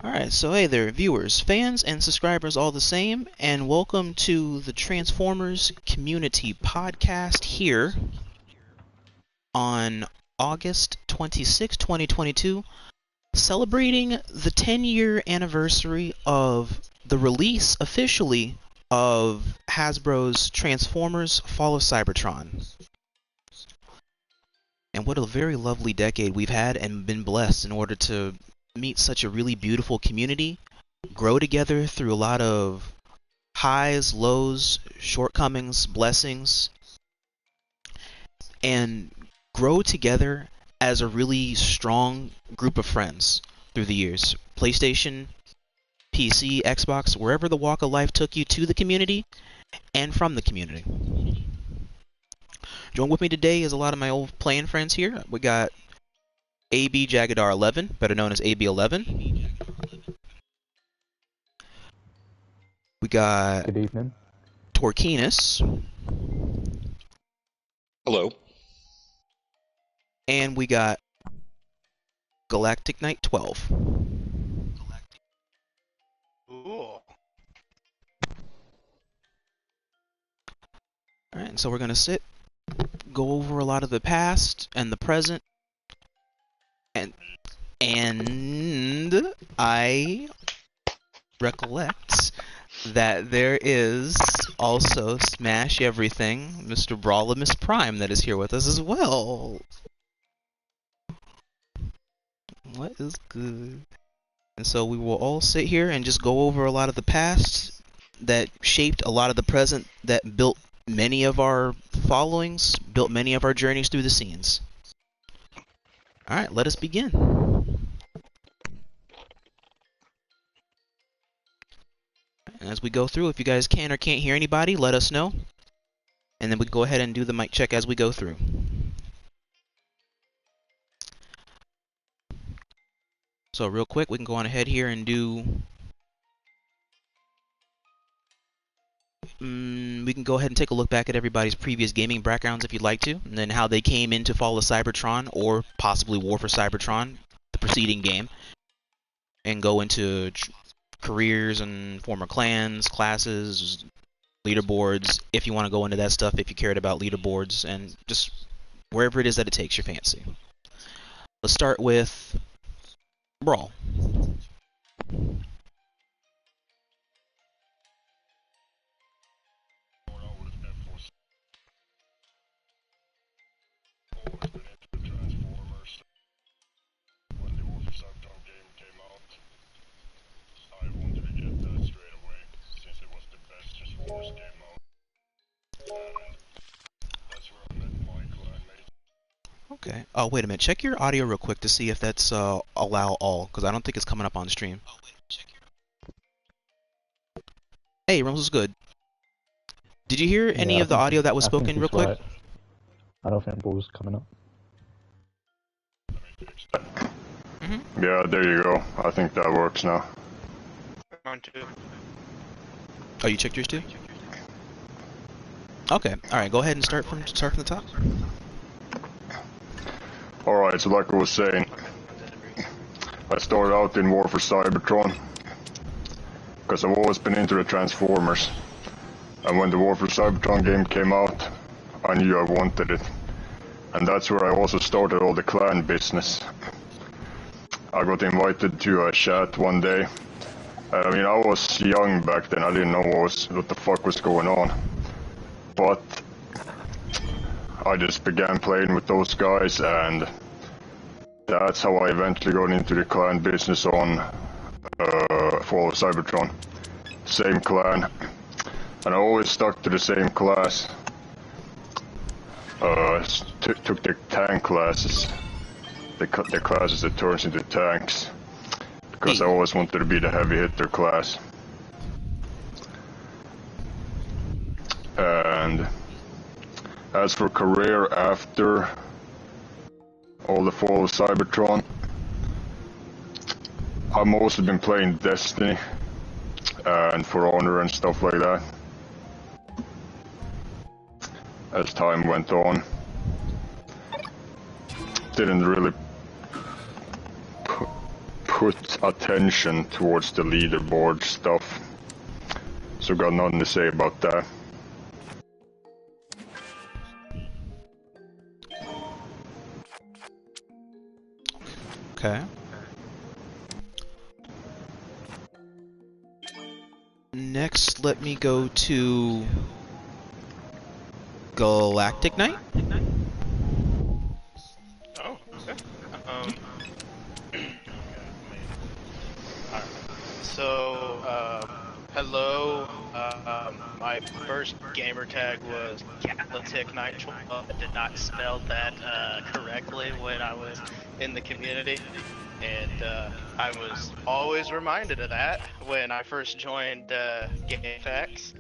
Alright, so hey there, viewers, fans, and subscribers all the same, and welcome to the Transformers Community Podcast here on August 26, 2022, celebrating the 10-year anniversary of the release, officially, of Hasbro's Transformers Fall of Cybertron. And what a very lovely decade we've had and been blessed in order to meet such a really beautiful community, grow together through a lot of highs, lows, shortcomings, blessings, and grow together as a really strong group of friends through the years. PlayStation, PC, Xbox, wherever the walk of life took you, to the community and from the community. Join with me today is a lot of my old playing friends here. We got AB-11, better known as AB-11. We got Good evening. Tarquinus. Hello. And we got GalacticKnight 12. Ooh. Alright, so we're going to go over a lot of the past and the present. And I recollect that there is also Smash Everything, Mr. Brawlimus Prime, that is here with us as well. What is good? And so we will all sit here and just go over a lot of the past that shaped a lot of the present, that built many of our followings, built many of our journeys through the scenes. Alright, let us begin. And as we go through, if you guys can or can't hear anybody, let us know. And then we can go ahead and do the mic check as we go through. So real quick, we can go on ahead here and do... we can go ahead and take a look back at everybody's previous gaming backgrounds if you'd like to, and then how they came into Fall of Cybertron, or possibly War for Cybertron, the preceding game, and go into careers and former clans, classes, leaderboards, if you want to go into that stuff, if you cared about leaderboards, and just wherever it is that it takes your fancy. Let's start with Brawl. Okay. Oh, wait a minute. Check your audio real quick to see if that's allow all, because I don't think it's coming up on stream. Hey, Rums is good. Did you hear any of the audio that was spoken real quick? Right. I don't think Ball's coming up. Yeah, there you go. I think that works now. Mine too. Oh, you checked yours too? Okay. All right. Go ahead and start from the top. Alright, so like I was saying, I started out in War for Cybertron, because I've always been into the Transformers. And when the War for Cybertron game came out, I knew I wanted it. And that's where I also started all the clan business. I got invited to a chat one day. I mean, I was young back then, I didn't know what the fuck was going on. But I just began playing with those guys, and that's how I eventually got into the clan business on Fall of Cybertron. Same clan, and I always stuck to the same class. Took the tank classes, the classes that turns into tanks, because I always wanted to be the heavy hitter class. And as for career after all the Fall of Cybertron, I've mostly been playing Destiny and For Honor and stuff like that as time went on. Didn't really put attention towards the leaderboard stuff. So got nothing to say about that. Okay. Next, let me go to Galactic Knight. Oh, okay. Alright. So, hello. My first gamer tag was GalacticKnight. I did not spell that correctly when I was in the community, and I was always reminded of that when I first joined gfaqs.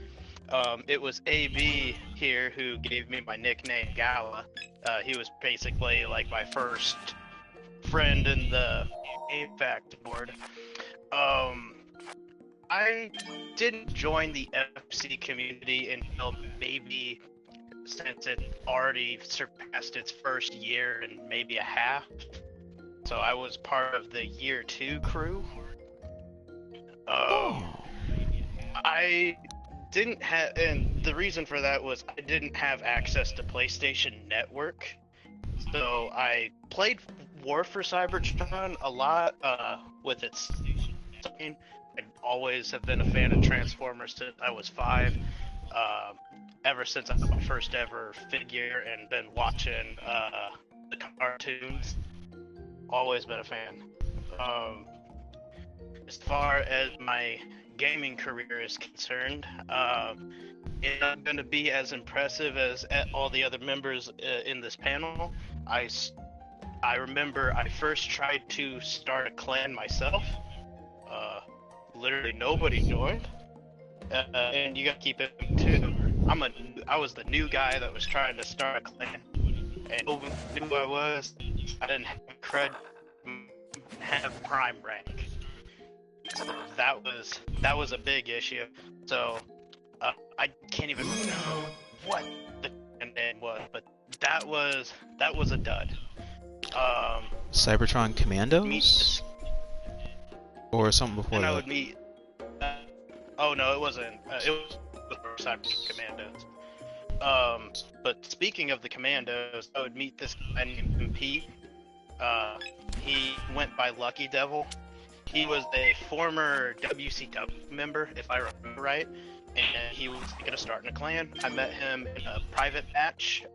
It was AB here who gave me my nickname Gala. He was basically like my first friend in the gfaqs board. I didn't join the FC community until maybe since it already surpassed its first year and maybe a half. So I was part of the year 2 crew. I didn't have, and the reason for that was I didn't have access to PlayStation Network. So I played War for Cybertron a lot with its. I always have been a fan of Transformers since I was 5. Ever since I got my first ever figure and been watching the cartoons. Always been a fan. As far as my gaming career is concerned, it's not going to be as impressive as all the other members in this panel. I remember I first tried to start a clan myself. Literally nobody joined, and you gotta keep it too. I was the new guy that was trying to start a clan, and nobody knew who I was. I didn't have cred, have prime rank. So that was a big issue. So I can't even know what the name was, but that was a dud. Cybertron Commandos? Or something before and that? I would meet. Oh no, it wasn't. It was Cybertron Commandos. But speaking of the Commandos, I would meet this guy named MP. He went by Lucky Devil. He was a former WCW member, if I remember right, and he was thinking of starting a clan. I met him in a private match,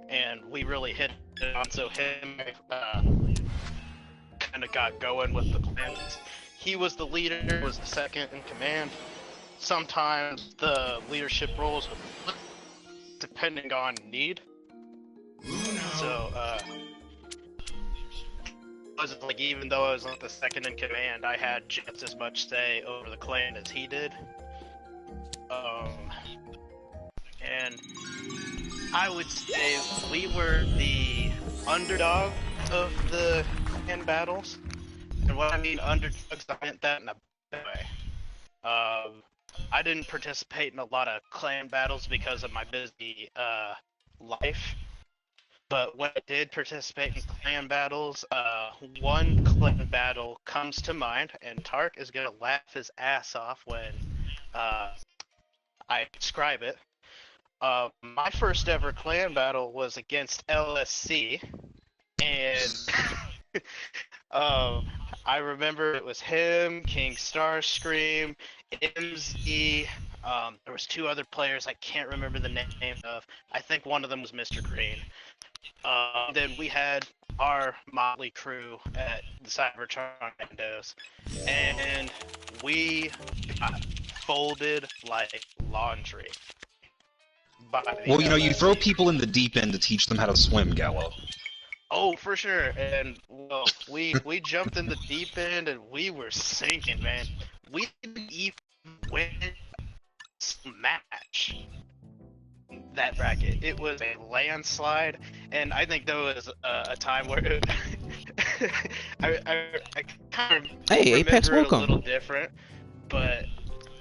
and we really hit it on. So him kind of got going with the clans. He was the leader, was the second in command. Sometimes the leadership roles would flip depending on need. So, was like, even though I was like the second in command, I had just as much say over the clan as he did. And I would say we were the underdog of the clan battles. And what I mean underdogs, I meant that in a bad way. I didn't participate in a lot of clan battles because of my busy life. But when I did participate in clan battles, one clan battle comes to mind, and Tarq is gonna laugh his ass off when I describe it. My first ever clan battle was against LSC, and I remember it was him, King Starscream, MZ. There was 2 other players I can't remember the name of. I think one of them was Mr. Green. Then we had our motley crew at the Cybertron Commandos, and we got folded like laundry. Well, you know, you throw people in the deep end to teach them how to swim, Gallo. Oh, for sure. And well, we jumped in the deep end and we were sinking, man. We didn't even win a match. That bracket. It was a landslide, and I think there was a time where I kind of Hey, Apex, remember it a welcome. little different, but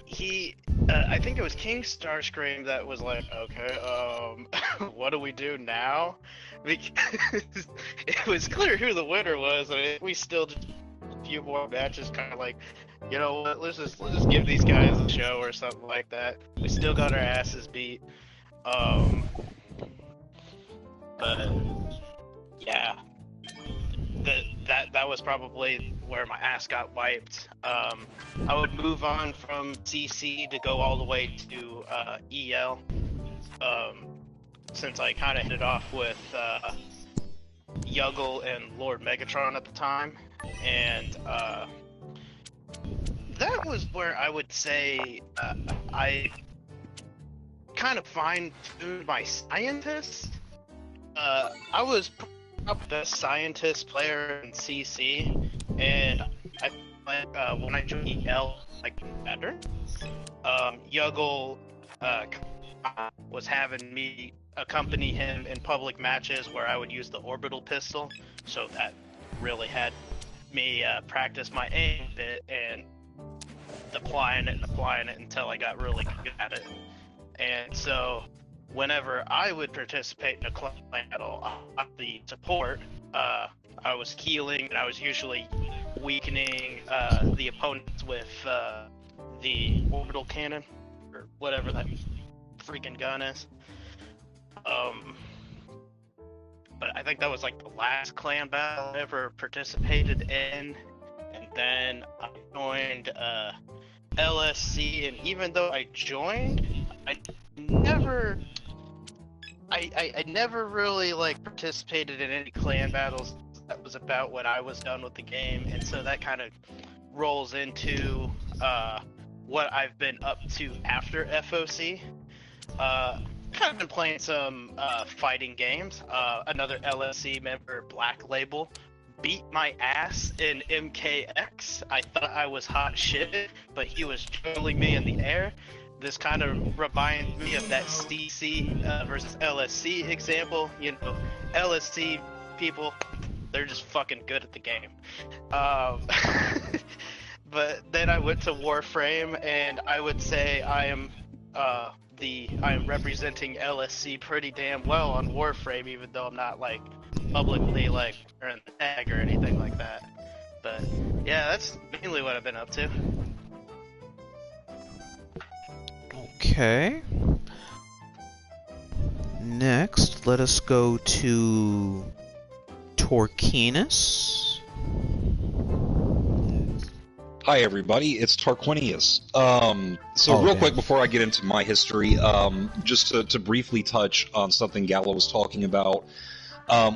he, I think it was King Starscream that was like, okay, what do we do now? Because it was clear who the winner was, and we still just few more matches, kind of like, you know what? Let's just give these guys a show or something like that. We still got our asses beat. But yeah, that was probably where my ass got wiped. I would move on from CC to go all the way to EL. Since I kind of hit it off with Yuggle and Lord Megatron at the time, and that was where I would say I kind of fine-tuned my scientist. I was probably the best scientist player in CC, and I when I joined EL, I got better. Yuggle was having me accompany him in public matches where I would use the orbital pistol, so that really had me practice my aim a bit and applying it until I got really good at it. And so whenever I would participate in a clan battle, the support, I was healing, and I was usually weakening the opponents with the orbital cannon, or whatever that freaking gun is. But I think that was like the last clan battle I ever participated in, and then I joined LSC, and even though I joined, I never really like participated in any clan battles that was about when I was done with the game, and so that kind of rolls into what I've been up to after FOC. Kind of been playing some fighting games. Another LSC member, Black Label, beat my ass in MKX. I thought I was hot shit, but he was juggling me in the air. This kind of reminds me of that CC versus LSC example. You know, LSC people, they're just fucking good at the game. But then I went to Warframe, and I would say I am representing LSC pretty damn well on Warframe, even though I'm not like publicly like wearing the tag or anything like that. But yeah, that's mainly what I've been up to. Okay. Next, let us go to Tarquinus. Hi everybody, it's Tarquinus. Real quick before I get into my history, just to briefly touch on something Gallo was talking about,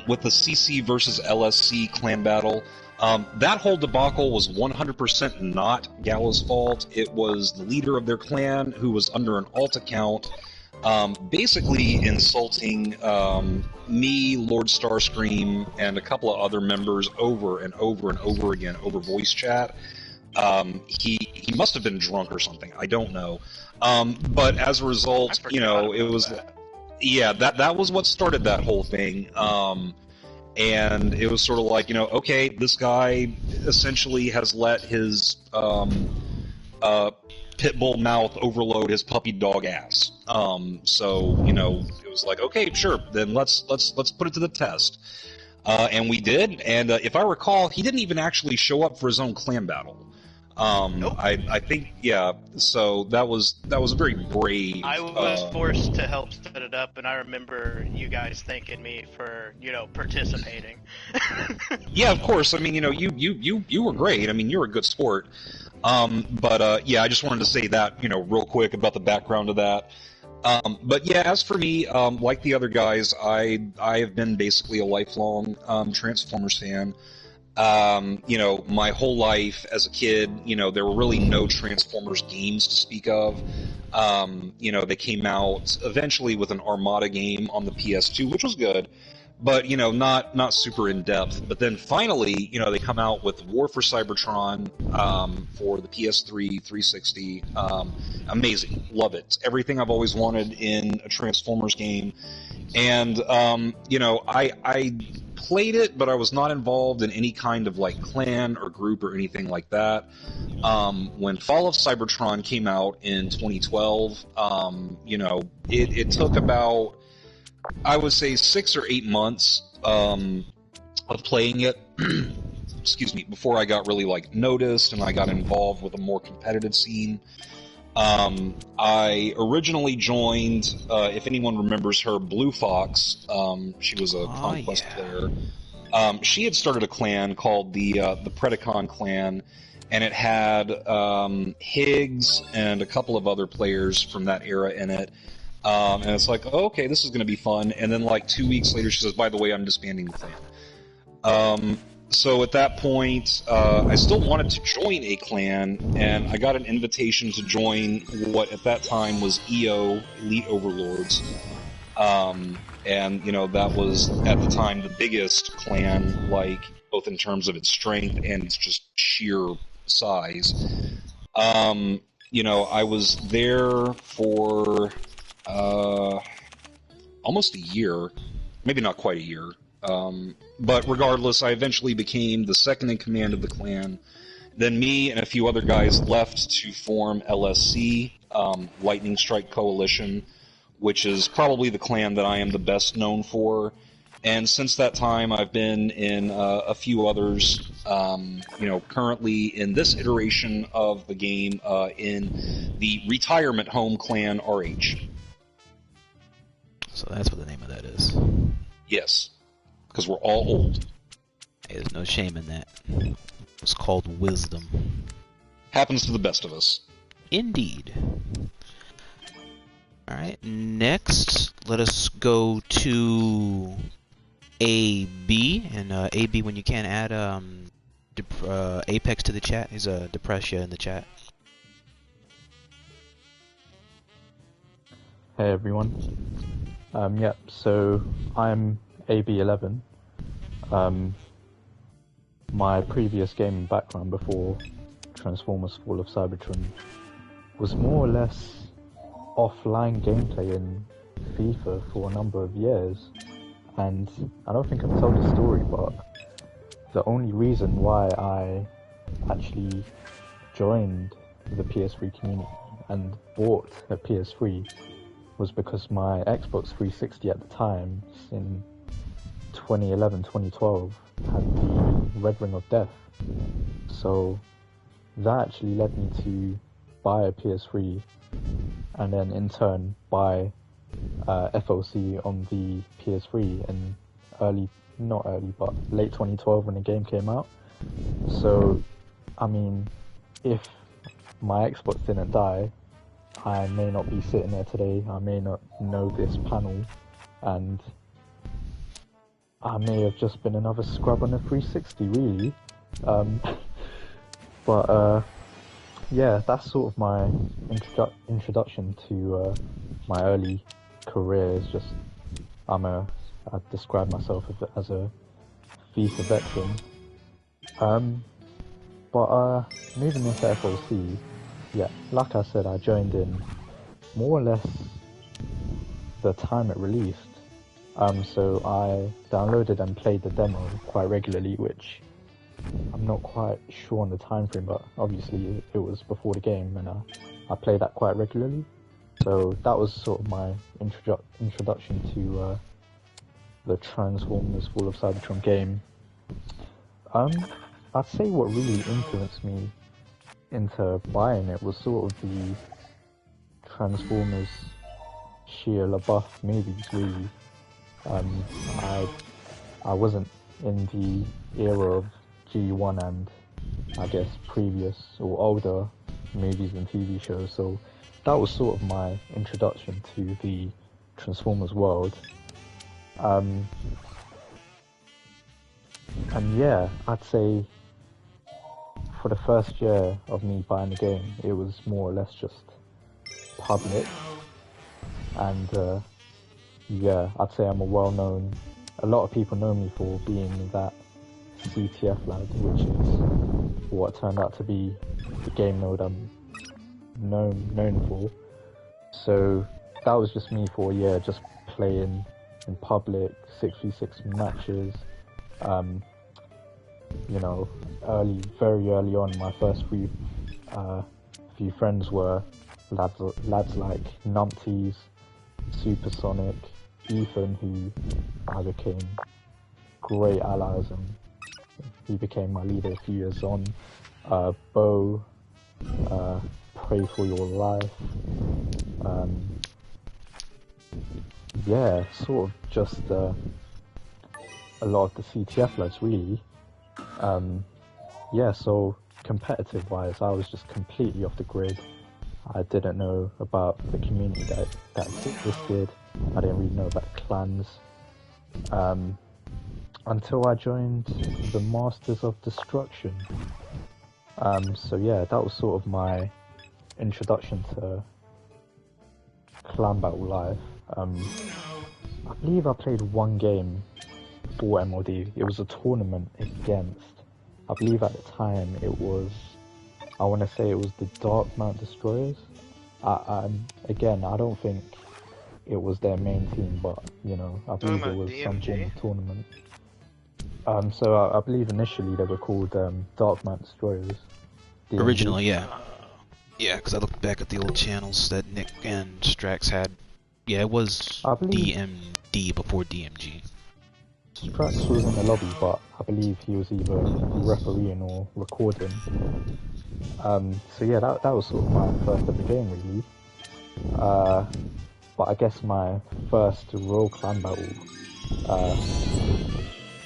with the CC versus LSC clan battle, that whole debacle was 100% not Gallo's fault. It was the leader of their clan who was under an alt account, basically insulting me, Lord Starscream, and a couple of other members over and over and over again over voice chat. He must have been drunk or something. I don't know. But as a result, you know, it was that was what started that whole thing. And it was sort of like, you know, okay, this guy essentially has let his pit bull mouth overload his puppy dog ass. So, you know, it was like, okay, sure, then let's put it to the test. And we did, and if I recall, he didn't even actually show up for his own clan battle. Nope. I think, yeah, so that was a very brave... I was forced to help set it up, and I remember you guys thanking me for, you know, participating. Yeah, of course, I mean, you know, you were great, I mean, you're a good sport. Yeah, I just wanted to say that, you know, real quick about the background of that. But yeah, as for me, like the other guys, I have been basically a lifelong Transformers fan. You know, my whole life as a kid, you know, there were really no Transformers games to speak of. You know, they came out eventually with an Armada game on the PS2, which was good, but, you know, not super in-depth. But then finally, you know, they come out with War for Cybertron for the PS3, 360. Amazing. Love it. It's everything I've always wanted in a Transformers game. And, you know, I played it, but I was not involved in any kind of, like, clan or group or anything like that. When Fall of Cybertron came out in 2012, you know, it took about, I would say, 6 or 8 months of playing it excuse me, before I got really like noticed and I got involved with a more competitive scene. I originally joined, if anyone remembers her, Blue Fox. She was a Conquest player. She had started a clan called the Predacon clan, and it had Higgs and a couple of other players from that era in it. And it's like, oh, okay, this is going to be fun. And then like 2 weeks later, she says, by the way, I'm disbanding the clan. So at that point, I still wanted to join a clan, and I got an invitation to join what at that time was EO, Elite Overlords. And, you know, that was, at the time, the biggest clan, like, both in terms of its strength and its just sheer size. You know, I was there for almost a year, maybe not quite a year. But regardless, I eventually became the second in command of the clan. Then me and a few other guys left to form LSC, Lightning Strike Coalition, which is probably the clan that I am the best known for. And since that time, I've been in a few others. You know, currently in this iteration of the game, in the Retirement Home Clan RH. So that's what the name of that is. Yes, because we're all old. Hey, there's no shame in that. It's called wisdom. Happens to the best of us. Indeed. Alright, next, let us go to AB. And AB, when you can, add Apex to the chat. He's a Depressia in the chat. Hey everyone. Yep, so I'm AB-11. My previous gaming background before Transformers Fall of Cybertron was more or less offline gameplay in FIFA for a number of years, and I don't think I've told the story, but the only reason why I actually joined the PS3 community and bought a PS3 was because my Xbox 360 at the time, in 2011-2012, had the Red Ring of Death. So that actually led me to buy a PS3 and then in turn buy FOC on the PS3 in late 2012 when the game came out. So, I mean, if my Xbox didn't die, I may not be sitting there today, I may not know this panel, and I may have just been another scrub on the 360, really. Yeah, that's sort of my introduction to my early career. Is just I describe myself as a FIFA veteran. Moving into FOC, yeah, like I said, I joined in more or less the time it released. So I downloaded and played the demo quite regularly, which I'm not quite sure on the time frame, but obviously it was before the game, and I played that quite regularly. So that was sort of my introduction to the Transformers Fall of Cybertron game. I'd say what really influenced me into buying it was sort of the Transformers Shia LaBeouf movies, really. I wasn't in the era of G1 and I guess previous or older movies and TV shows, so that was sort of my introduction to the Transformers world. And yeah, I'd say for the first year of me buying the game, it was more or less just public, and yeah, I'd say I'm a a lot of people know me for being that CTF lad, which is what turned out to be the game mode I'm known for. So that was just me for a year, just playing in public, 6v6 matches. You know, very early on, my first few friends were lads like Numpties, Supersonic, Ethan, who I became great allies and he became my leader a few years on. Bo, Pray for Your Life. Yeah, sort of just a lot of the CTF lads really. Yeah, so competitive wise, I was just completely off the grid. I didn't know about the community that existed. I didn't really know about the clans. Until I joined the Masters of Destruction. So yeah, that was sort of my introduction to clan battle life. I believe I played one game for MOD. It was a tournament against, I believe at the time it was, I want to say it was the Dark Mount Destroyers. Again, I don't think it was their main team, but you know, I believe it was some form of tournament. So I believe initially they were called Dark Mount Destroyers. DMG. Originally, yeah. Yeah, because I looked back at the old channels that Nick and Strax had. Yeah, it was DMD before DMG. Strax was in the lobby, but I believe he was either refereeing or recording. So yeah, that was sort of my first ever game really. But I guess my first real clan battle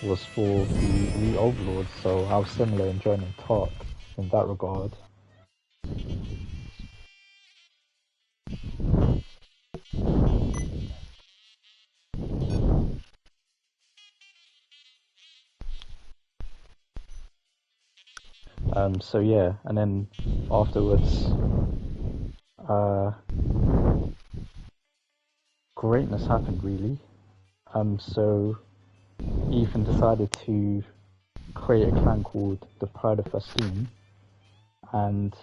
was for the Elite Overlords, so I was similar in joining Tarq in that regard. So yeah, and then afterwards, greatness happened really. So Ethan decided to create a clan called the Pride of Festoon, and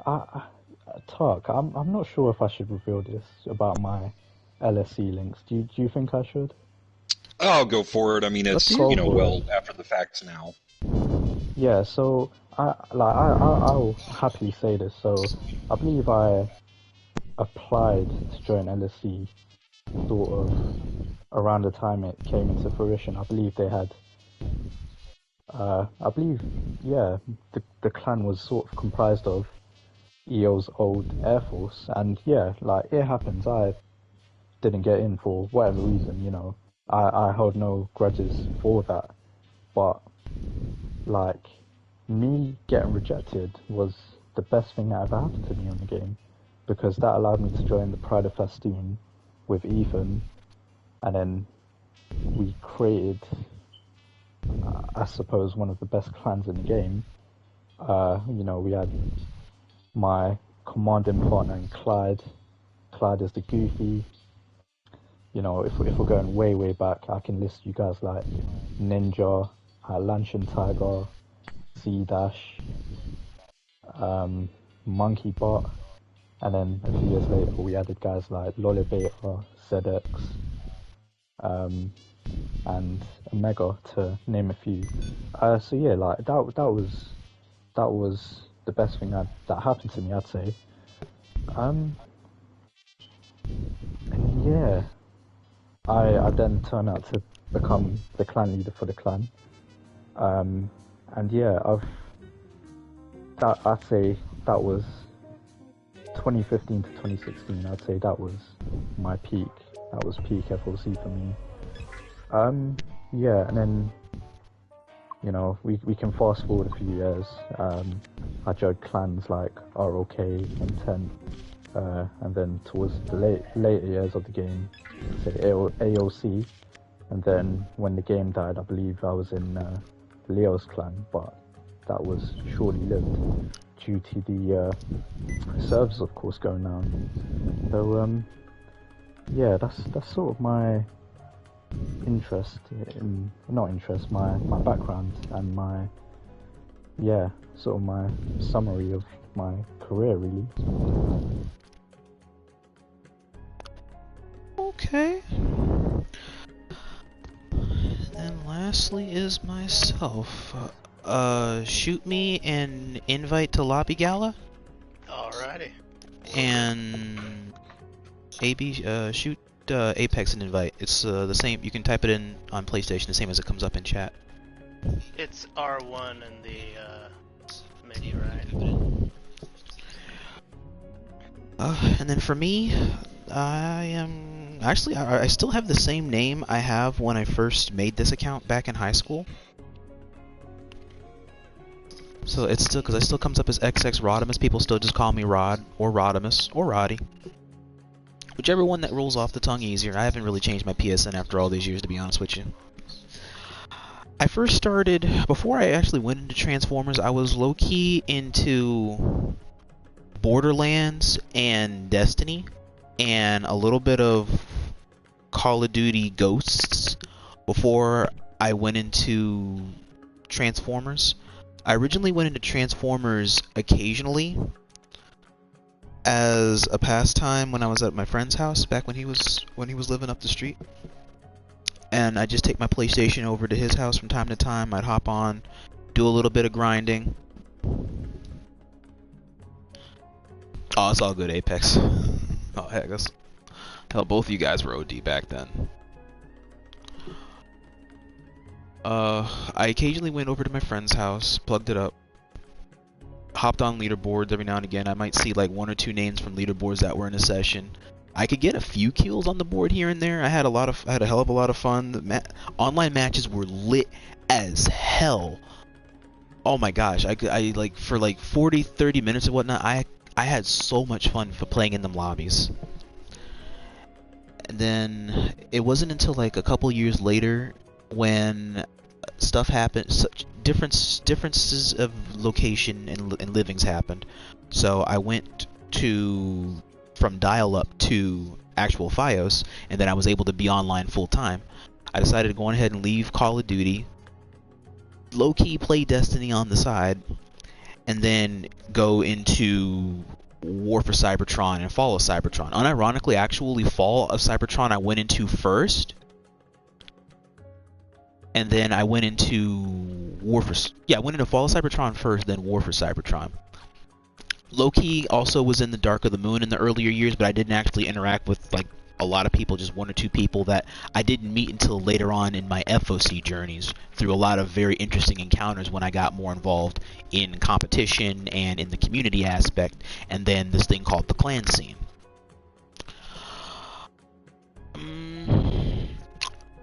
Tarq, I'm not sure if I should reveal this about my LSE links. Do you think I should? Oh, go for it. I mean, it's, you know, well after the facts now. Yeah, so I'll happily say this. So I believe I applied to join LSE sort of around the time it came into fruition. I believe they had, yeah, the clan was sort of comprised of EO's old Air Force, and yeah, like, it happens. I didn't get in for whatever reason, you know. I hold no grudges for that, but like, me getting rejected was the best thing that ever happened to me on the game, because that allowed me to join the Pride of Festoon with Ethan, and then we created, I suppose, one of the best clans in the game. You know, we had my commanding partner in Clyde. Clyde is the Goofy. You know, if we're going way back, I can list you guys like Ninja, Lanchin Tiger, C-Dash, Monkey Bot, and then a few years later we added guys like Lollibeta, ZX, and Omega, to name a few. So yeah, like that was the best thing that happened to me, I'd say. And yeah, I then turned out to become the clan leader for the clan. And yeah, I'd say that was 2015 to 2016. I'd say that was my peak. That was peak FOC for me. Yeah, and then, you know, we can fast forward a few years. I joined clans like ROK, Intent, and then towards the later years of the game, say AOC, and then when the game died, I believe I was in Leo's clan, but that was shortly-lived due to the servers, of course, going down. So yeah, that's sort of my interest in, not interest, my background and my, yeah, sort of my summary of my career, really. Okay. And lastly is myself. Shoot me an invite to Lobby Gala. Alrighty. And shoot Apex an invite. It's the same. You can type it in on PlayStation, the same as it comes up in chat. It's R1 in the menu, right? And then for me, I am actually I still have the same name I have when I first made this account back in high school. So it's still, because it still comes up as XX Rodimus. People still just call me Rod or Rodimus or Roddy, whichever one that rolls off the tongue easier. I haven't really changed my PSN after all these years, to be honest with you. I first started, before I actually went into Transformers, I was low-key into Borderlands and Destiny, and a little bit of Call of Duty Ghosts before I went into Transformers. I originally went into Transformers occasionally as a pastime when I was at my friend's house back when he was living up the street. And I just take my PlayStation over to his house from time to time. I'd hop on, do a little bit of grinding. Oh, it's all good, Apex. Oh, heck, hell, both of you guys were OD back then. I occasionally went over to my friend's house, plugged it up, hopped on leaderboards every now and again. I might see like 1 or 2 names from leaderboards that were in a session. I could get a few kills on the board here and there. I had a hell of a lot of fun. The online matches were lit as hell. Oh my gosh, I like for like 40, 30 minutes and whatnot. I had so much fun for playing in them lobbies. And then it wasn't until like a couple years later when stuff happened, such differences of location and livings happened. So I went from dial-up to actual FiOS, and then I was able to be online full-time. I decided to go ahead and leave Call of Duty, low-key play Destiny on the side, and then go into War for Cybertron and Fall of Cybertron. Unironically, actually, Fall of Cybertron I went into first, and then I went into I went into Fall of Cybertron first, then War for Cybertron. Low-key also was in the Dark of the Moon in the earlier years, but I didn't actually interact with like a lot of people, just 1 or 2 people that I didn't meet until later on in my FOC journeys, through a lot of very interesting encounters when I got more involved in competition and in the community aspect, and then this thing called the clan scene.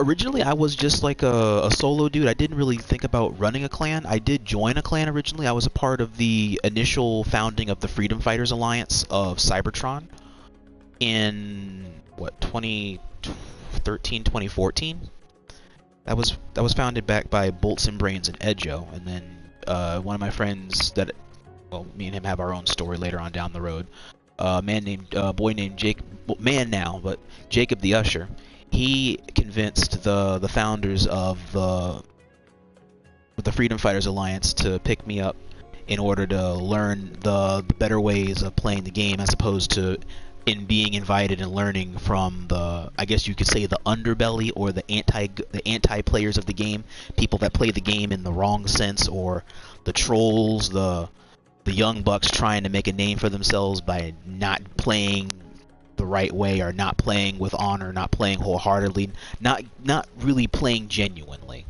Originally, I was just like a solo dude. I didn't really think about running a clan. I did join a clan originally. I was a part of the initial founding of the Freedom Fighters Alliance of Cybertron in, 2013, 2014? That was founded back by Bolts and Brains and Edjo, and then one of my friends that, well, me and him have our own story later on down the road. Boy named Jake, well, man now, but Jacob the Usher. He convinced the founders of the Freedom Fighters Alliance to pick me up in order to learn the better ways of playing the game, as opposed to in being invited and learning from the, I guess you could say, the underbelly or the anti players of the game, people that play the game in the wrong sense, or the trolls, the young bucks trying to make a name for themselves by not playing the right way, or not playing with honor, not playing wholeheartedly, not really playing genuinely.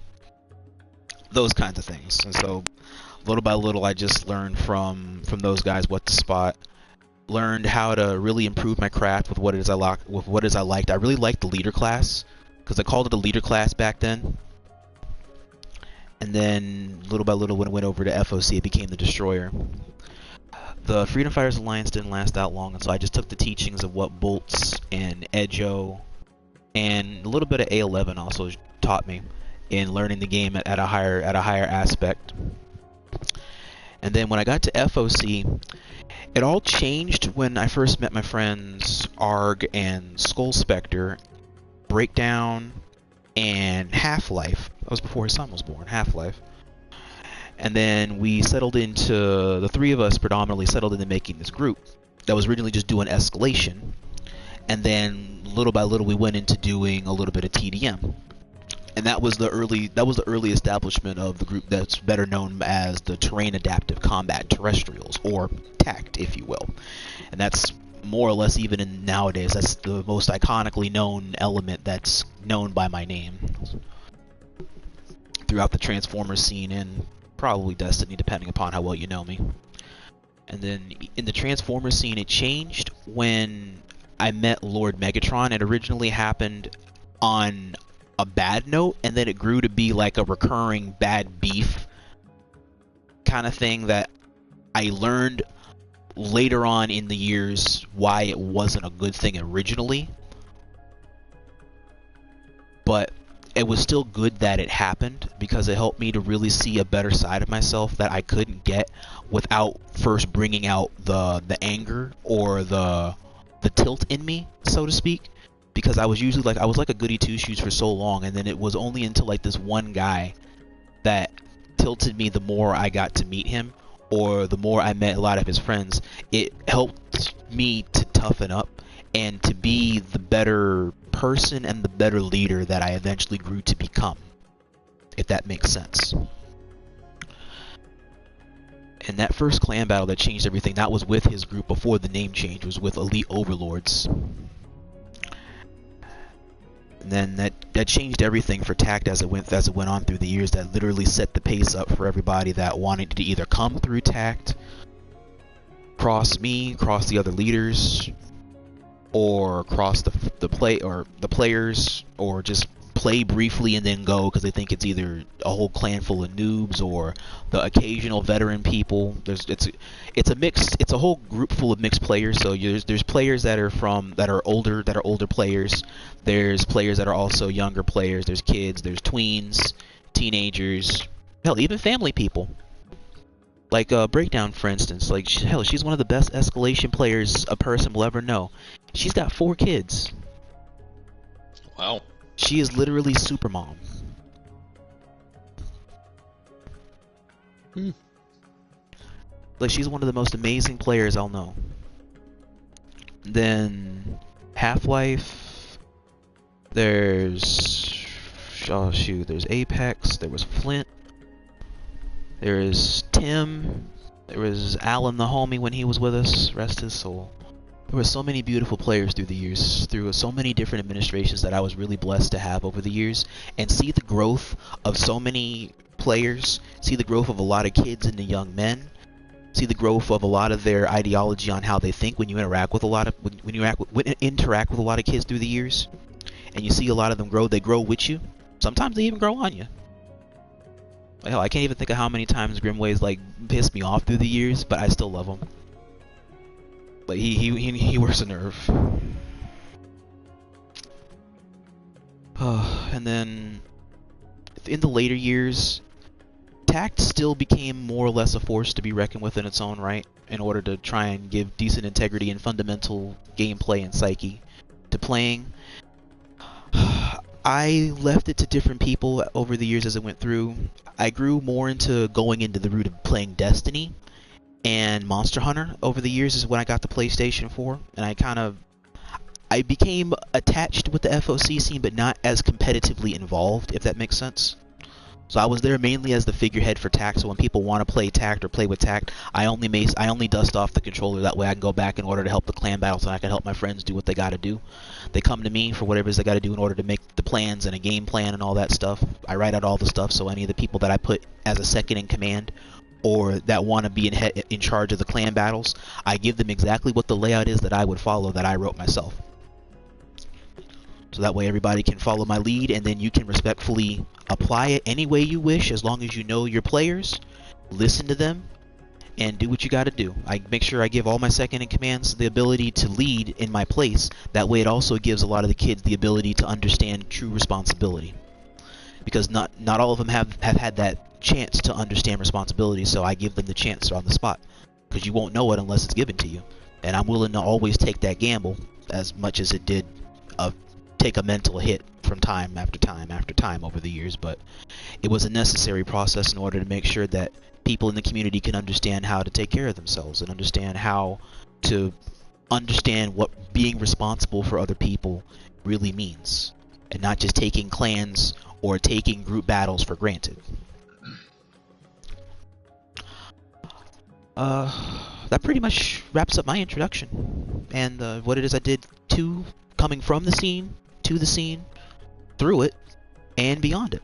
Those kinds of things. And so little by little I just learned from those guys what to spot. Learned how to really improve my craft with what it is I liked. I really liked the leader class, because I called it a leader class back then. And then little by little, when it went over to FOC, it became the Destroyer. The Freedom Fighters Alliance didn't last that long, and so I just took the teachings of what Bolts and Edjo and a little bit of A-11 also taught me in learning the game at a higher aspect. And then when I got to FOC, it all changed when I first met my friends Arg and Skull Spectre, Breakdown, and Half-Life. That was before his son was born, Half-Life. And then we settled into, the 3 of us predominantly settled into making this group that was originally just doing Escalation. And then little by little we went into doing a little bit of TDM. And that was the early establishment of the group that's better known as the Terrain Adaptive Combat Terrestrials, or TACT, if you will. And that's more or less, even in nowadays, that's the most iconically known element that's known by my name. throughout the Transformers scene and probably Destiny, depending upon how well you know me. And then in the Transformers scene, it changed when I met Lord Megatron. It originally happened on a bad note, and then it grew to be like a recurring bad beef kind of thing that I learned later on in the years why it wasn't a good thing originally. But it was still good that it happened, because it helped me to really see a better side of myself that I couldn't get without first bringing out the anger or the tilt in me, so to speak. Because I was usually like, I was like a goody two shoes for so long, and then it was only until like this one guy that tilted me the more I got to meet him, or the more I met a lot of his friends. It helped me to toughen up and to be the better person and the better leader that I eventually grew to become, if that makes sense. And that first clan battle that changed everything, that was with his group before the name change, was with Elite Overlords. And then that changed everything for Tarq as it went on through the years. That literally set the pace up for everybody that wanted to either come through Tarq, cross me, cross the other leaders, or cross the players, or just play briefly and then go because they think it's either a whole clan full of noobs or the occasional veteran people. It's a whole group full of mixed players. So there's players that are older players. There's players that are also younger players. There's kids. There's tweens, teenagers. Hell, even family people. Like Breakdown, for instance. Like hell, she's one of the best Escalation players a person will ever know. She's got 4 kids. Wow. She is literally super mom. Like, she's one of the most amazing players I'll know. Then Half-Life. There's there's Apex. There was Flint. There's Tim. There was Alan the homie when he was with us. Rest his soul. There were so many beautiful players through the years, through so many different administrations that I was really blessed to have over the years, and see the growth of so many players, see the growth of a lot of kids and the young men, see the growth of a lot of their ideology on how they think when you interact with a lot of interact with a lot of kids through the years, and you see a lot of them grow. They grow with you. Sometimes they even grow on you. Like, hell, I can't even think of how many times Grimway's like pissed me off through the years, but I still love him. Like, he works a nerve. And then in the later years, Tarq still became more or less a force to be reckoned with in its own right, in order to try and give decent integrity and fundamental gameplay and psyche to playing. I left it to different people over the years as it went through. I grew more into going into the route of playing Destiny and Monster Hunter over the years is when I got the PlayStation 4, and I became attached with the FOC scene, but not as competitively involved, if that makes sense. So I was there mainly as the figurehead for Tarq, so when people want to play Tarq or play with Tarq, I only dust off the controller. That way I can go back in order to help the clan battles, and I can help my friends do what they gotta do. They come to me for whatever it is they gotta do in order to make the plans and a game plan and all that stuff. I write out all the stuff, so any of the people that I put as a second in command, or that want to be in charge of the clan battles, I give them exactly what the layout is that I would follow, that I wrote myself. So that way everybody can follow my lead, and then you can respectfully apply it any way you wish, as long as you know your players, listen to them, and do what you gotta do. I make sure I give all my second in commands the ability to lead in my place. That way it also gives a lot of the kids the ability to understand true responsibility. Because not all of them have had that chance to understand responsibility, so I give them the chance on the spot. Because you won't know it unless it's given to you. And I'm willing to always take that gamble, as much as it did take a mental hit from time after time after time over the years, but it was a necessary process in order to make sure that people in the community can understand how to take care of themselves and understand how to understand what being responsible for other people really means, and not just taking clans or taking group battles for granted. That pretty much wraps up my introduction and what it is I did to coming from the scene, to the scene, through it, and beyond it.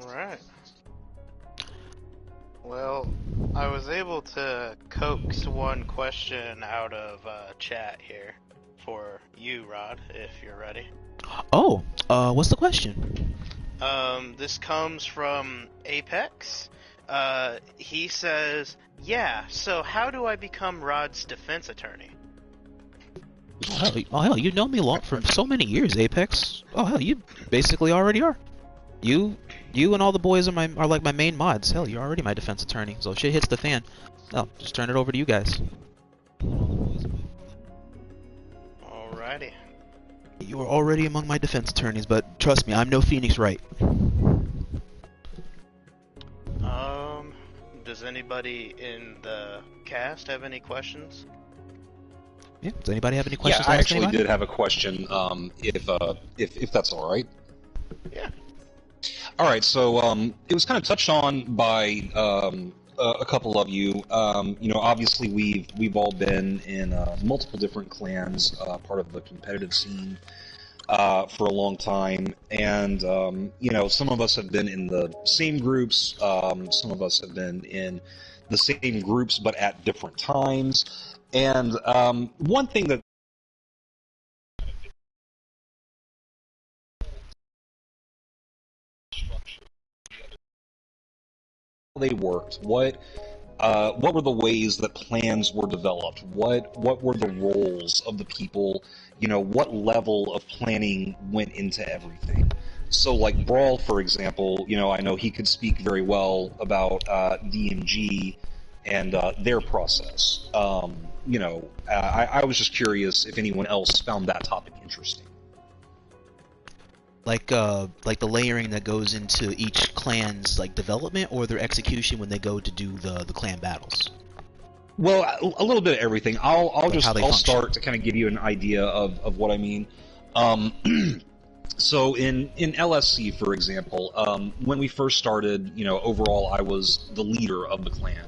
Alright. Well, I was able to coax one question out of chat here for you, Rod, if you're ready. Oh, what's the question? This comes from Apex. He says, yeah, so how do I become Rod's defense attorney? Oh hell, you know me for so many years, Apex. Oh hell, you basically already are. You and all the boys are like my main mods. Hell, you're already my defense attorney. So if shit hits the fan, I'll just turn it over to you guys. Alrighty. You are already among my defense attorneys, but trust me, I'm no Phoenix Wright. Does anybody in the cast have any questions? Yeah. Does anybody have any questions? Yeah, I to ask actually anybody? did have a question. If that's all right. Yeah. All right. So it was kind of touched on by a couple of you. Obviously we've all been in multiple different clans, part of the competitive scene. For a long time, and some of us have been in the same groups, some of us have been in the same groups but at different times, and one thing that they worked, what were the ways that plans were developed? What were the roles of the people? What level of planning went into everything? So, like Brawl, for example, I know he could speak very well about DMG and their process. I was just curious if anyone else found that topic interesting. Like the layering that goes into each clan's like development or their execution when they go to do the clan battles. Well, a little bit of everything. I'll function. start to kind of give you an idea of what I mean. So in LSC, for example, when we first started, overall I was the leader of the clan,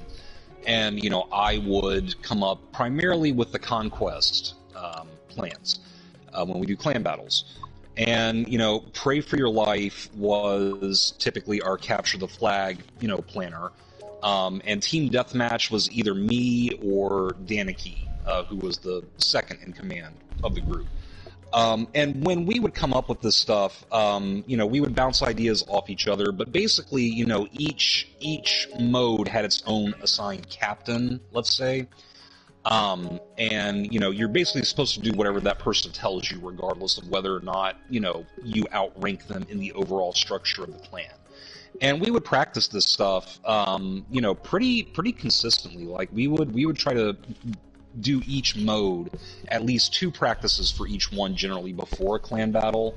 and I would come up primarily with the conquest plans when we do clan battles. And, Pray for Your Life was typically our Capture the Flag, planner. And Team Deathmatch was either me or Danicky, who was the second in command of the group. And when we would come up with this stuff, we would bounce ideas off each other, but basically, each mode had its own assigned captain, let's say. And you're basically supposed to do whatever that person tells you, regardless of whether or not you outrank them in the overall structure of the clan. And we would practice this stuff pretty consistently. Like we would try to do each mode at least 2 practices for each one, generally before a clan battle.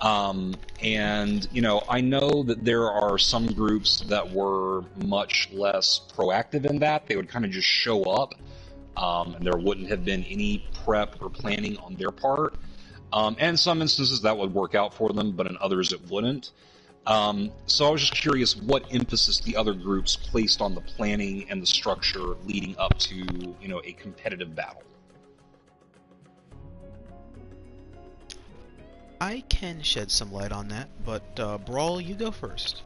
And I know that there are some groups that were much less proactive in that. They would kind of just show up. And there wouldn't have been any prep or planning on their part. And in some instances that would work out for them, but in others it wouldn't. So I was just curious what emphasis the other groups placed on the planning and the structure leading up to, a competitive battle. I can shed some light on that, but Brawl, you go first.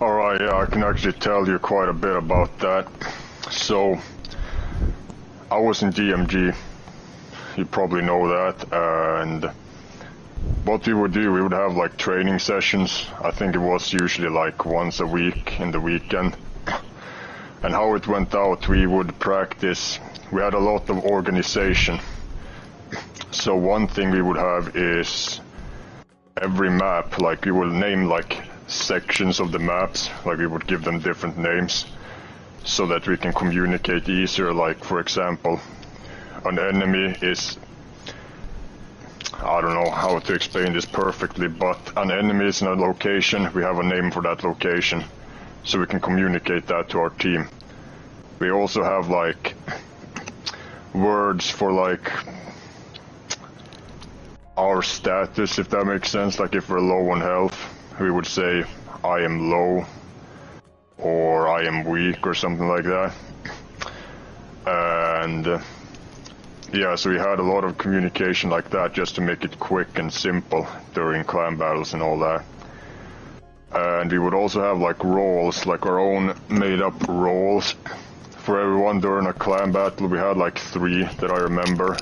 Alright, yeah, I can actually tell you quite a bit about that. So, I was in DMG, you probably know that, and what we would do, we would have like training sessions. I think it was usually like once a week in the weekend. And how it went out, we would practice, we had a lot of organization. So one thing we would have is every map, like we will name like sections of the maps, like we would give them different names so that we can communicate easier. Like for example, an enemy is, I don't know how to explain this perfectly, but an enemy is in a location, we have a name for that location so we can communicate that to our team. We also have like words for like our status, if that makes sense. Like if we're low on health, we would say I am low or I am weak or something like that. And Yeah, so we had a lot of communication like that just to make it quick and simple during clan battles and all that. And we would also have like roles, like our own made-up roles for everyone during a clan battle. We had like 3 that I remember.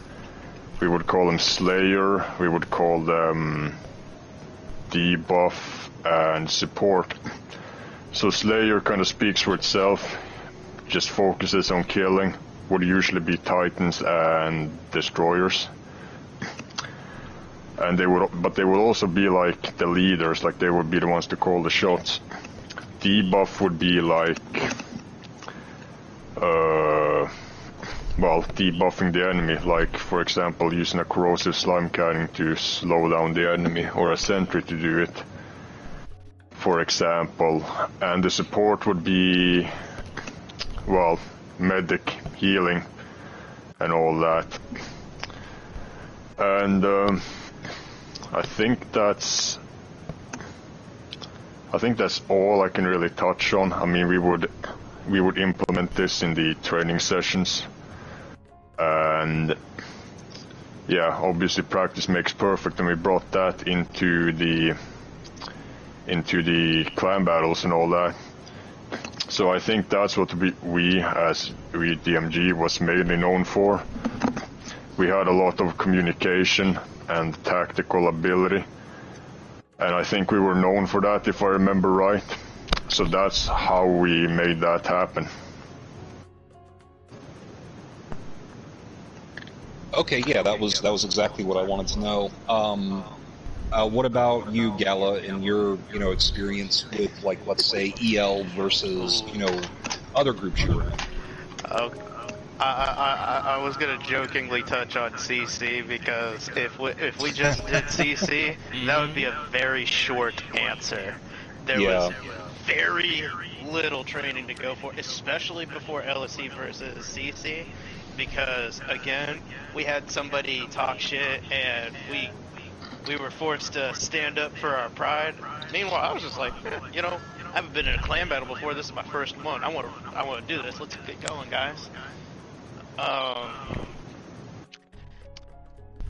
We would call them Slayer, we would call them Debuff, and Support. So Slayer kind of speaks for itself, just focuses on killing, would usually be Titans and Destroyers. And they would also be like the leaders, like they would be the ones to call the shots. Debuff would be like, well, debuffing the enemy, like for example using a corrosive slime cannon to slow down the enemy, or a sentry to do it, for example. And the support would be, well, medic, healing, and all that. And I think that's all I can really touch on. I mean, we would implement this in the training sessions, and yeah, obviously practice makes perfect, and we brought that into the clan battles and all that. So I think that's what we as DMG was mainly known for. We had a lot of communication and tactical ability, and I think we were known for that, if I remember right. So that's how we made that happen. Okay, yeah, that was exactly what I wanted to know. What about you, Gala, and your experience with, like, let's say EL versus other groups you were in? I was gonna jokingly touch on CC, because if we just did CC, that would be a very short answer. There was very little training to go for, especially before LSE versus CC, because again, we had somebody talk shit and we were forced to stand up for our pride. Meanwhile, I was just like, I haven't been in a clan battle before. This is my first one. I want to do this. Let's get going, guys.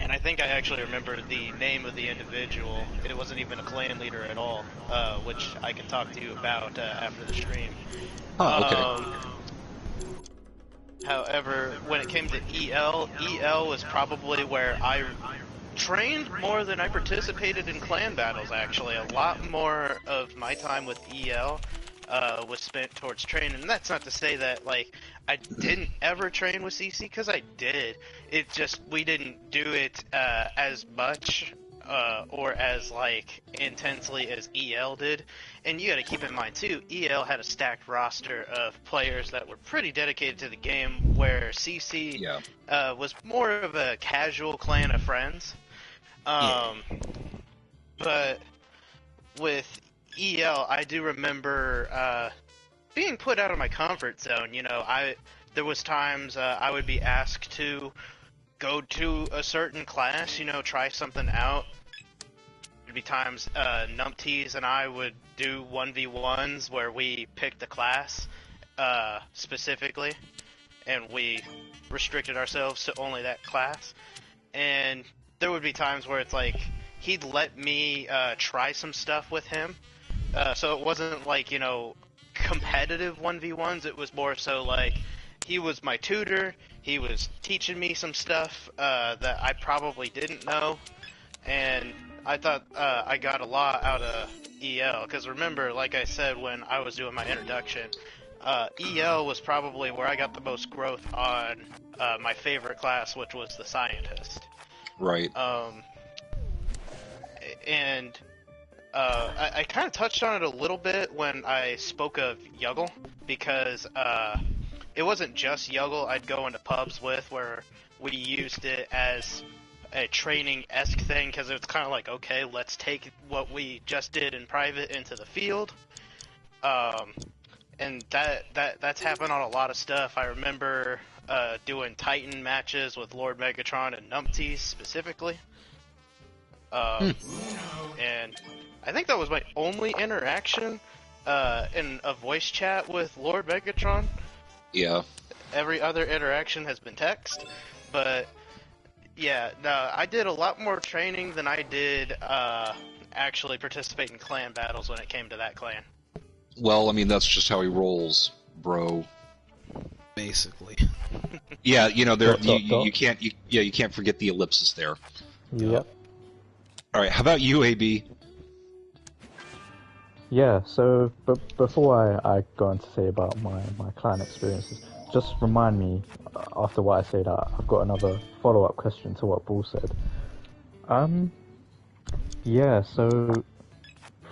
And I think I actually remember the name of the individual. It wasn't even a clan leader at all, which I can talk to you about after the stream. Oh, okay. However, when it came to EL was probably where I trained more than I participated in clan battles, actually. A lot more of my time with EL was spent towards training. And that's not to say that, like, I didn't ever train with CC, because I did. It just, we didn't do it as much or as, like, intensely as EL did. And you gotta keep in mind, too, EL had a stacked roster of players that were pretty dedicated to the game, where CC was more of a casual clan of friends. But with EL, I do remember being put out of my comfort zone. There was times I would be asked to go to a certain class, try something out. There'd be times Numpties and I would do 1v1s where we picked a class specifically, and we restricted ourselves to only that class. And there would be times where it's like, he'd let me try some stuff with him. So it wasn't like, competitive 1v1s, it was more so like, he was my tutor, he was teaching me some stuff that I probably didn't know, and I thought I got a lot out of EL, because remember, like I said when I was doing my introduction, EL was probably where I got the most growth on my favorite class, which was the Scientist. Right. And I kind of touched on it a little bit when I spoke of Yuggle, because it wasn't just Yuggle I'd go into pubs with, where we used it as a training-esque thing, because it's kind of like, okay, let's take what we just did in private into the field. And that's happened on a lot of stuff. I remember doing Titan matches with Lord Megatron and Numpties specifically. And I think that was my only interaction in a voice chat with Lord Megatron. Yeah. Every other interaction has been text, but Yeah, no, I did a lot more training than I did actually participate in clan battles when it came to that clan. Well, I mean, that's just how he rolls, bro. Basically. Yeah, you know, there you Dot. can't forget the ellipsis there. Yep. All right, how about you, AB? Yeah, so before I go on to say about my clan experiences, just remind me, after what I say, that I've got another follow-up question to what Bull said. Yeah, so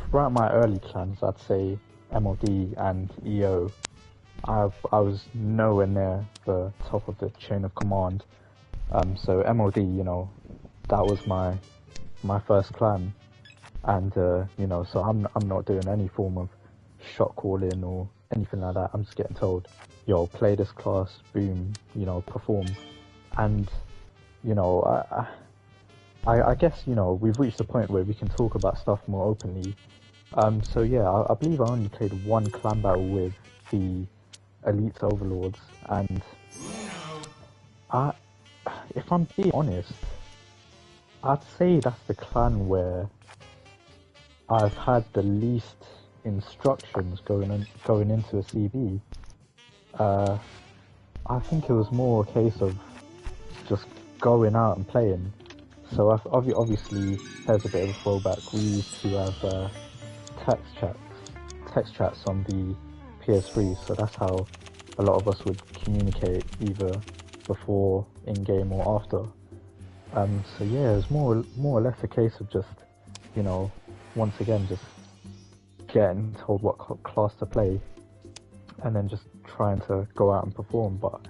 throughout my early clans, I'd say MLD and EO, I was nowhere near the top of the chain of command. So MLD, you know, that was my first clan, and you know, so I'm not doing any form of shot calling or anything like that. I'm just getting told, yo, play this class, boom, you know, perform, and you know, I guess, you know, we've reached a point where we can talk about stuff more openly. So yeah, I believe I only played one clan battle with the Elite Overlords, and if I'm being honest, I'd say that's the clan where I've had the least instructions going into a CB. I think it was more a case of just going out and playing. So obviously, there's a bit of a throwback. We used to have text chats on the PS3, so that's how a lot of us would communicate, either before, in game, or after. So yeah, it was more or less a case of just, you know, once again, just getting told what class to play, and then just trying to go out and perform. But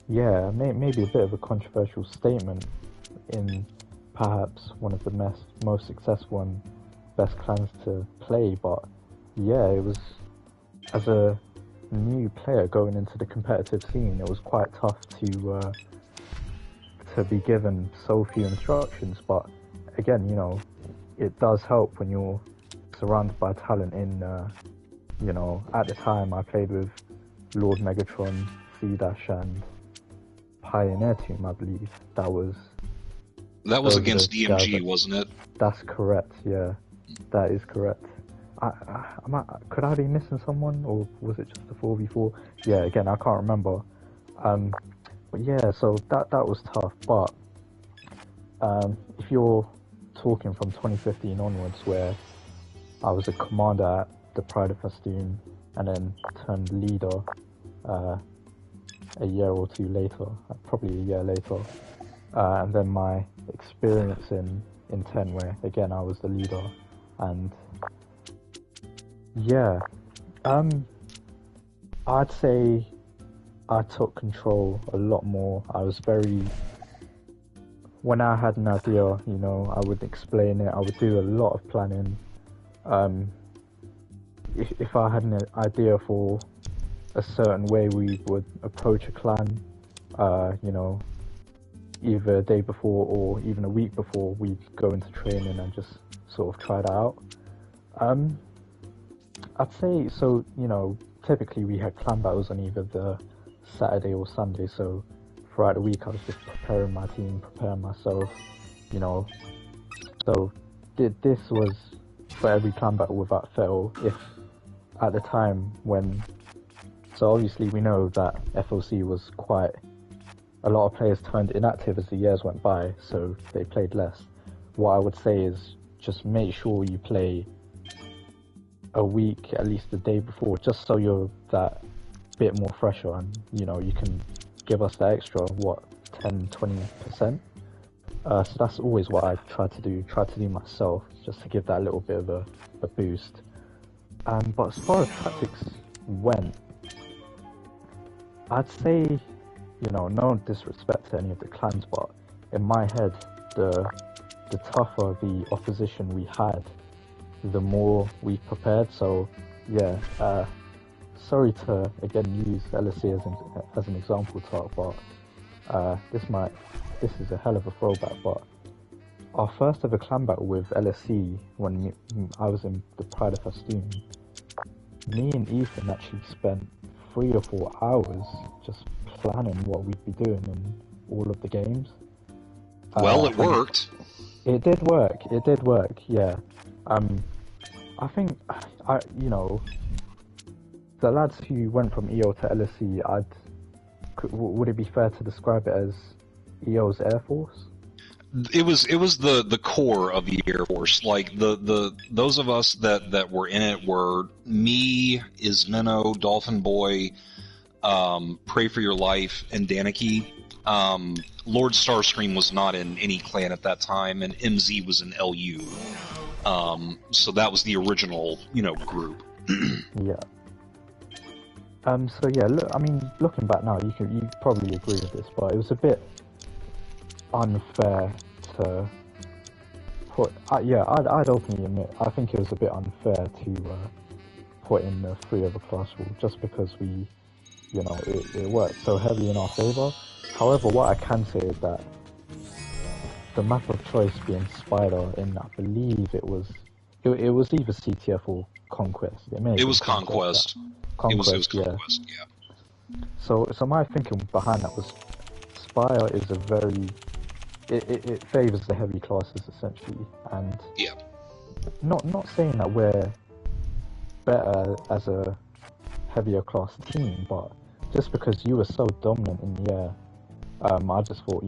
yeah, maybe a bit of a controversial statement in perhaps one of the most successful and best clans to play, but yeah, it was, as a new player going into the competitive scene, it was quite tough to be given so few instructions. But again, you know, it does help when you're surrounded by talent in, you know, at the time I played with Lord Megatron, C-Dash, and Pioneer Team, I believe. That was against DMG, wasn't it? That's correct, yeah. That is correct. Could I be missing someone, or was it just a 4v4? Yeah, again, I can't remember. But yeah, so that was tough. But if you're talking from 2015 onwards, where I was a commander at the Pride of Festoon and then turned leader a year or two later, probably a year later, and then my experience in 10, where again I was the leader, and yeah, I'd say I took control a lot more. I was when I had an idea, you know, I would explain it. I would do a lot of planning. If I had an idea for a certain way we would approach a clan, you know, either a day before or even a week before, we'd go into training and just sort of try that out. I'd say, so, you know, typically we had clan battles on either the Saturday or Sunday, so throughout the week I was just preparing my team, preparing myself, you know. So this was for every clan battle without fail. If at the time when, so obviously we know that FOC was quite, a lot of players turned inactive as the years went by, so they played less. What I would say is just make sure you play a week, at least the day before, just so you're that bit more fresher, and you know, you can give us that extra, what, 10-20%. So that's always what I try to do myself, just to give that little bit of a boost. But as far as tactics went, I'd say, you know, no disrespect to any of the clans, but in my head, the tougher the opposition we had, the more we prepared. So yeah, sorry to again use LSC as an example, Tarq, but this is a hell of a throwback. But our first ever clan battle with LSC, when I was in the Pride of Festoon, me and Ethan actually spent 3 or 4 hours just planning what we'd be doing in all of the games. Well, it worked. It did work. It did work. Yeah. I think the lads who went from EO to LSE, would it be fair to describe it as EO's Air Force? It was the core of the Air Force. Like those of us that were in it were me, Ismeno, Dolphin Boy, Pray for Your Life, and Daniki. Lord Starscream was not in any clan at that time, and MZ was in LU. So that was the original, group. Yeah. So yeah, look, I mean, looking back now, you probably agree with this, but it was a bit unfair to put. I'd openly admit, I think it was a bit unfair to put in the 3 other class rule just because it worked so heavily in our favor. However, what I can say is that the map of choice being Spider in, I believe it was either CTF or Conquest. It was Conquest. Conquest, it was Conquest, yeah. So my thinking behind that was Spire is a very it favors the heavy classes essentially, and yeah. Not saying that we're better as a heavier class team, but just because you were so dominant in the air, I just thought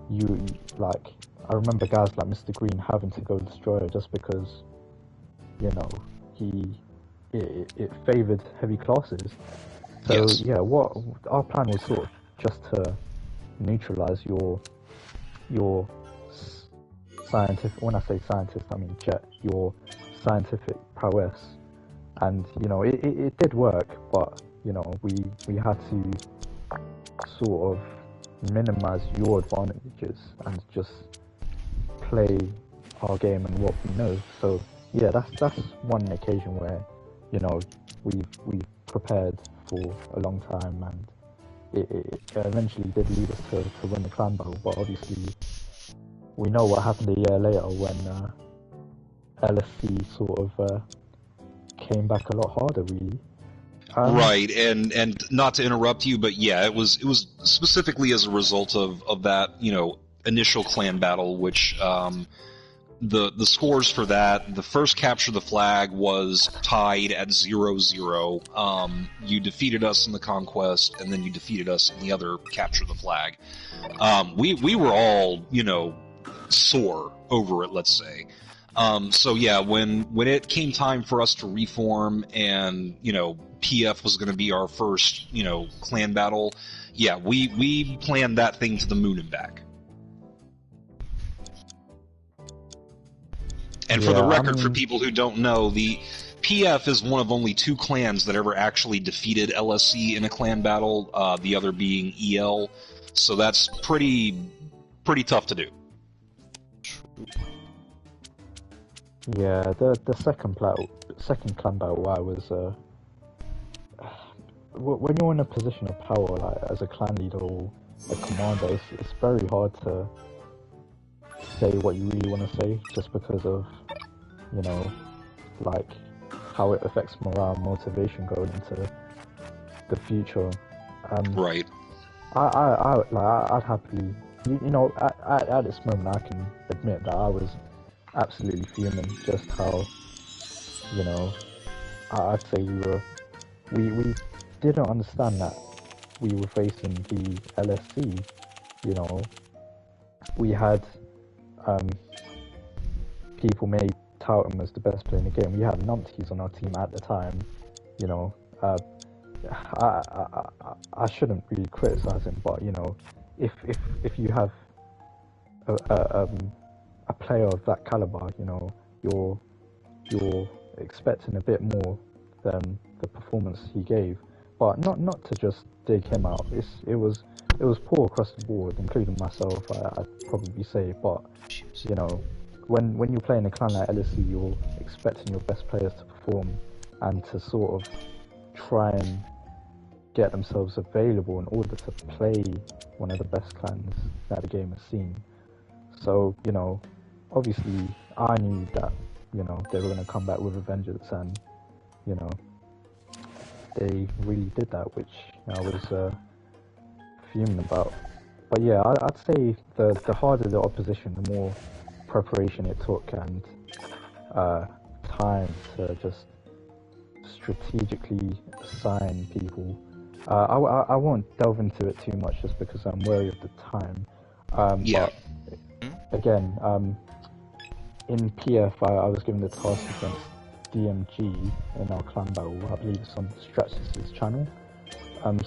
you like, I remember guys like Mr. Green having to go Destroyer just because it favored heavy classes. So yes. Yeah, what our plan was sort of just to neutralize your scientific. When I say scientist, I mean Jet. Your scientific prowess, and it did work, but we had to sort of minimize your advantages and just play our game and what we know. So yeah, that's one occasion where we've prepared for a long time, and it eventually did lead us to win the clan battle. But obviously, we know what happened a year later when LSC sort of came back a lot harder, really. Right, and not to interrupt you, but yeah, it was specifically as a result of that initial clan battle, which the scores for that, the first capture the flag was tied at 0-0. You defeated us in the conquest, and then you defeated us in the other capture the flag. We were all sore over it, let's say. So yeah, when it came time for us to reform and PF was going to be our first clan battle, yeah, we planned that thing to the moon and back. And for the record, for people who don't know, the PF is one of only 2 clans that ever actually defeated LSC in a clan battle, the other being EL, so that's pretty tough to do. Yeah, the second clan battle, I was when you're in a position of power, like as a clan leader or a commander, it's very hard to say what you really want to say, just because of like how it affects morale and motivation going into the future. Right. I'd happily, at this moment I can admit that I was absolutely fuming just how, I'd say we didn't understand that we were facing the LSC. We had people may tout him as the best player in the game. We had numpties on our team at the time. I shouldn't really criticize him, but if you have a player of that caliber, you're expecting a bit more than the performance he gave. But not to just dig him out. It was poor across the board, including myself. I'd probably say, but when you're playing a clan like LSE, you're expecting your best players to perform and to sort of try and get themselves available in order to play one of the best clans that the game has seen. So obviously I knew that they were going to come back with a vengeance, and they really did that, which I was fuming about. But yeah, I'd say the harder the opposition, the more preparation it took and time to just strategically assign people. I won't delve into it too much just because I'm wary of the time. Yeah. But again, in PF, I was given the task against DMG in our clan battle. I believe it's on Stratus's channel.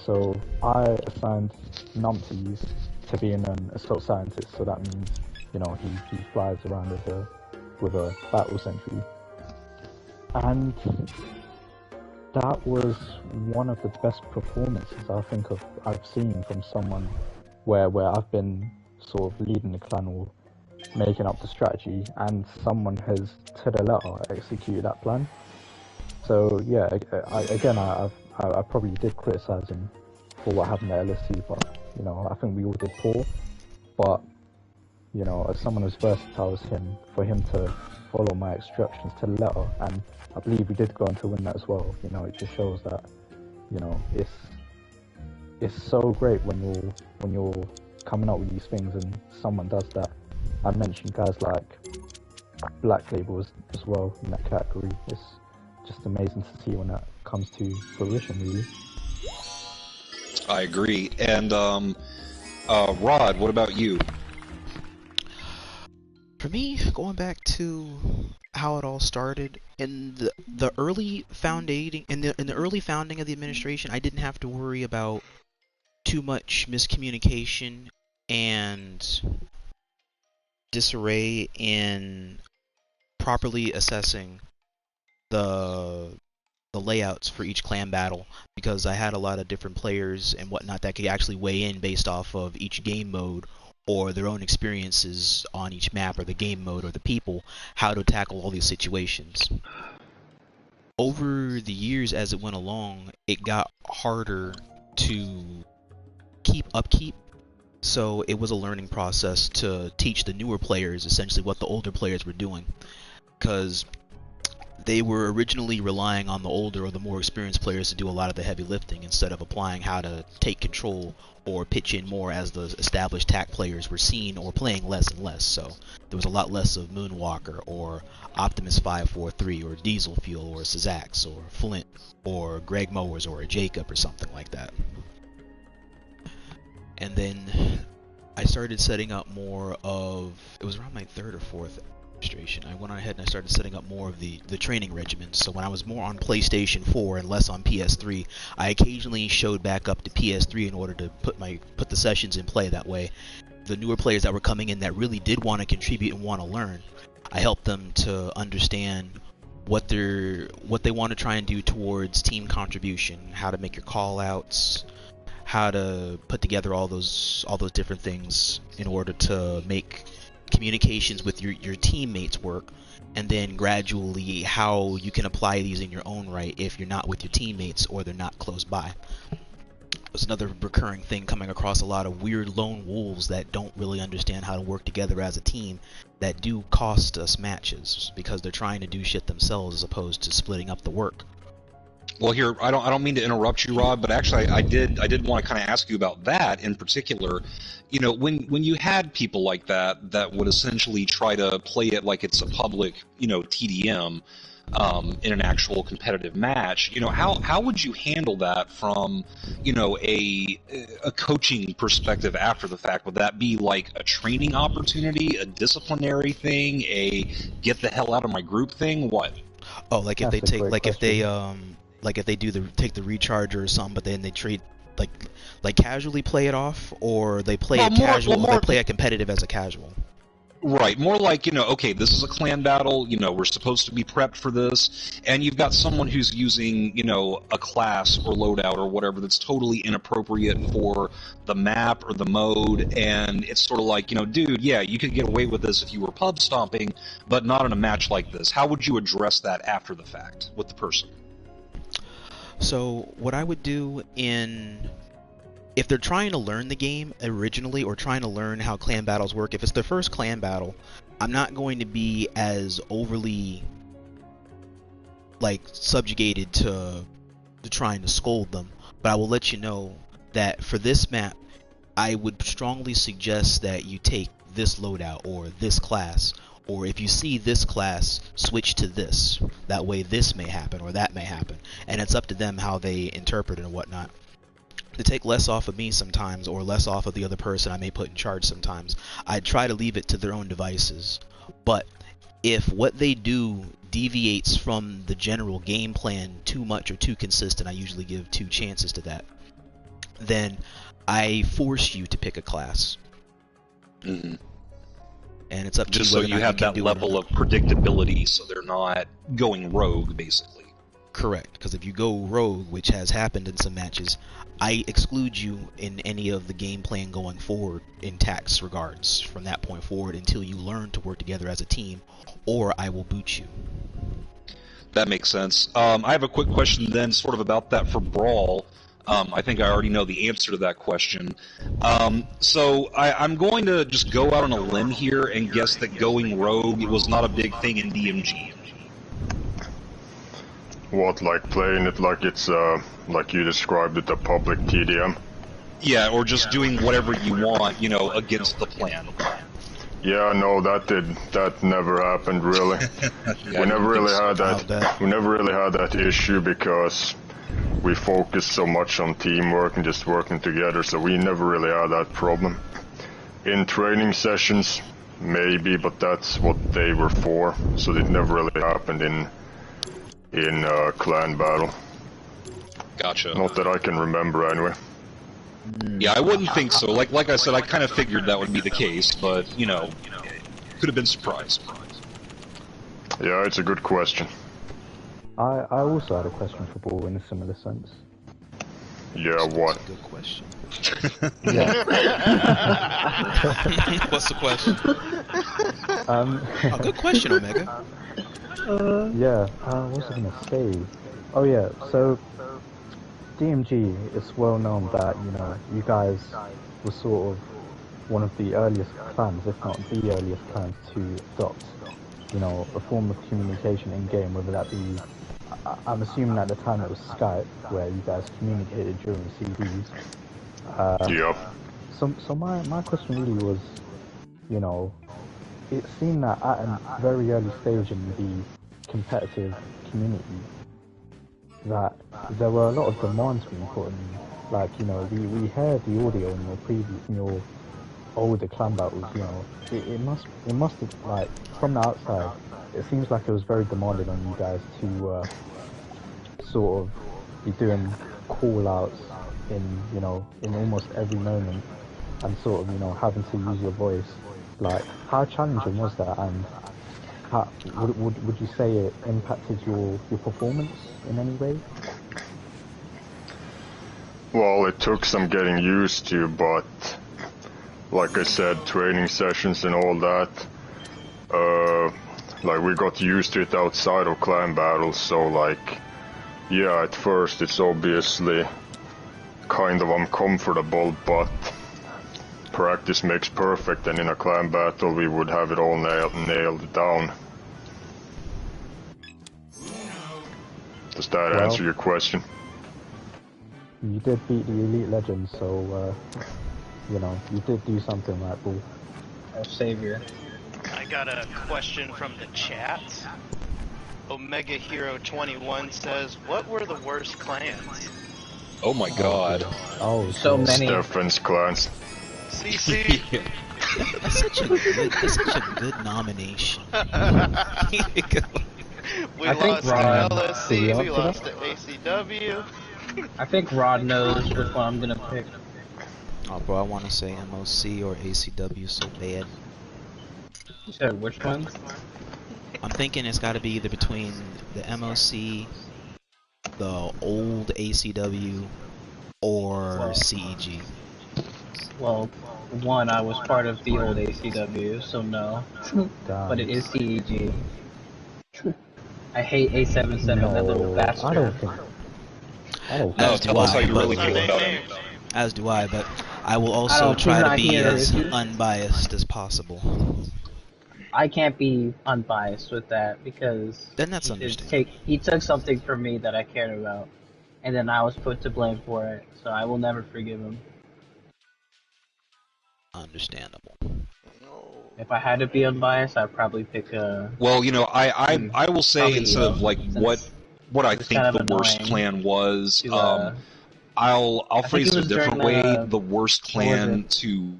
So I assigned Numpties to being an assault scientist. So that means, you know, he flies around with a battle sentry. And that was one of the best performances I think I've seen from someone where I've been sort of leading the clan or making up the strategy, and someone has to the letter executed that plan. So yeah, I probably did criticize him for what happened at LSC, but you know, I think we all did poor. But you know, as someone as versatile as him, for him to follow my instructions to the letter, and I believe we did go on to win that as well. You know, it just shows that, you know, it's so great when you're coming up with these things and someone does that. I mentioned guys like Black Label as well in that category. It's just amazing to see when that comes to fruition, really. I agree. And Rod, what about you? For me, going back to how it all started in the early founding in the early founding of the administration, I didn't have to worry about too much miscommunication and disarray in properly assessing the layouts for each clan battle, because I had a lot of different players and whatnot that could actually weigh in based off of each game mode or their own experiences on each map or the game mode or the people, how to tackle all these situations. Over the years as it went along, it got harder to keep upkeep, so it was a learning process to teach the newer players essentially what the older players were doing, because they were originally relying on the older or the more experienced players to do a lot of the heavy lifting instead of applying how to take control or pitch in more as the established TAC players were seen or playing less and less. So there was a lot less of Moonwalker or Optimus 543 or Diesel Fuel or Syzax or Flint or Greg Mowers or a Jacob or something like that. And then I started setting up more of, it was around my third or fourth administration, I went ahead and I started setting up more of the training regimens. So when I was more on PlayStation 4 and less on PS3, I occasionally showed back up to PS3 in order to put the sessions in play. That way, the newer players that were coming in that really did want to contribute and want to learn, I helped them to understand what they want to try and do towards team contribution, how to make your call outs, how to put together all those different things in order to make communications with your teammates work, and then gradually how you can apply these in your own right if you're not with your teammates or they're not close by. There's another recurring thing coming across a lot of weird lone wolves that don't really understand how to work together as a team, that do cost us matches because they're trying to do shit themselves as opposed to splitting up the work. Well, here, I don't mean to interrupt you, Rod, but actually I did want to kind of ask you about that in particular. You know, when you had people like that would essentially try to play it like it's a public, you know, TDM in an actual competitive match, you know, how would you handle that from, you know, a coaching perspective after the fact? Would that be like a training opportunity, a disciplinary thing, a get the hell out of my group thing? What? Oh, like if they take, like if they take the recharger or something, but then they treat like casually play it off, or they play it casual, or they play it competitive as a casual. Right, more like, you know, okay, this is a clan battle, you know, we're supposed to be prepped for this, and you've got someone who's using, you know, a class or loadout or whatever that's totally inappropriate for the map or the mode, and it's sort of like, you know, dude, yeah, you could get away with this if you were pub stomping, but not in a match like this. How would you address that after the fact with the person? So what I would do if they're trying to learn the game originally or trying to learn how clan battles work, if it's their first clan battle, I'm not going to be as overly like subjugated to trying to scold them, but I will let you know that for this map, I would strongly suggest that you take this loadout or this class, or if you see this class, switch to this. That way this may happen or that may happen. And it's up to them how they interpret it and whatnot. To take less off of me sometimes, or less off of the other person I may put in charge sometimes, I try to leave it to their own devices. But if what they do deviates from the general game plan too much or too consistent, I usually give 2 chances to that. Then I force you to pick a class. Mm-hmm. And it's up to Just you so whether or you not have can that do level it or of predictability, so they're not going rogue, basically. Correct, because if you go rogue, which has happened in some matches, I exclude you in any of the game plan going forward in tax regards from that point forward until you learn to work together as a team, or I will boot you. That makes sense. I have a quick question then, sort of about that for Brawl. I think I already know the answer to that question. So I'm going to just go out on a limb here and guess that going rogue was not a big thing in DMG. What, like playing it like it's, like you described it, a public TDM? Yeah, or just doing whatever you want, you know, against the plan. Yeah, no, that never happened really. Yeah, we never really had How's that. that? We never really had that issue because we focused so much on teamwork and just working together, so we never really had that problem. In training sessions, maybe, but that's what they were for, so it never really happened in clan battle. Gotcha. Not that I can remember anyway. Yeah, I wouldn't think so. Like I said, I kind of figured that would be the case, but, you know, could have been surprised. Yeah, it's a good question. I also had a question for Ball in a similar sense. Yeah, what? That's a good question. Yeah. What's the question? Good question, Omega. Yeah, what was I gonna say? Oh yeah, so DMG, it's well known that, you know, you guys were sort of one of the earliest clans, if not the earliest clans, to adopt, you know, a form of communication in game, whether that be, I'm assuming at the time it was Skype, where you guys communicated during CDs. Yep. So my question really was, you know, it seemed that at a very early stage in the competitive community, that there were a lot of demands being put in. Like, you know, we heard the audio in your older clan battles, you know, it must have, like, from the outside, it seems like it was very demanding on you guys to sort of be doing call outs in, you know, in almost every moment, and sort of, you know, having to use your voice. Like, how challenging was that, and how would you say it impacted your performance in any way? Well, it took some getting used to, but like I said, training sessions and all that, like we got used to it outside of clan battles, so like, yeah, at first it's obviously kind of uncomfortable, but practice makes perfect, and in a clan battle we would have it all nailed down. Does that answer your question? You did beat the Elite Legends, so, you know, you did do something right, Bull. Our savior. I got a question from the chat. Omega Hero 21 says, "What were the worst clans?" Oh my god. Oh, So many. Stefan's clans. CC. That's such a good nomination. We I think lost to Rod- LSC. We Yeah. lost to ACW. I think Rod knows which one I'm gonna pick. Oh, bro, I want to say MOC or ACW so bad. You said which one? I'm thinking it's got to be either between the MOC, the old ACW, or Well- CEG. Well, one, I was part of the old ACW, so no. But it is CEG. I hate A77, that little bastard. I don't think. No, As do tell us how I, you really but- feel about him. As do I, but I will I also don't- try he's to not be here, as is he? unbiased as possible. I can't be unbiased with that because Then that's he did understandable. he took something from me that I cared about, and then I was put to blame for it. So I will never forgive him. Understandable. If I had to be unbiased, I'd probably pick Well, you know, I will say probably instead of like what I it's think kind of the worst annoying plan was, to, I'll I think phrase it it a was different during way. the The worst what was plan it? to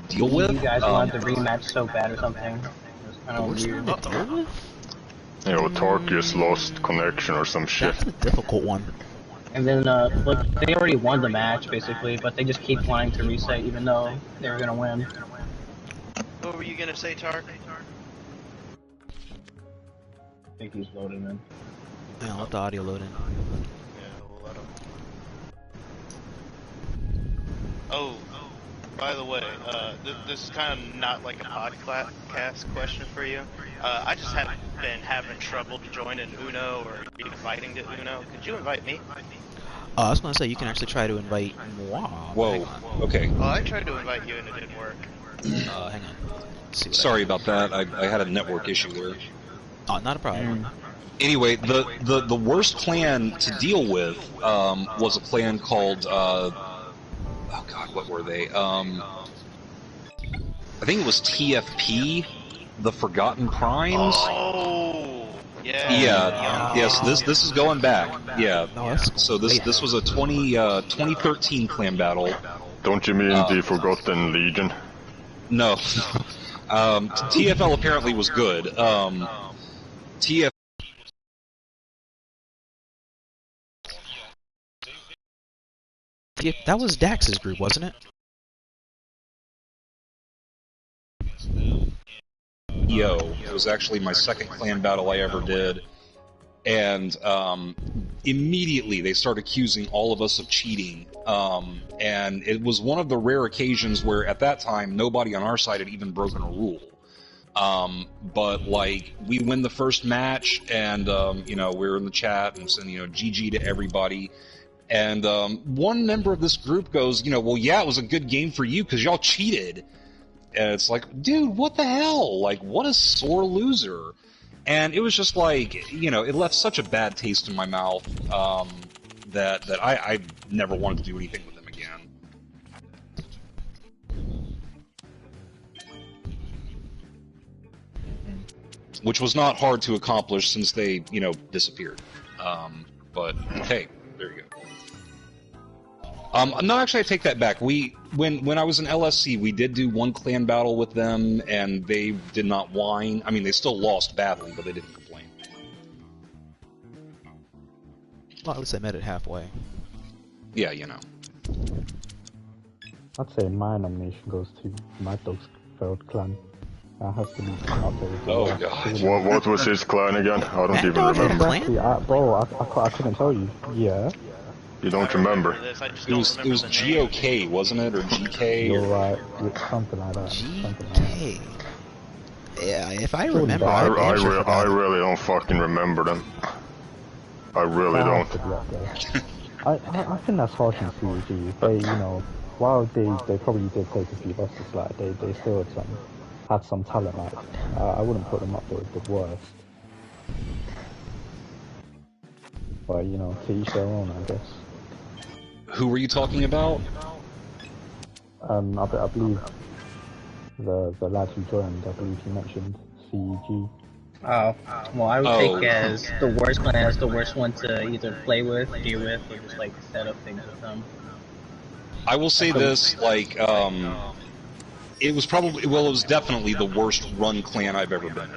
deal with. You guys wanted the rematch so bad or something. It was kind The of worst weird. one to deal with? You know, Tarquinus lost connection or some shit. That's a difficult one. And then, look, they already won the match basically, but they just keep wanting to reset even though they were gonna win. What were you gonna say, Tarq? I think he's loading in. Yeah, I'll let the audio load in. Yeah, we'll let him. Oh, by the way, this is kind of not like a podcast question for you. I just have been having trouble joining Uno or inviting to Uno. Could you invite me? I was gonna say you can actually try to invite moi. Whoa. Okay. Oh, I tried to invite you and it didn't work. Hang on. Let's see what Sorry about that. I had a network issue there. Oh, not a problem. Anyway, the worst plan to deal with was a plan called oh god, what were they? I think it was TFP, the Forgotten Primes. Oh, yeah. Yeah. Yes. This is going back. Yeah. No, that's cool. So this was a 2013 clan battle. Don't you mean the Forgotten Legion? No. TFL apparently was good. TF. Yeah, that was Dax's group, wasn't it? It was actually my second clan battle I ever did, and immediately they started accusing all of us of cheating, and it was one of the rare occasions where at that time nobody on our side had even broken a rule. But like we win the first match, and you know, we're in the chat and saying, you know, GG to everybody. And one member of this group goes, you know, well, yeah, it was a good game for you because y'all cheated. And it's like, dude, what the hell? Like, what a sore loser. And it was just like, you know, it left such a bad taste in my mouth that I never wanted to do anything with them again. Which was not hard to accomplish since they, you know, disappeared. But hey, there you go. No, actually, I take that back. When I was in LSC, we did do one clan battle with them, and they did not whine. I mean, they still lost badly, but they didn't complain. Well, at least I met it halfway. Yeah, you know. I'd say my nomination goes to Mad Dog's failed clan. That has to be up there. Oh, God. What was his clan again? I don't Mad even Dog had a remember. clan? Bro, I couldn't tell you. Yeah. You don't remember? This, I just It don't was remember the name. GOK, wasn't it, or GK? You're Or... right. Something like that. Something like that. GK. Yeah, if I remember, I I really don't fucking remember them. I really That don't. has to be up there. I think that's harsh on CEG. They, you know, while they probably did take a few losses, like they still had some talent. Like I wouldn't put them up there as the worst. But you know, to each their own, I guess. Who were you talking about? I believe the lad who joined, I believe he mentioned CEG. Oh, well, I would take as the worst clan as the worst one to either play with, deal with, or just like set up things with them. I will say this, like, it was probably, well, it was definitely the worst run clan I've ever been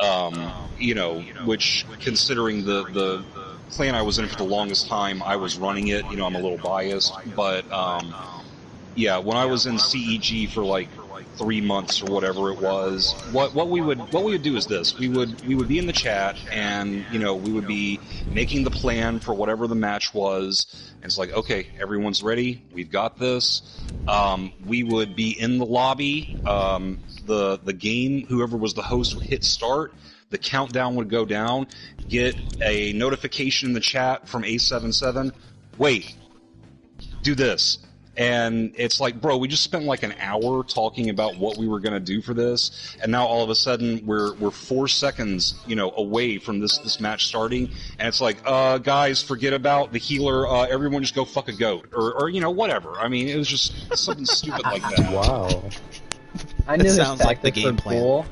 in. You know, which, considering the clan I was in for the longest time, I was running it, you know, I'm a little biased, but, yeah, when I was in CEG for like 3 months or whatever it was, what we would do is this: we would be in the chat, and you know, we would be making the plan for whatever the match was, and it's like, okay, everyone's ready, we've got this. We would be in the lobby, the game, whoever was the host would hit start, the countdown would go down, get a notification in the chat from A77, wait, do this. And it's like, bro, we just spent like an hour talking about what we were going to do for this, and now all of a sudden we're 4 seconds, away from this match starting, and it's like, guys, forget about the healer. Everyone just go fuck a goat, or whatever. I mean, it was just something stupid like that. Wow. I knew his sounds like the tactics game were plan. cool.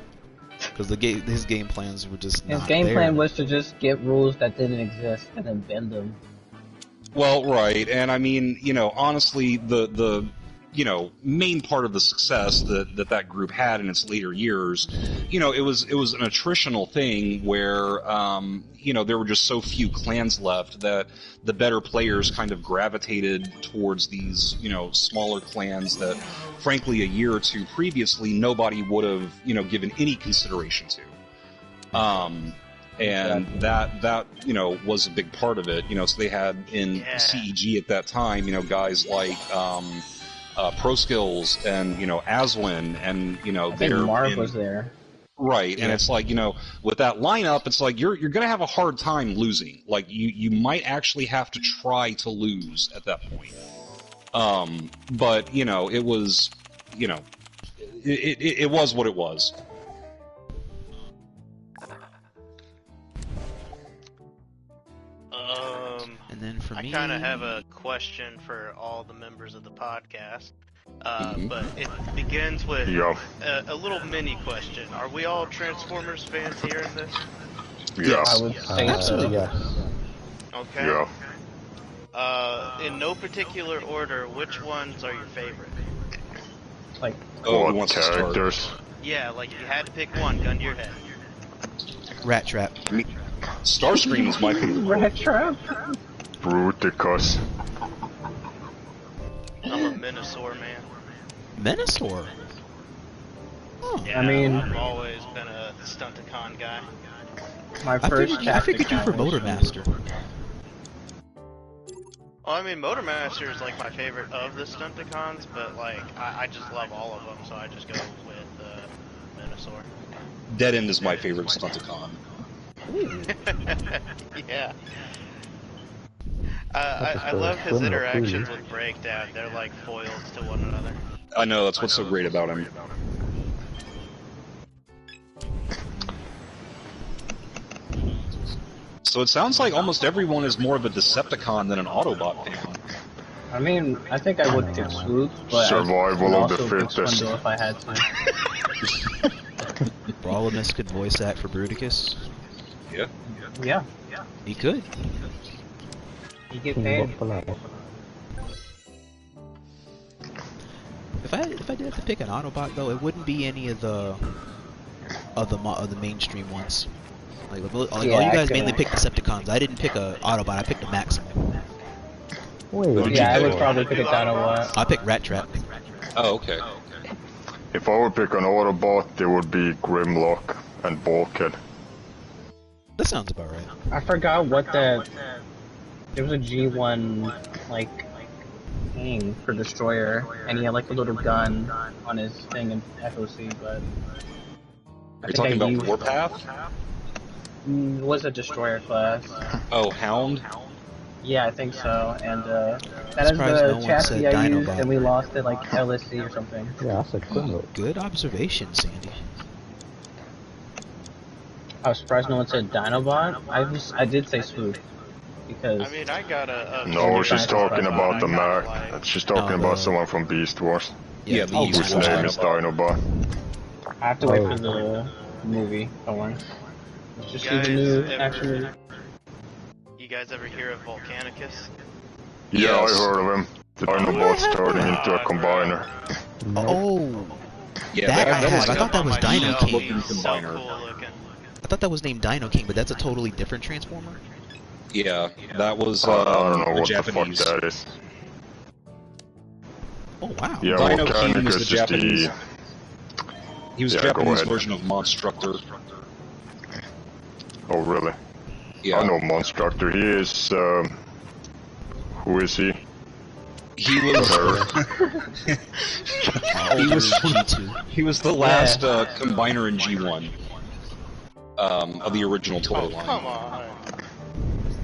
Because his game plans were just His not game there. plan was to just get rules that didn't exist and then bend them. Well, right, and I mean, honestly, the main part of the success that group had in its later years, it was an attritional thing where, there were just so few clans left that the better players kind of gravitated towards these, smaller clans that, frankly, a year or two previously nobody would have, given any consideration to. And that was a big part of it. So they had in CEG at that time, guys like Pro Skills and Aswin and I think Marv was there. Right, and it's like, with that lineup, it's like you're gonna have a hard time losing. Like you might actually have to try to lose at that point. But it was, it was what it was. And then for me, I kind of have a question for all the members of the podcast. But it begins with a little mini question. Are we all Transformers fans here in this? Yes. I would say Absolutely, yes. Okay. Yeah. In no particular order, which ones are your favorite? Like, Who What wants to start? characters? Yeah, like if you had to pick one, gun to your head. Rat Trap. Starscream is my favorite. Rat Trap? Bruticus. I'm a Minosaur man. Minosaur. Oh. Yeah, I mean- I've always been a Stunticon guy. My I first figured you for tactic Motor Master. Well, I mean, Motormaster is like my favorite of the Stunticons, but like I just love all of them, so I just go with Minosaur. Dead End is my favorite Stunticon. Yeah. I love his interactions with Breakdown. They're like foils to one another. I know, that's what's so great about him. So it sounds like almost everyone is more of a Decepticon than an Autobot fan. I mean, I think I would pick Swoop, but Survival I of the also pick fittest. Swindle if I had to. Brawlimus could voice act for Bruticus. Yeah. Yeah, He could. you get paid. If I did have to pick an Autobot though, it wouldn't be any of the mainstream ones. Like all you guys mainly picked Decepticons. I didn't pick a Autobot. I picked a Maximum. Wait, Yeah, I would probably pick a Dinobot. I picked Rat Trap. Oh, okay. If I would pick an Autobot, it would be Grimlock and Bulkhead. That sounds about right. I forgot what that. There was a G1 like thing for Destroyer, and he had like a little gun on his thing in FOC, but. Are you talking about Warpath? It was a Destroyer class. Oh, Hound? Yeah, I think so. And that is Surprised no the one chassis said I used, Dinobot. and we lost it like LSC or something. Yeah, I said Grimlock. Good observation, Sandy. I was surprised no one said Dinobot. I did say Swoop because I mean, I got a No, she's talking about the Mac. Mac. She's talking about someone from Beast Wars. Yeah, the Whose East West name is Dinobot. Dinobot. I have to wait for the movie. Don't worry. Let's just see the new action movie. You guys ever hear of Volcanicus? Yeah, Yes. I heard of him. The Dinobot's turning into a combiner. Oh, Yeah, That I that have. was I thought that was Dino King. King. So Combiner. cool looking. I thought that was named Dino King, but that's a totally different Transformer. Yeah, that was I don't know the what the fuck Japanese. that is. Oh wow. Yeah, Dino King Volcanicus was is the Japanese. the... He was Yeah, a go Japanese ahead. version of Monstructor. Oh, really? Yeah. I know Monstructor. He is, who is he? He was he was G2. he was the last combiner in G1 of the original toy line. Come on.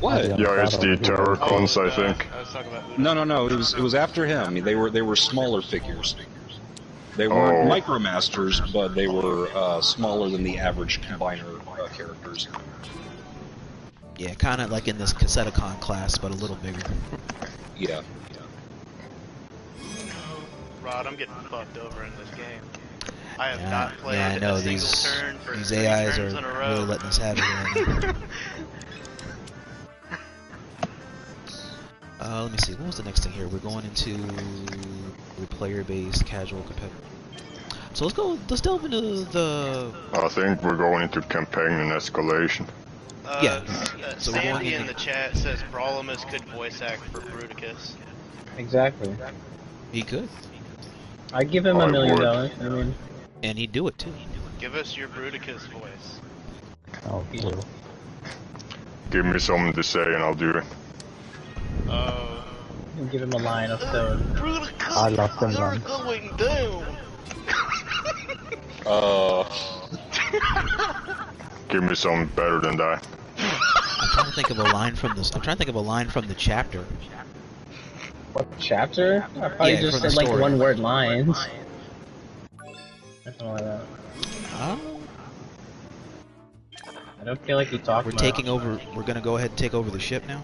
What? Yeah, it's the Tarquinus, I I think. was talking about No. It was after him. They were smaller figures. They weren't Oh. Micromasters, but they were smaller than the average combiner characters. Yeah, kind of like in this Cassetticon class, but a little bigger. Yeah. Rod, I'm getting fucked over in this game. I have Yeah, not played yeah, I know a single these turn for these 3 AIs turns are in a row. really letting us have it right now. Let me see. What was the next thing here? We're going into the player-based casual competitor. So let's go. Let's delve into the. I think we're going into campaign and escalation. Yeah. So we're going Sandy in into- the chat says Brawlimus could voice act for Bruticus. Exactly. He could, I'd give him I $1 million. would. I mean, and he'd do it too. Give us your Bruticus voice. Oh, cool. Give me something to say and I'll do it. Oh. give him a line of code. Bruticus, I love them, you're man. going down. Give me something better than that. I'm trying to think of a line from this. I'm trying to think of a line from the chapter. What chapter? I probably Yeah, just from the said like story. one-word lines. Something like that. I don't feel like he talked We're much. taking over. We're gonna go ahead and take over the ship now.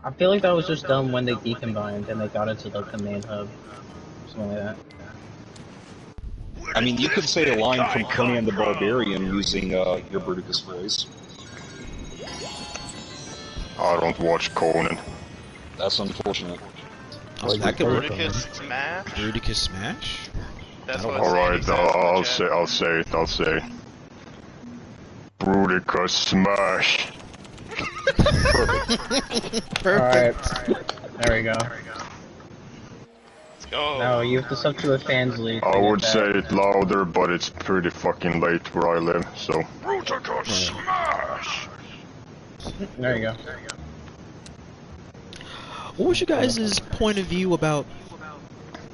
I feel like that was just done when they decombined and they got into like the main hub. Something like that. I mean, you could say a line from Conan the Barbarian using your Bruticus voice. I don't watch Conan. That's unfortunate. Oh, that could work. Bruticus smash? Bruticus smash. That's That'll what work. Alright, Sandy says in the I'll chat. say it. Bruticus smash. Alright. There we go. Let's go. Now you have to sub to a fans league. I to get would that. say it louder, but it's pretty fucking late where I live, so. Bruticus smash! There you go. What was your guys' point of view about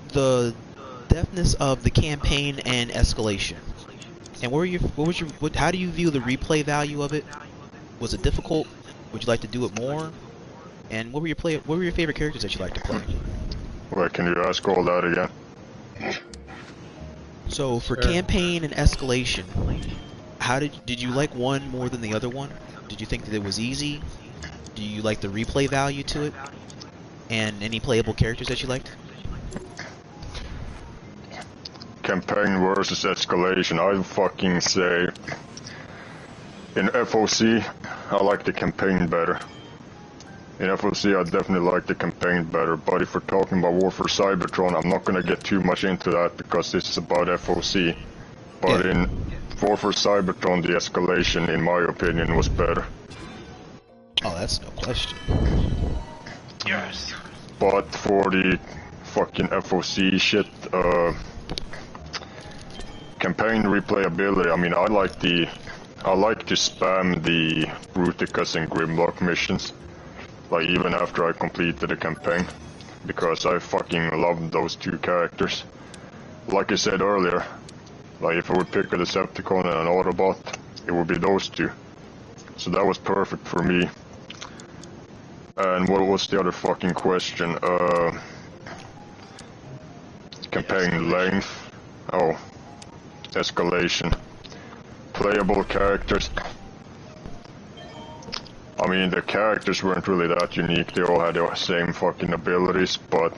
the deftness of the campaign and escalation? And how do you view the replay value of it? Was it difficult? Would you like to do it more? And what were your favorite characters that you like to play? Wait, can you ask all that again? So for Sure. campaign and escalation, how did you like one more than the other one? Did you think that it was easy? Do you like the replay value to it? And any playable characters that you liked? Campaign versus escalation, I fucking say. In FOC, I like the campaign better. In FOC, I definitely like the campaign better, but if we're talking about War for Cybertron, I'm not gonna get too much into that because this is about FOC. But Yeah. in War for Cybertron, the escalation, in my opinion, was better. Oh, that's no question. Yes. But for the fucking FOC shit, campaign replayability, I mean, I like to spam the Bruticus and Grimlock missions, like even after I completed the campaign, because I fucking love those two characters. Like I said earlier, like if I would pick a Decepticon and an Autobot, it would be those two. So that was perfect for me. And what was the other fucking question? Campaign length. Oh, escalation. Playable characters. I mean, the characters weren't really that unique. They all had the same fucking abilities, but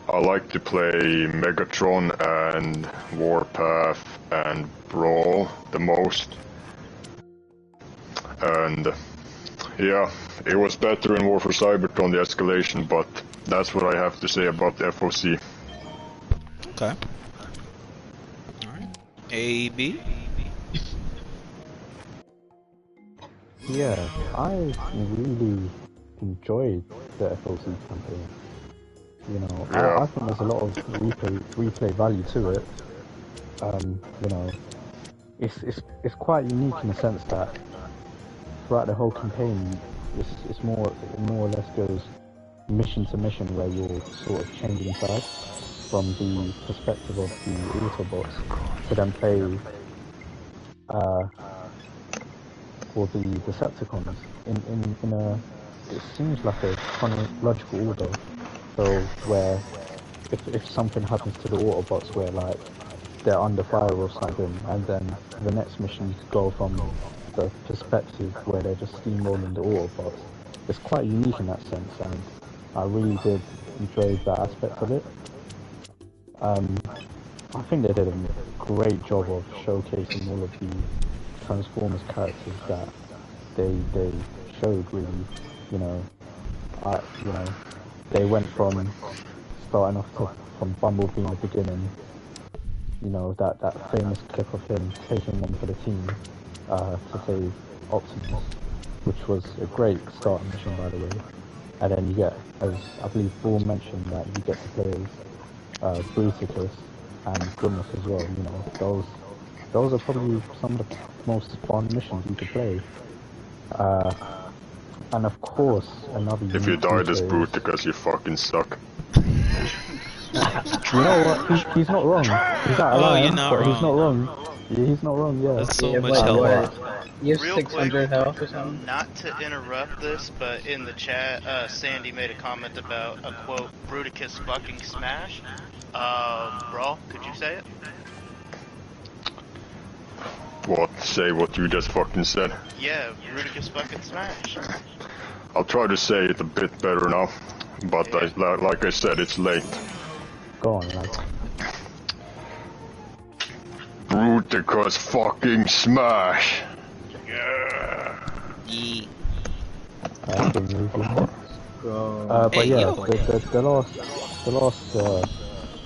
I like to play Megatron and Warpath and Brawl the most. And yeah, it was better in War for Cybertron, the escalation, but that's what I have to say about the FOC. Okay. Alright. AB? Yeah, I really enjoyed the FOC campaign. You know, Yeah. I think there's a lot of replay value to it. You know, it's quite unique in the sense that throughout the whole campaign, it more or less goes mission to mission where you're sort of changing sides from the perspective of the Autobots to then play for the Decepticons in a, it seems like a chronological order. So where if something happens to the Autobots where like they're under fire or something, and then the next mission you could go from the perspective where they're just steamrolling the Autobots. It's quite unique in that sense, and I really did enjoy that aspect of it. I think they did a great job of showcasing all of the Transformers characters that they showed. Really, you know, they went from starting off from Bumblebee in the beginning. You know, that famous clip of him taking one for the team to save Optimus, which was a great starting mission, by the way. And then you get, as I believe Paul mentioned, that you get to play as Bruticus and Grimace as well. You know, those are probably some of the most fun missions you could play. And of course, another. If you died as Bruticus, you fucking suck. You know what? He's not wrong. He's out of line, you're not but wrong. he's not wrong. Yeah, he's not wrong. Yeah. That's so Yeah, much but health. you have Real 600 quick, health or something? Not to interrupt this, but in the chat, Sandy made a comment about a quote, Bruticus fucking smash. Brawl, could you say it? What? Say what you just fucking said. Yeah, Bruticus fucking smash. I'll try to say it a bit better now, but like I said, it's late. Go on, lad. Bruticus fucking smash! Yeah. Yeah. Good movie. Bro. But Hey, yeah, yo. the last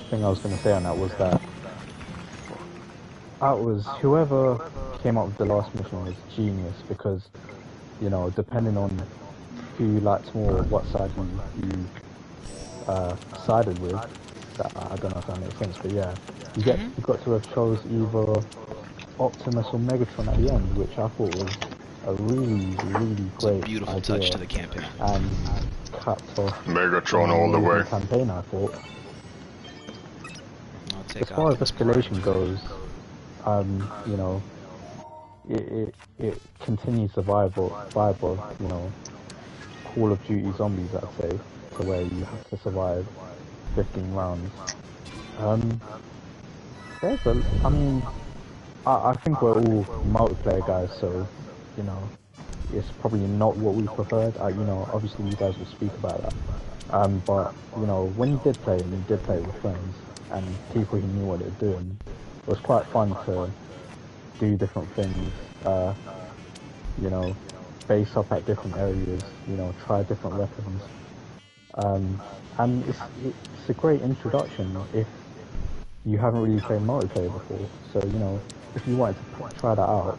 thing I was going to say on that was that whoever came up with the last mission was genius, because, you know, depending on who you liked more, what side you sided with, I don't know if that makes sense, but yeah, you got to have chose either Optimus or Megatron at the end, which I thought was a really great Beautiful idea, touch to the campaign. and capped off Megatron an all the way. amazing campaign, I thought. I'll take As far as Optimus Prime. Escalation goes, you know, it continues the vibe of, you know, Call of Duty Zombies, I'd say, to where you have to survive 15 rounds. I think we're all multiplayer guys, so, you know, it's probably not what we preferred. You know, obviously you guys will speak about that. But, you know, when you did play, and you did play with friends, and people who knew what they were doing, it was quite fun to do different things, you know, base up at different areas, you know, try different weapons. And it's a great introduction if you haven't really played multiplayer before. So, you know, if you wanted to try that out,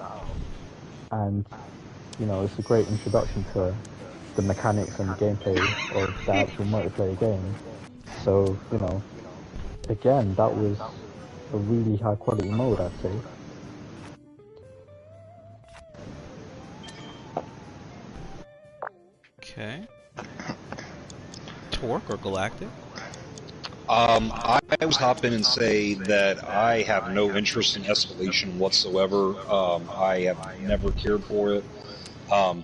and, you know, it's a great introduction to the mechanics and the gameplay of the actual multiplayer game. So, you know, again, that was a really high quality mode, I'd say. Okay. Tarq or Galactic? I always hop in and say that I have no interest in Escalation whatsoever. I have never cared for it,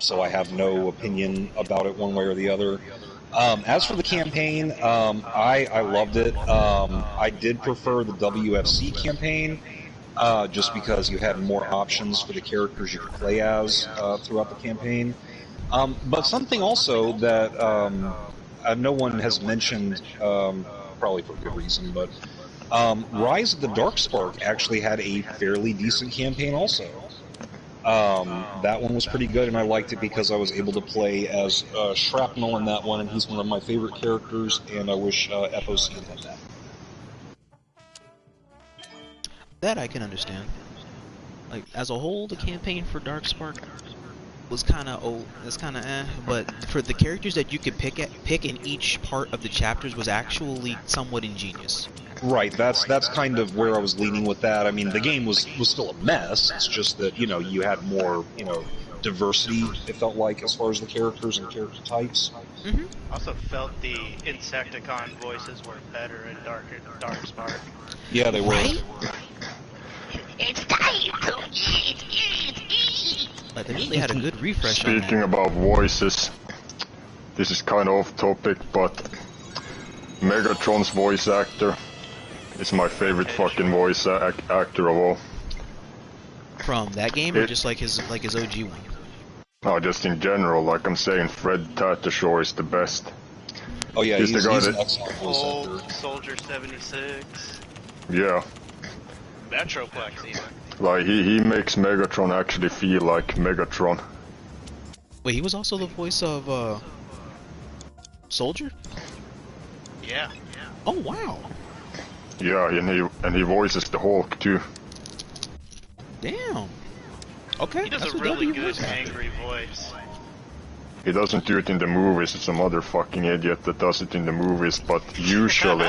so I have no opinion about it one way or the other. As for the campaign, I loved it. I did prefer the WFC campaign, just because you had more options for the characters you could play as throughout the campaign. But something also that no one has mentioned, probably for good reason, but Rise of the Darkspark actually had a fairly decent campaign also. That one was pretty good, and I liked it because I was able to play as Shrapnel in that one, and he's one of my favorite characters, and I wish FOC had that. That I can understand. Like, as a whole, the campaign for Darkspark was kind of but for the characters that you could pick in each part of the chapters was actually somewhat ingenious. Right, that's kind of where I was leaning with that. I mean, the game was still a mess. It's just that, you know, you had more, you know, diversity, it felt like, as far as the characters and character types. Also felt the Insecticon voices were better in Darkspark. Yeah, they were. Right? It's time to eat. Like, they really had a good refresh on Speaking that. about voices, this is kind of off topic, but Megatron's voice actor is my favorite fucking voice actor of all. From that game, or just like his OG one? No, just in general, like I'm saying, Fred Tatasciore is the best. Oh yeah, He's the guy an that- excellent voice actor. Soldier 76. Yeah, Metroplex even. like he makes Megatron actually feel like Megatron. Wait, he was also the voice of Soldier? Yeah. Oh wow! Yeah, and he voices the Hulk too. Damn. Okay. He does that's a what really W good voice actor. angry voice. He doesn't do it in the movies, it's some other fucking idiot that does it in the movies, but usually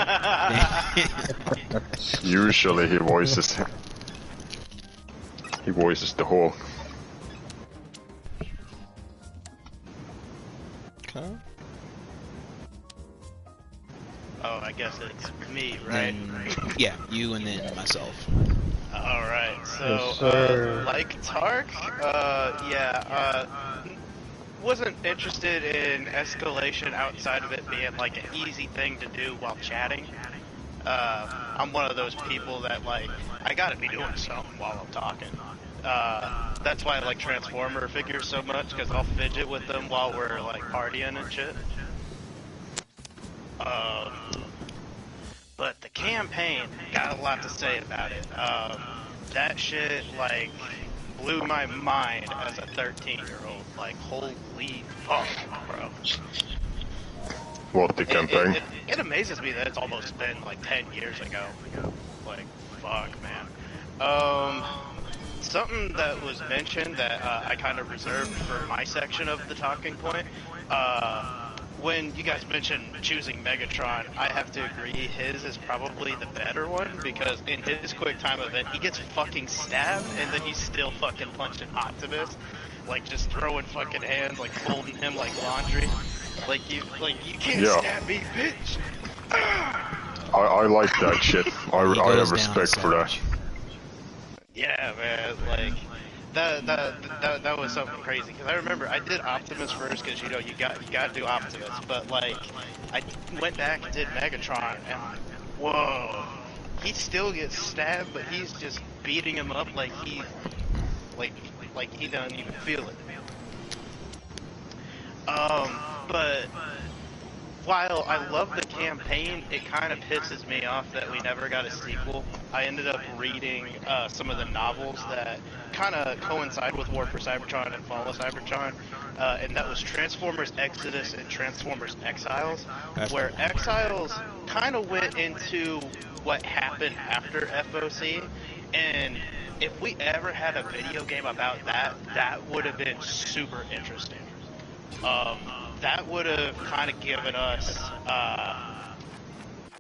he voices the Hulk. Okay. Oh, I guess it's me, right? And, yeah, you and then myself. Alright, so, Yes, sir. like Tarq, wasn't interested in Escalation outside of it being like an easy thing to do while chatting. I'm one of those people that like, I gotta be doing something while I'm talking. That's why I like Transformer figures so much, because I'll fidget with them while we're like partying and shit. But the campaign, got a lot to say about it. That shit, like, blew my mind as a 13-year-old. Like, holy fuck, bro. What, the campaign? It amazes me that it's almost been, like, 10 years ago. Like, fuck, man. Something that was mentioned that I kind of reserved for my section of the talking point, when you guys mentioned choosing Megatron, I have to agree his is probably the better one, because in his quick time event, he gets fucking stabbed, and then he's still fucking punching Optimus. Like, just throwing fucking hands, like, folding him like laundry. Like, you can't stab me, bitch! I like that shit. I have respect for that. Yeah, man, like, that was something crazy, because I remember I did Optimus first, because, you know, you gotta do Optimus, but, like, I went back and did Megatron, and, whoa, he still gets stabbed, but he's just beating him up like he doesn't even feel it. But while I love the campaign, it kind of pisses me off that we never got a sequel. I ended up reading some of the novels that kind of coincide with War for Cybertron and Fall of Cybertron, and that was Transformers Exodus and Transformers Exiles, where Exiles kind of went into what happened after FOC, and if we ever had a video game about that, that would have been super interesting. That would have kind of given us,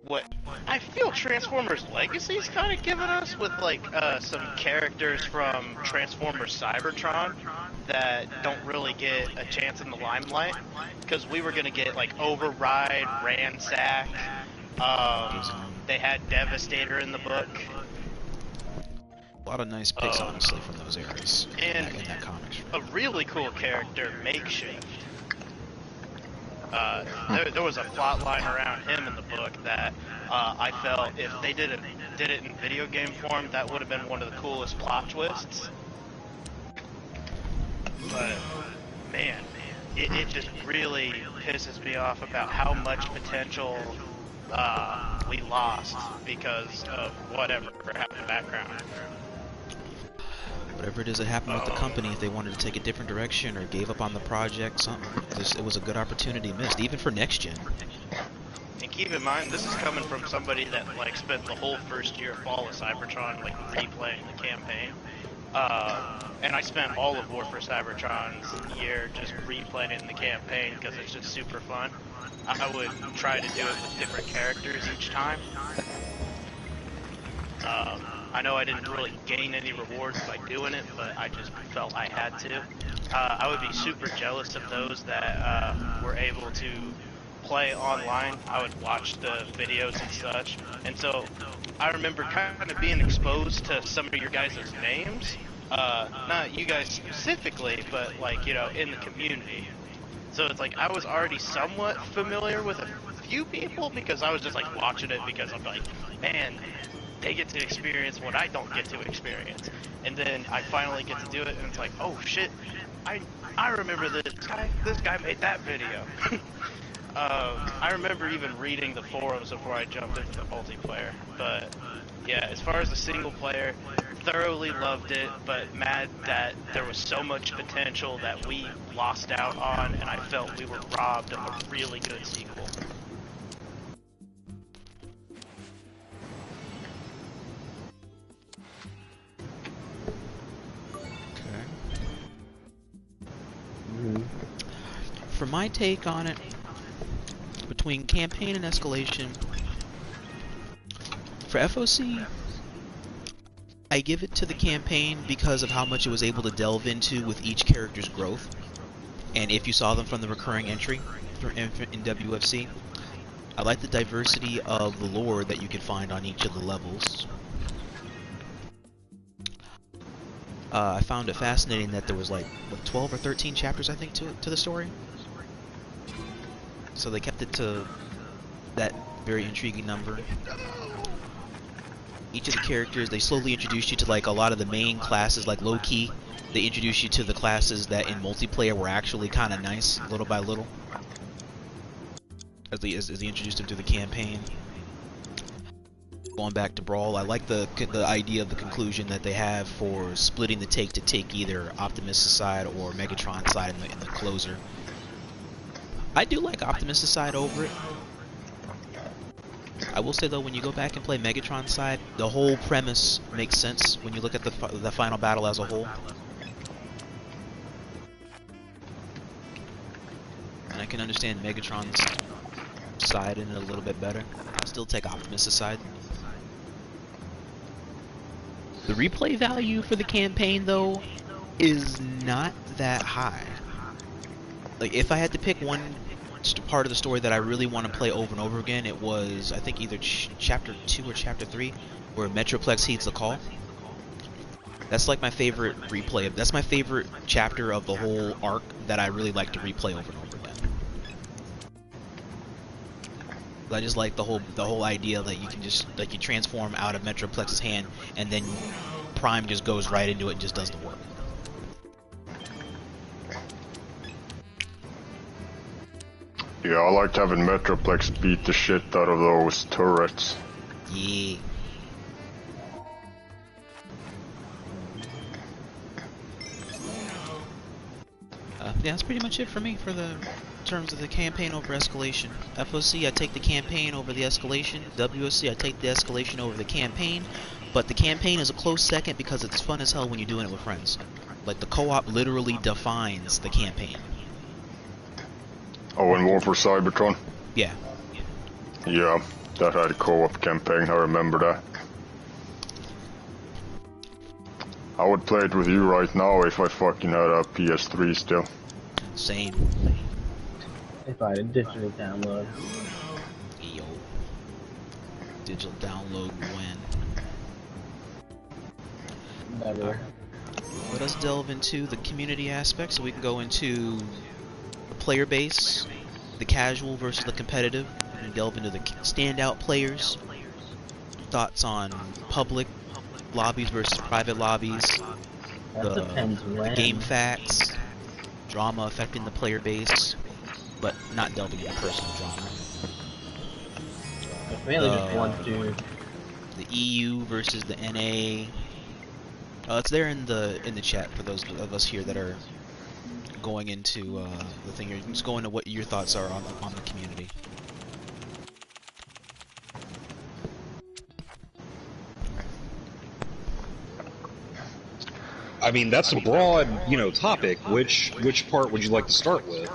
what I feel Transformers Legacy's kind of given us, with like, some characters from Transformers Cybertron that don't really get a chance in the limelight, because we were going to get like Override, Ransack, they had Devastator in the book. A lot of nice picks, honestly, from those eras. And in that comic strip. a really cool character, Makeshift. There was a plot line around him in the book that I felt if they did it in video game form, that would have been one of the coolest plot twists. But man, it just really pisses me off about how much potential we lost because of whatever happened in the background. Whatever it is that happened with the company, if they wanted to take a different direction or gave up on the project, something, it was a good opportunity missed, even for next gen. And keep in mind, this is coming from somebody that like spent the whole first year of Fall of Cybertron like replaying the campaign. And I spent all of War for Cybertron's year just replaying the campaign because it's just super fun. I would try to do it with different characters each time. I know I didn't really gain any rewards by doing it, but I just felt I had to. I would be super jealous of those that were able to play online. I would watch the videos and such. And so I remember kind of being exposed to some of your guys' names not you guys specifically, but like, you know, in the community. So it's like I was already somewhat familiar with a few people because I was just like watching it because I'm like, man, they get to experience what I don't get to experience. And then I finally get to do it and it's like, oh shit, I remember this guy made that video. I remember even reading the forums before I jumped into the multiplayer, but yeah, as far as the single player, thoroughly loved it, but mad that there was so much potential that we lost out on, and I felt we were robbed of a really good sequel. For my take on it, between campaign and escalation, for FOC, I give it to the campaign because of how much it was able to delve into with each character's growth. And if you saw them from the recurring entry in WFC, I like the diversity of the lore that you can find on each of the levels. I found it fascinating that there was like, what, 12 or 13 chapters, I think, to the story. So they kept it to that very intriguing number. Each of the characters, they slowly introduced you to like a lot of the main classes, like low-key. They introduced you to the classes that in multiplayer were actually kind of nice, little by little. As they introduced them to the campaign. Going back to Brawl, I like the idea of the conclusion that they have for splitting the take to take either Optimus' side or Megatron's side in the closer. I do like Optimus' side over it. I will say though, when you go back and play Megatron's side, the whole premise makes sense when you look at the final battle as a whole. And I can understand Megatron's side in it a little bit better. I'll still take Optimus' side. The replay value for the campaign though is not that high. Like, if I had to pick one part of the story that I really want to play over and over again, it was, I think, either chapter 2 or chapter 3, where Metroplex heeds the call. That's like my favorite replay. That's my favorite chapter of the whole arc that I really like to replay over and over again. I just like the whole idea that you can just, like, you transform out of Metroplex's hand and then Prime just goes right into it and just does the work. Yeah, I liked having Metroplex beat the shit out of those turrets. Yeah. Yeah, that's pretty much it for me for the terms of the campaign over escalation. FOC, I take the campaign over the escalation. WOC, I take the escalation over the campaign. But the campaign is a close second because it's fun as hell when you're doing it with friends. Like, the co-op literally defines the campaign. Oh, and War for Cybertron? Yeah. Yeah, that had a co-op campaign, I remember that. I would play it with you right now if I fucking had a PS3 still. Same. If I had a digital download. Yo. Digital download when? Never. Let us delve into the community aspect so we can go into the player base, the casual versus the competitive, and delve into the standout players, thoughts on public lobbies versus private lobbies, That depends the when. game facts, drama affecting the player base, but not delving into personal drama. It's mainly just one dude. The EU versus the NA. It's there in the chat for those of us here that are going into the thing here. You can just go into what your thoughts are on the community. I mean, that's a broad, topic. Which part would you like to start with?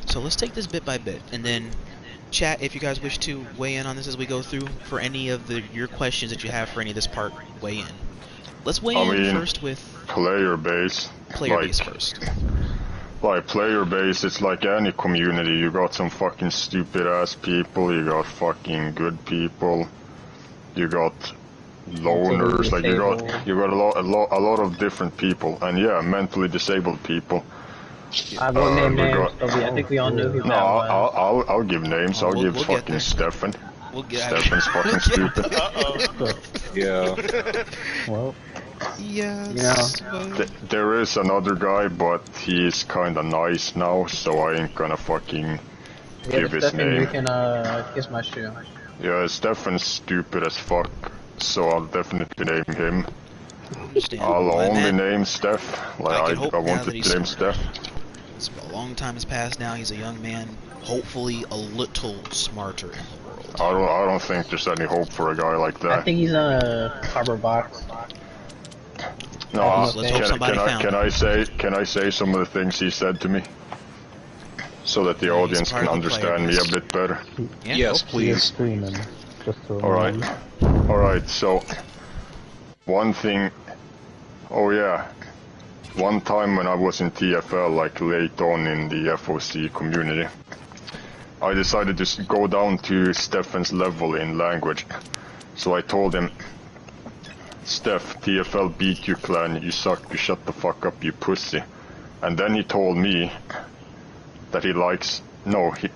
So let's take this bit by bit, and then chat if you guys wish to weigh in on this as we go through. For any of your questions that you have for any of this part, weigh in. Let's weigh in first with player base. Player base first. Like player base, it's like any community. You got some fucking stupid ass people. You got fucking good people. You got loners. Like disabled. you got a lot of different people, and yeah, mentally disabled people. I won't name we names, got- but I think we all know who No, that was. I'll give names. Oh, I'll we'll give get fucking there. Stefan. We'll get Stefan's fucking stupid. Uh-oh. Yeah. Well, Yes. There is another guy, but he's kinda nice now, so I ain't gonna fucking give his Stefan, you name. can kiss my shoe. Yeah, Stefan's stupid as fuck, so I'll definitely name him. I'll only name Steph. Like I can hope I now wanted that to he's name smart. Steph. It's a long time has passed now. He's a young man, hopefully a little smarter in the world. I don't think there's any hope for a guy like I that. think he's on a cardboard box. No, Let's hope somebody found him. can I say some of the things he said to me, so that the Yeah, he's audience part can of the player understand me base. a bit better? Yeah, Yes, hope- he is please. streaming, just to All right, remind you. all right. So one thing. Oh yeah. One time when I was in TFL, like late on in the FOC community, I decided to go down to Stefan's level in language. So I told him, Steph, TFL beat you clan, you suck, you shut the fuck up, you pussy. And then he told me that he likes,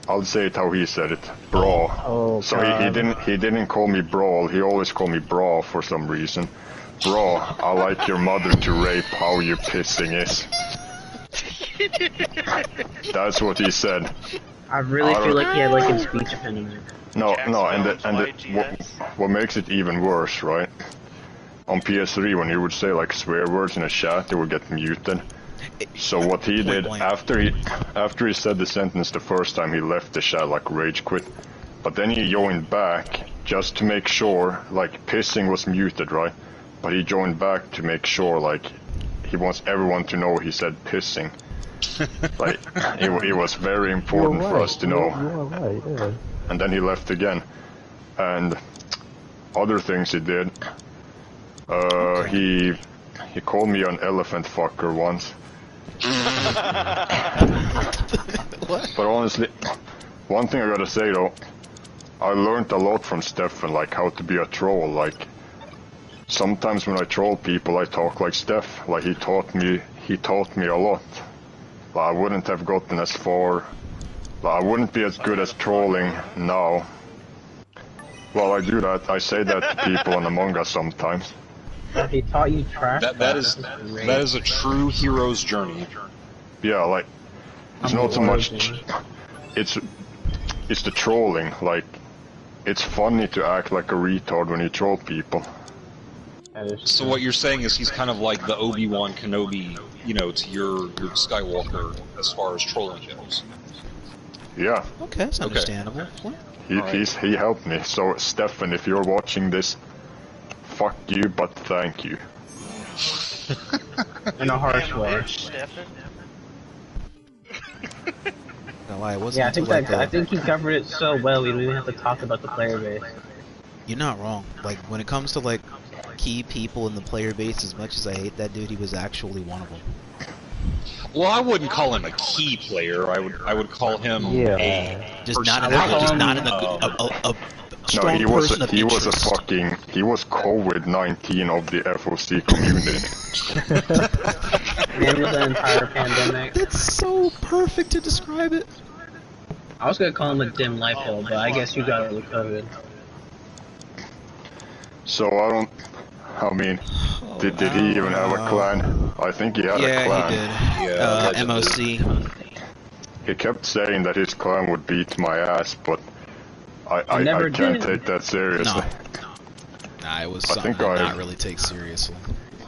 I'll say it how he said it, brawl. Oh, So God. he didn't call me brawl, he always called me brawl for some reason. Bro, I like your mother to rape, how you pissing is. That's what he said. I really I feel don't- like he had like a speech impediment. No, Jackson what makes it even worse, right? On PS3, when you would say like swear words in a chat, it would get muted. So what he did blank. after he said the sentence the first time, he left the chat like rage quit. But then he joined back just to make sure, like pissing was muted, right? But he joined back to make sure, like he wants everyone to know he said pissing. Like it was very important for us to know. You are right, yeah. And then he left again. And other things he did. He called me an elephant fucker once. What? But honestly, one thing I gotta say though, I learned a lot from Stefan, like how to be a troll. Like sometimes when I troll people, I talk like Steph. Like he taught me a lot. Like, I wouldn't have gotten as far. Like, I wouldn't be as good as trolling now. Well, I do that. I say that to people on Among Us sometimes. He taught you trash. That is a true hero's journey. Yeah, like it's not so much. It's the trolling. Like it's funny to act like a retard when you troll people. So what you're saying is he's kind of like the Obi-Wan Kenobi, you know, to your Skywalker as far as trolling goes. Yeah, Okay, that's understandable. he helped me. So Stefan, if you're watching this, fuck you, but thank you. In a harsh way. Stefan? No lie, it wasn't Yeah, I until, think like, I think he covered it so well we don't even have to talk about the player base. You're not wrong. Like when it comes to like key people in the player base, as much as I hate that dude, he was actually one of them. Well, I wouldn't call him a key player. I would call him Yeah. a Just not in personality. the, just not in the a No, strong he was person of he was a interest. fucking COVID-19 of the FOC community. Man was the entire pandemic. That's so perfect to describe it. I was gonna call him a dim light bulb, but I guess you got it with COVID. So I mean, did he even have a clan? I think he had a Yeah, clan. he did. Yeah, allegedly. MOC. He kept saying that his clan would beat my ass, but I never can't did. take that seriously. Nah, it was I something think to I- not really take seriously.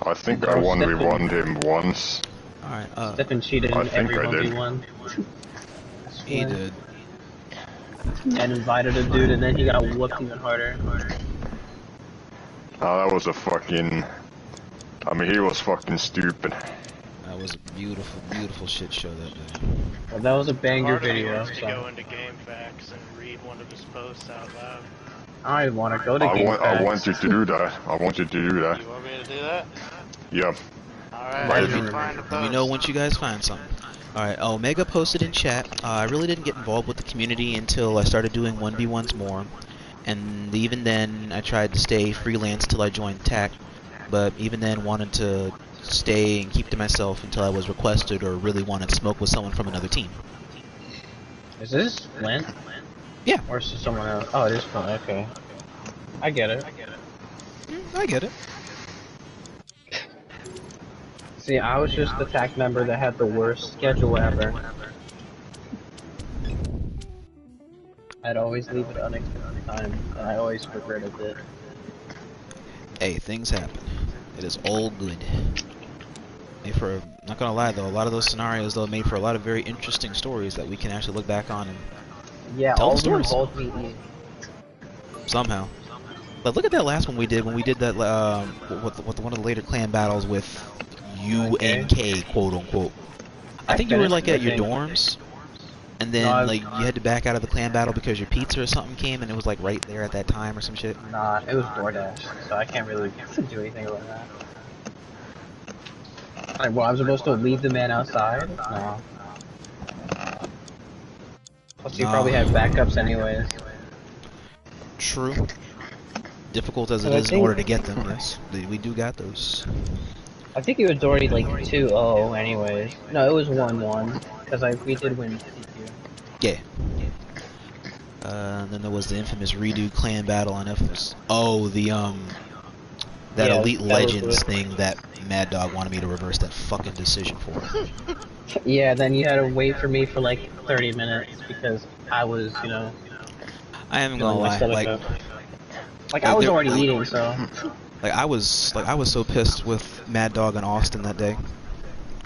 I think I won rewon him once. Alright, Stefan cheated I in think every I did. 1v1. he did. And invited a dude, and then he got whooped even harder. That was a fucking. I mean, he was fucking stupid. That was a beautiful, beautiful shit show that day. Well, that was a banger Part of me video. wants to So. go into GameFAQs and read one of his posts out loud. I want to go to I GameFAQs. want you to do that. I want you to do that. You want me to do that? Yeah. Alright, Right. let me find the post. Let me know once you guys find something. Alright, Omega posted in chat. I really didn't get involved with the community until I started doing 1v1s more. And even then, I tried to stay freelance till I joined Tarq, but even then wanted to stay and keep to myself until I was requested or really wanted to smoke with someone from another team. Is this Flint? Yeah. Or is it someone else? Oh, it is Flint, okay. I get it. I get it. See, I was just the TAC member that had the worst schedule ever. I'd always leave at unexpected times, and I always regretted it. Hey, things happen. It is all good. Made for, not gonna lie though, a lot of those scenarios though made for a lot of very interesting stories that we can actually look back on and yeah, tell all the stories. involved me Somehow. But look at that last one we did when we did that with one of the later clan battles with UNK, quote unquote. I think you were like at your dorms, and then like you had to back out of the clan battle because your pizza or something came, and it was like right there at that time or some shit. Nah, it was DoorDash, so I can't really do anything about that. Like, well, I'm supposed to leave the man outside? No. Plus, you probably had backups anyways. True. Difficult as it is in order to get them, yes. We do got those. I think it was already like 2-0 anyways. No, it was 1-1, because we did win CQ. Yeah. And then there was the infamous redo clan battle on FS. Oh, the that Elite Legends thing that Mad Dog wanted me to reverse that fucking decision for. Yeah, then you had to wait for me for like 30 minutes because I was, you know. I am gonna lie, like I was already eating, so. I was so pissed with Mad Dog and Austin that day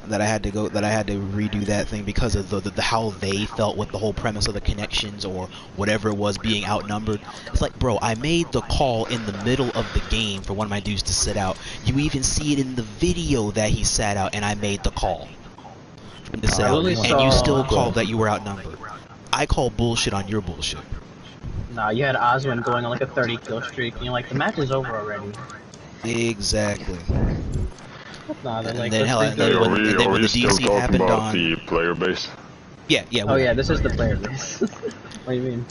that I had to redo that thing because of the how they felt with the whole premise of the connections or whatever it was being outnumbered. It's like, bro, I made the call in the middle of the game for one of my dudes to sit out. You even see it in the video that he sat out, and I made the call for him to sit out, and you still called that you were outnumbered. I call bullshit on your bullshit. Nah, you had Oswin going on like a 30 kill streak, and you're like, the match is over already. Exactly. Nah, and like, then hell, and then when the DC happened on the player base. Yeah. Oh yeah, this is the player base. What do you mean?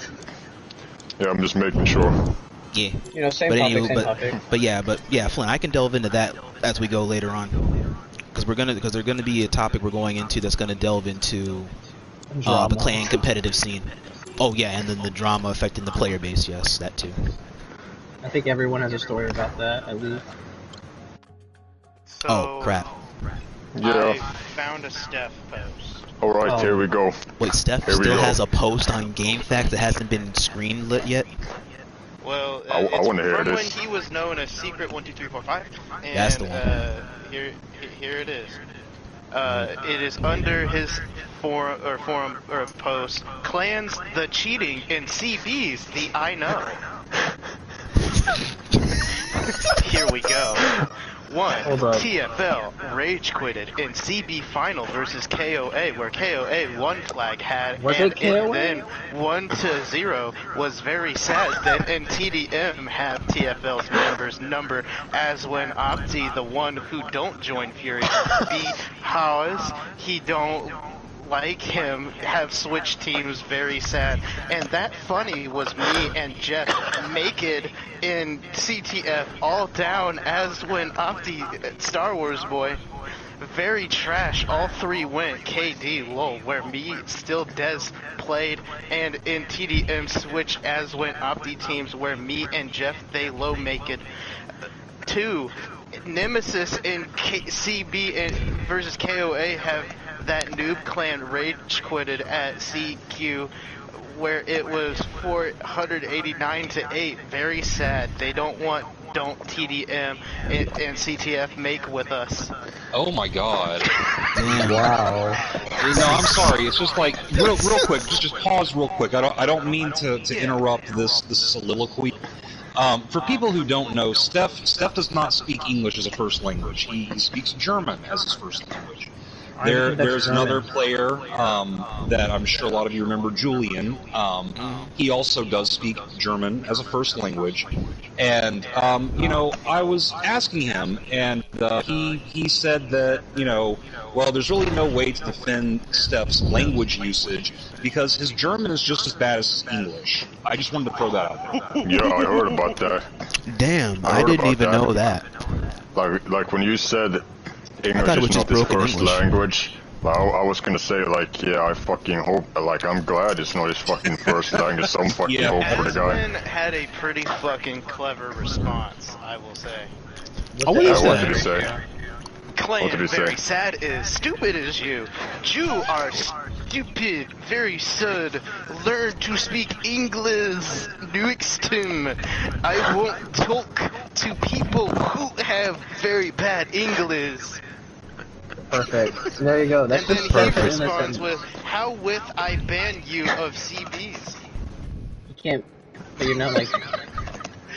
Yeah, I'm just making sure. Yeah. You know, same topic. But yeah, Flynn, I can delve into that as we go later on, because there's gonna be a topic we're going into that's gonna delve into the clan competitive scene. Oh yeah, and then the drama affecting the player base. Yes, that too. I think everyone has a story about that, at least. So, oh crap. Yeah. I found a Steph post. Alright, here we go. Wait, Steph still has a post on GameFAQs that hasn't been screen lit yet? Well, I want to hear from this. when he was known as Secret 12345, and That's the one. Here it is. It is under his forum post. Clans the cheating in CBs. The I know. Here we go. 1. TFL rage quitted in CB final versus KOA, where KOA one flag had, and then 1-0 was very sad. Then in TDM have TFL's members number as when Opti, the one who don't join Fury, because he don't like him, have switched teams, very sad. And that funny was me and Jeff naked in CTF, all down as when Opti, Star Wars boy, very trash. All three went KD lol, where me still Des played, and in TDM switch as when Opti teams, where me and Jeff they low make it. 2. Nemesis in CB versus KOA have that noob clan rage quitted at CQ, where it was 489-8. Very sad. They don't TDM and CTF make with us. Oh my god. Wow. No, I'm sorry. It's just like real quick. Just pause real quick. I don't mean to interrupt this soliloquy. For people who don't know, Steph does not speak English as a first language. He speaks German as his first language. There's another player that I'm sure a lot of you remember, Julian. He also does speak German as a first language, and I was asking him, and he said that well, there's really no way to defend Steph's language usage because his German is just as bad as his English. I just wanted to throw that out there. Yeah, I heard about that. Damn, I didn't even know that. Like when you said I thought it was English is just not his broken first English. language, I was gonna say, like, yeah, I fucking hope, like, I'm glad it's not his fucking first language, some fucking hope for the guy. Aslan had a pretty fucking clever response, I will say. Oh, what is What did he that? say? Clan, What did he very say? sad is stupid as you. You are stupid, very sad. Learn to speak English, Newixton. I won't talk to people who have very bad English. Perfect. There you go. That's And just then he perfect. responds with, how with I ban you of CBs? You can't. But you're not like.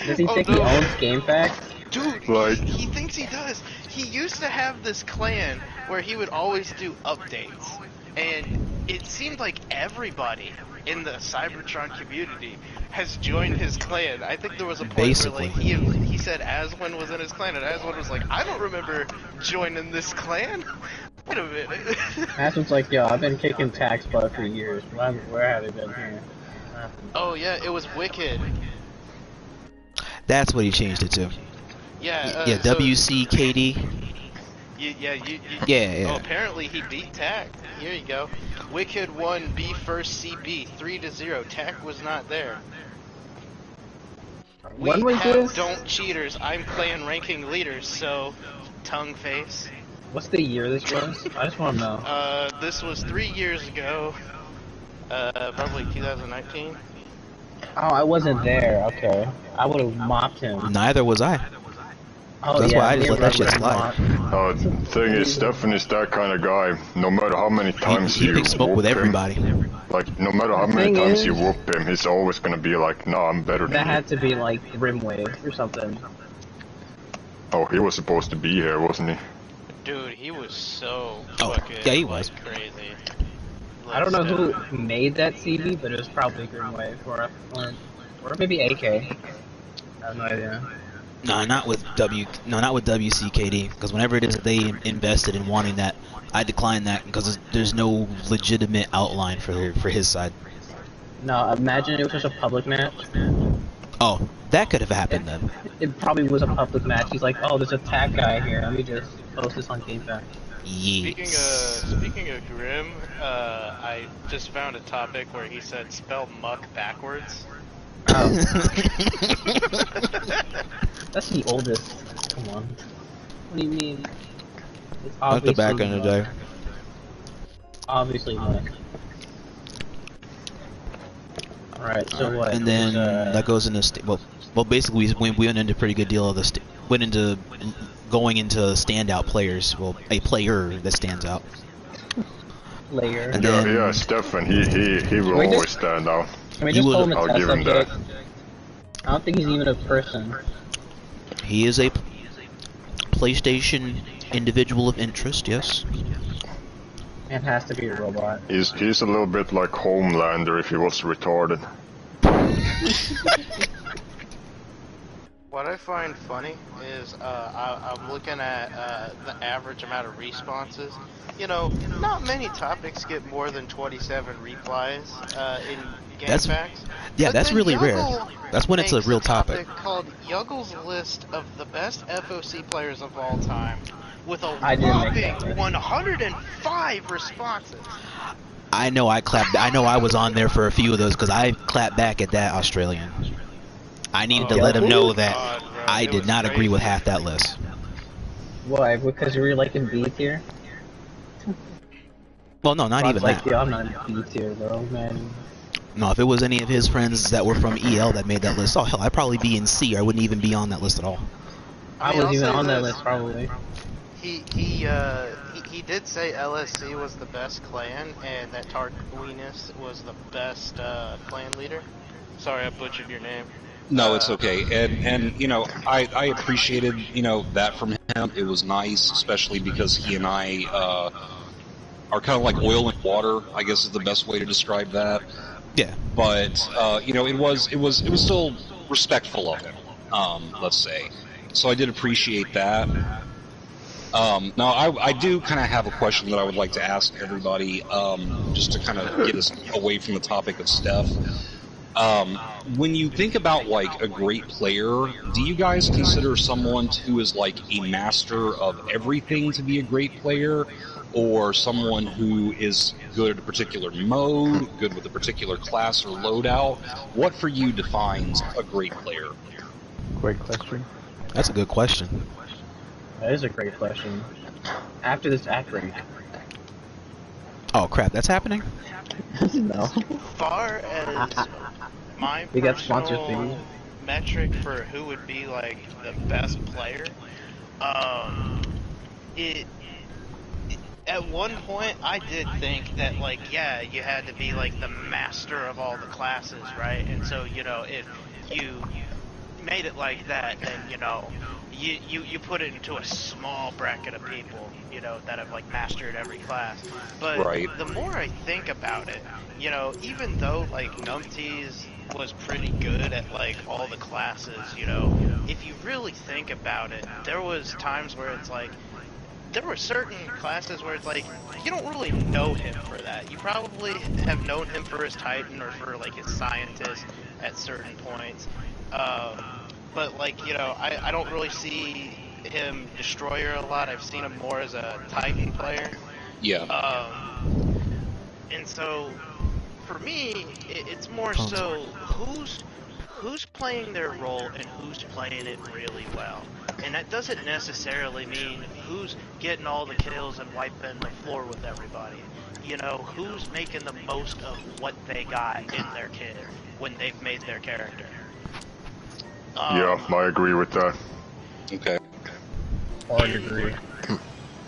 Does he Oh, think no. he owns GameFAQs? Dude, Like- he thinks he does. He used to have this clan where he would always do updates. And it seemed like everybody in the Cybertron community has joined his clan. I think there was a point Basically. where like he said Aswin was in his clan, and Aswin was like, I don't remember joining this clan. Wait a minute. Aspen's like, yo, I've been kicking tax butt for years. Where have they been here? Oh yeah, it was Wicked. That's what he changed it to. Yeah. Yeah, so- WCKD. Yeah. Oh, apparently he beat Tarq. Here you go. Wicked won B first CB 3-0. Tarq was not there. When We was have this? don't cheaters. I'm clan ranking leaders, so tongue face. What's the year this was? I just want to know. This was 3 years ago. Probably 2019. Oh, I wasn't there. Okay. I would have mopped him. Neither was I. Oh, That's yeah, why I me just and let that Red shit would've slide. mopped. The thing is, Stefan is that kind of guy. No matter how many times He you can smoke whoop with him, everybody. like, no matter how The many thing times is- you whoop him, he's always gonna be like, no, I'm better That than you. had to be like Rimwave or something. Oh, he was supposed to be here, wasn't he? Dude, he was so Oh, fucking yeah, he was. like, crazy. I don't know who made that CD, but it was probably Grimwave or maybe AK. I have no idea. No, not with WCKD. Because whenever it is that they invested in wanting that, I declined that because there's no legitimate outline for his side. No, imagine it was just a public match. Oh, that could have happened then. It probably was a public match. He's like, oh, there's a tag guy here. Let me just post this on GameFAQs. Yes. Speaking of Grim, I just found a topic where he said spell muck backwards. Oh. That's the oldest. Come on. What do you mean? It's Not the back obviously end of the day. Obviously not. Alright, so what? And then It's, that goes into well, basically we went into a pretty good deal of the went into going into standout players. Well, a player that stands out. layer. And Yeah, then yeah, Stefan, he will Wait, always this- stand out. Can we you just would- call him a I'll test give him subject? that. I don't think he's even a person. he is a PlayStation individual of interest. Yes. It has to be a robot. He's a little bit like Homelander if he was retarded. What I find funny is I'm looking at the average amount of responses. You know, not many topics get more than 27 replies in That's- GameFAQs. Yeah, But that's then really rare. Yuggle That's when it's a makes real topic. called Yuggle's List of the Best FOC Players of All Time, with a I didn't make whopping that list. 105 responses. I know I clapped. I know I was on there for a few of those because I clapped back at that Australian. I needed to let him know that God, bro, I it did was not agree crazy. with half that list. Why? Because you were like in B tier? Well, no, not I was even like, that. yo, I'm not in B tier, bro, man. No, if it was any of his friends that were from EL that made that list, oh hell, I'd probably be in C. Or I wouldn't even be on that list at all. I mean, was I'll even say on that this. list, probably. He did say LSC was the best clan and that Tarquinus was the best clan leader. Sorry, I butchered your name. No, it's okay, and you know, I appreciated that from him. It was nice, especially because he and I are kind of like oil and water, I guess is the best way to describe that. Yeah. But you know, it was still respectful of him, let's say. So I did appreciate that. Now, I do kind of have a question that I would like to ask everybody, just to kind of get us away from the topic of Steph. When you think about, like, a great player, do you guys consider someone who is, like, a master of everything to be a great player? Or someone who is good at a particular mode, good with a particular class or loadout? What for you defines a great player? Great question. That's a good question. That is a great question. After this act break. Oh crap, that's happening? No. Far as my We got sponsor personal fees. metric for who would be like the best player, it at one point I did think that, like, yeah, you had to be like the master of all the classes, right? And so, you know, if you made it like that, then, you know, you put it into a small bracket of people, you know, that have like mastered every class. But Right. the more I think about it, you know, even though like Numpties was pretty good at like all the classes, you know, if you really think about it, there was times where it's like, there were certain classes where it's like, you don't really know him for that. You probably have known him for his Titan or for like his Scientist at certain points. But like, you know, I don't really see him Destroyer a lot. I've seen him more as a Titan player. Yeah. And so, for me, it's more so who's playing their role and who's playing it really well. And that doesn't necessarily mean who's getting all the kills and wiping the floor with everybody. You know, who's making the most of what they got in their kit when they've made their character. Yeah, I agree with that. Okay. Hard agree.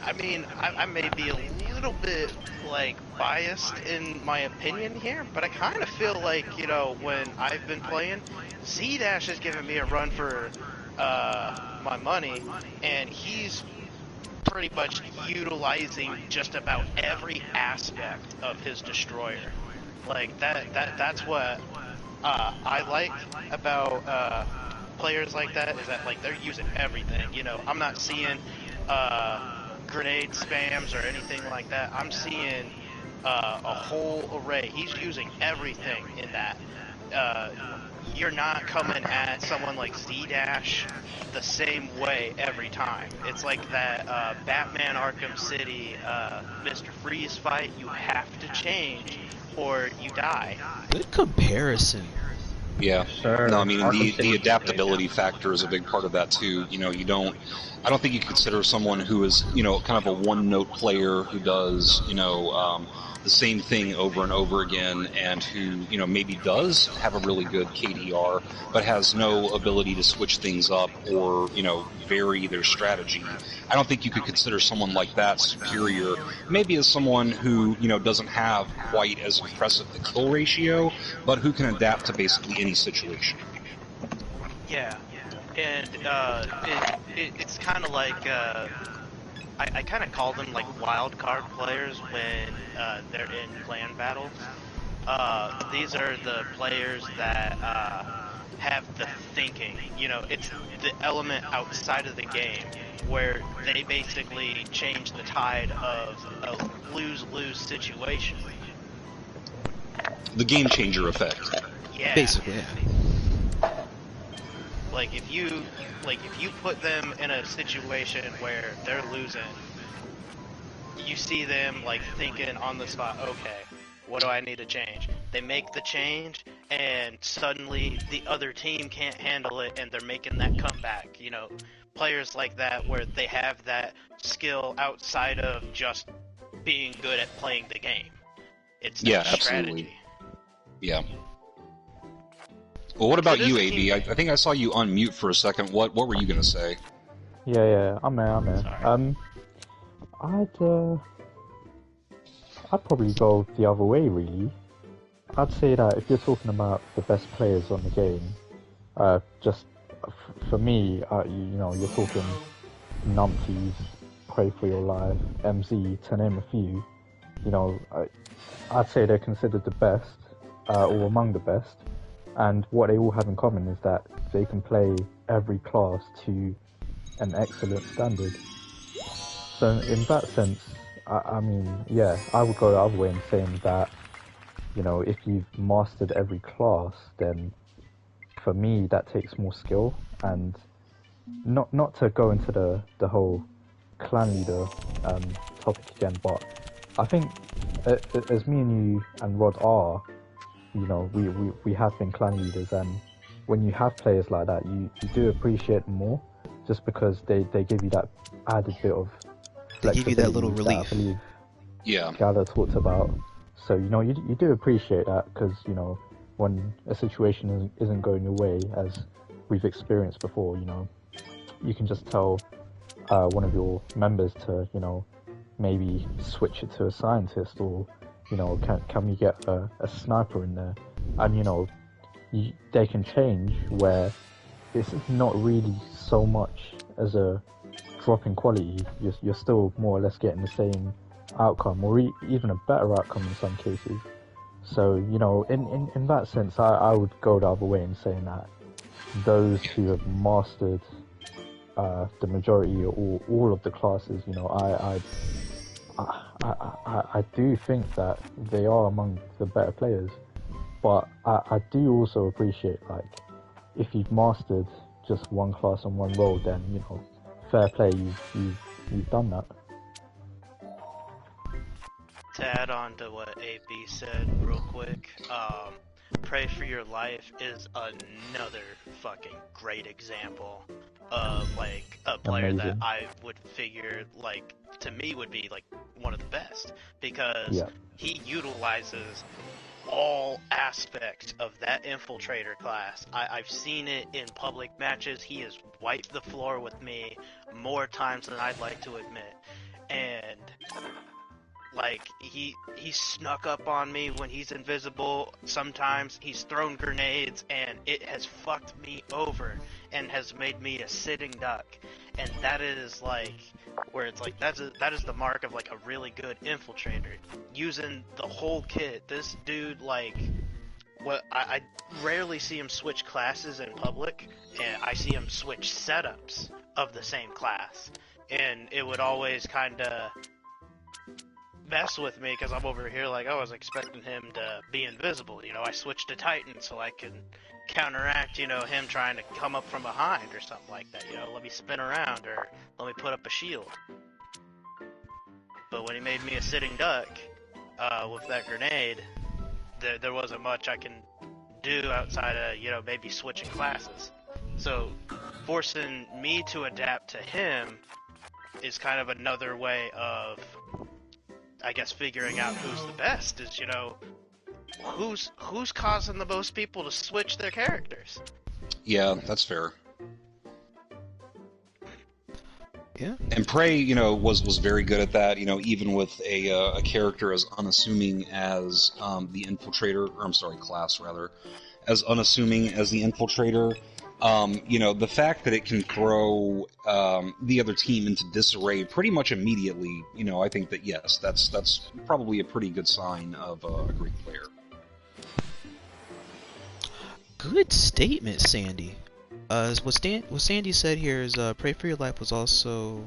I mean, I may be a little bit, like, biased in my opinion here, but I kind of feel like, you know, when I've been playing, Z-Dash has given me a run for my money, and he's pretty much utilizing just about every aspect of his Destroyer. Like, that's what I like about players like that, is that, like, they're using everything. You know, I'm not seeing grenade spams or anything like that. I'm seeing a whole array. He's using everything in that. You're not coming at someone like Z-Dash the same way every time. It's like that Batman Arkham City Mr. Freeze fight. You have to change or you die. Good comparison. Yeah. Sure. No, I mean, Arkham the City. adaptability factor is a big part of that too. You know, I don't think you consider someone who is, you know, kind of a one-note player who does, you know, the same thing over and over again, and who, you know, maybe does have a really good KDR, but has no ability to switch things up or, you know, vary their strategy. I don't think you could consider someone like that superior, maybe as someone who, you know, doesn't have quite as impressive the kill ratio, but who can adapt to basically any situation. Yeah, and it's kind of like I kind of call them like wild card players when they're in clan battles. These are the players that have the thinking. You know, it's the element outside of the game where they basically change the tide of a lose-lose situation. The game changer effect. Yeah. Basically, yeah. Like if you put them in a situation where they're losing, you see them like thinking on the spot, okay, what do I need to change? They make the change, and suddenly the other team can't handle it, and they're making that comeback. You know, players like that where they have that skill outside of just being good at playing the game. It's that Yeah, absolutely. strategy. Yeah. Well, what about So you, this AB? team- I think I saw you unmute for a second. What were you gonna say? Yeah, I'm there. Sorry. I'd probably go the other way, really. I'd say that if you're talking about the best players on the game, for me, you know, you're talking Numpties, Pray for Your Life, MZ, to name a few. you know, I'd say they're considered the best, or among the best. And what they all have in common is that they can play every class to an excellent standard. So in that sense, I mean, yeah, I would go the other way in saying that, you know, if you've mastered every class, then for me that takes more skill. And not to go into the whole clan leader topic again, but I think as me and you and Rod are, you know, we have been clan leaders, and when you have players like that, you do appreciate them more, just because they give you that added bit of They give you that little flexibility relief. I believe Yeah. Gala talked about. So, you know, you do appreciate that, because, you know, when a situation isn't going your way, as we've experienced before, you know, you can just tell one of your members to, you know, maybe switch it to a scientist, or, you know, can we get a sniper in there? And, you know, they can change where it's not really so much as a drop in quality. You're still more or less getting the same outcome, or even a better outcome in some cases. So, you know, in that sense, I would go the other way in saying that those who have mastered the majority or all of the classes, you know, I do think that they are among the better players. But I do also appreciate, like, if you've mastered just one class and one role, then, you know, fair play, you've done that. To add on to what AB said real quick, Pray for Your Life is another fucking great example of, like, a player that Amazing. I would figure, like, to me would be, like, one of the best, because Yeah. he utilizes all aspects of that infiltrator class. I've seen it in public matches. He has wiped the floor with me more times than I'd like to admit, and like, he snuck up on me when he's invisible. Sometimes he's thrown grenades, and it has fucked me over and has made me a sitting duck. And that is, like, where it's like, that is the mark of, like, a really good infiltrator. Using the whole kit. This dude, like, I rarely see him switch classes in public, and I see him switch setups of the same class. And it would always kinda mess with me, because I'm over here like, oh, I was expecting him to be invisible. You know, I switched to Titan so I can counteract, you know, him trying to come up from behind or something like that. You know, let me spin around, or let me put up a shield. But when he made me a sitting duck with that grenade, there wasn't much I can do outside of, you know, maybe switching classes. So forcing me to adapt to him is kind of another way of, I guess, figuring out who's the best. Is, you know, who's causing the most people to switch their characters. Yeah, that's fair. Yeah. And Prey, you know, was very good at that. You know, even with a character as unassuming as the Infiltrator, or I'm sorry, class rather, as unassuming as the Infiltrator. You know, the fact that it can throw the other team into disarray pretty much immediately, you know, I think that, yes, that's probably a pretty good sign of a great player. Good statement, Sandy. What Sandy said here is, Pray for Your Life was also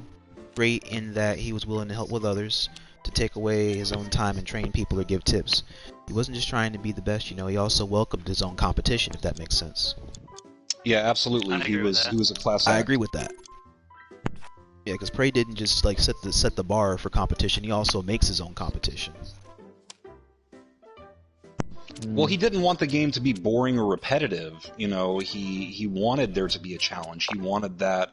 great in that he was willing to help with others, to take away his own time and train people or give tips. He wasn't just trying to be the best, you know, he also welcomed his own competition, if that makes sense. Yeah, absolutely. He was a class act. I agree with that. Yeah, because Prey didn't just like set the bar for competition. He also makes his own competition. Well, he didn't want the game to be boring or repetitive. You know, he wanted there to be a challenge. He wanted that,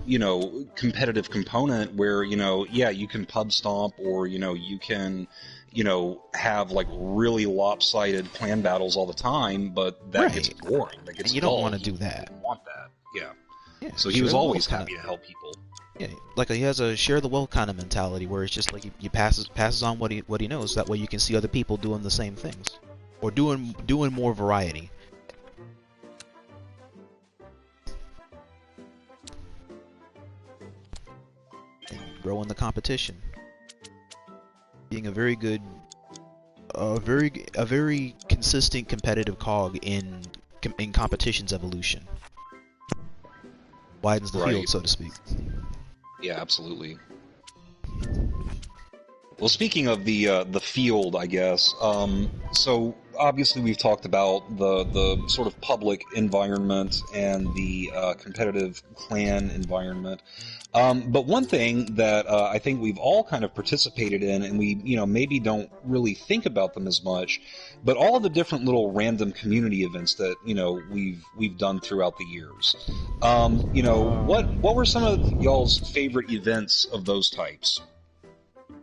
you know, competitive component where, you know, yeah, you can pub stomp, or, you know, you can, you know, have like really lopsided clan battles all the time, but that gets boring. That gets and you dull. don't want to do that. You want that, yeah. Yeah, so he was always happy to help people. Yeah, like he has a share the wealth kind of mentality, where it's just like he passes on what he knows. That way you can see other people doing the same things, or doing more variety. And growing the competition. being a very good, a very consistent competitive cog in competition's evolution. Widens the field, so to speak. Yeah, absolutely. Well, speaking of the field, I guess. So obviously we've talked about the sort of public environment and the competitive clan environment. But one thing that I think we've all kind of participated in, and we maybe don't really think about them as much, but all of the different little random community events that we've done throughout the years. What were some of y'all's favorite events of those types?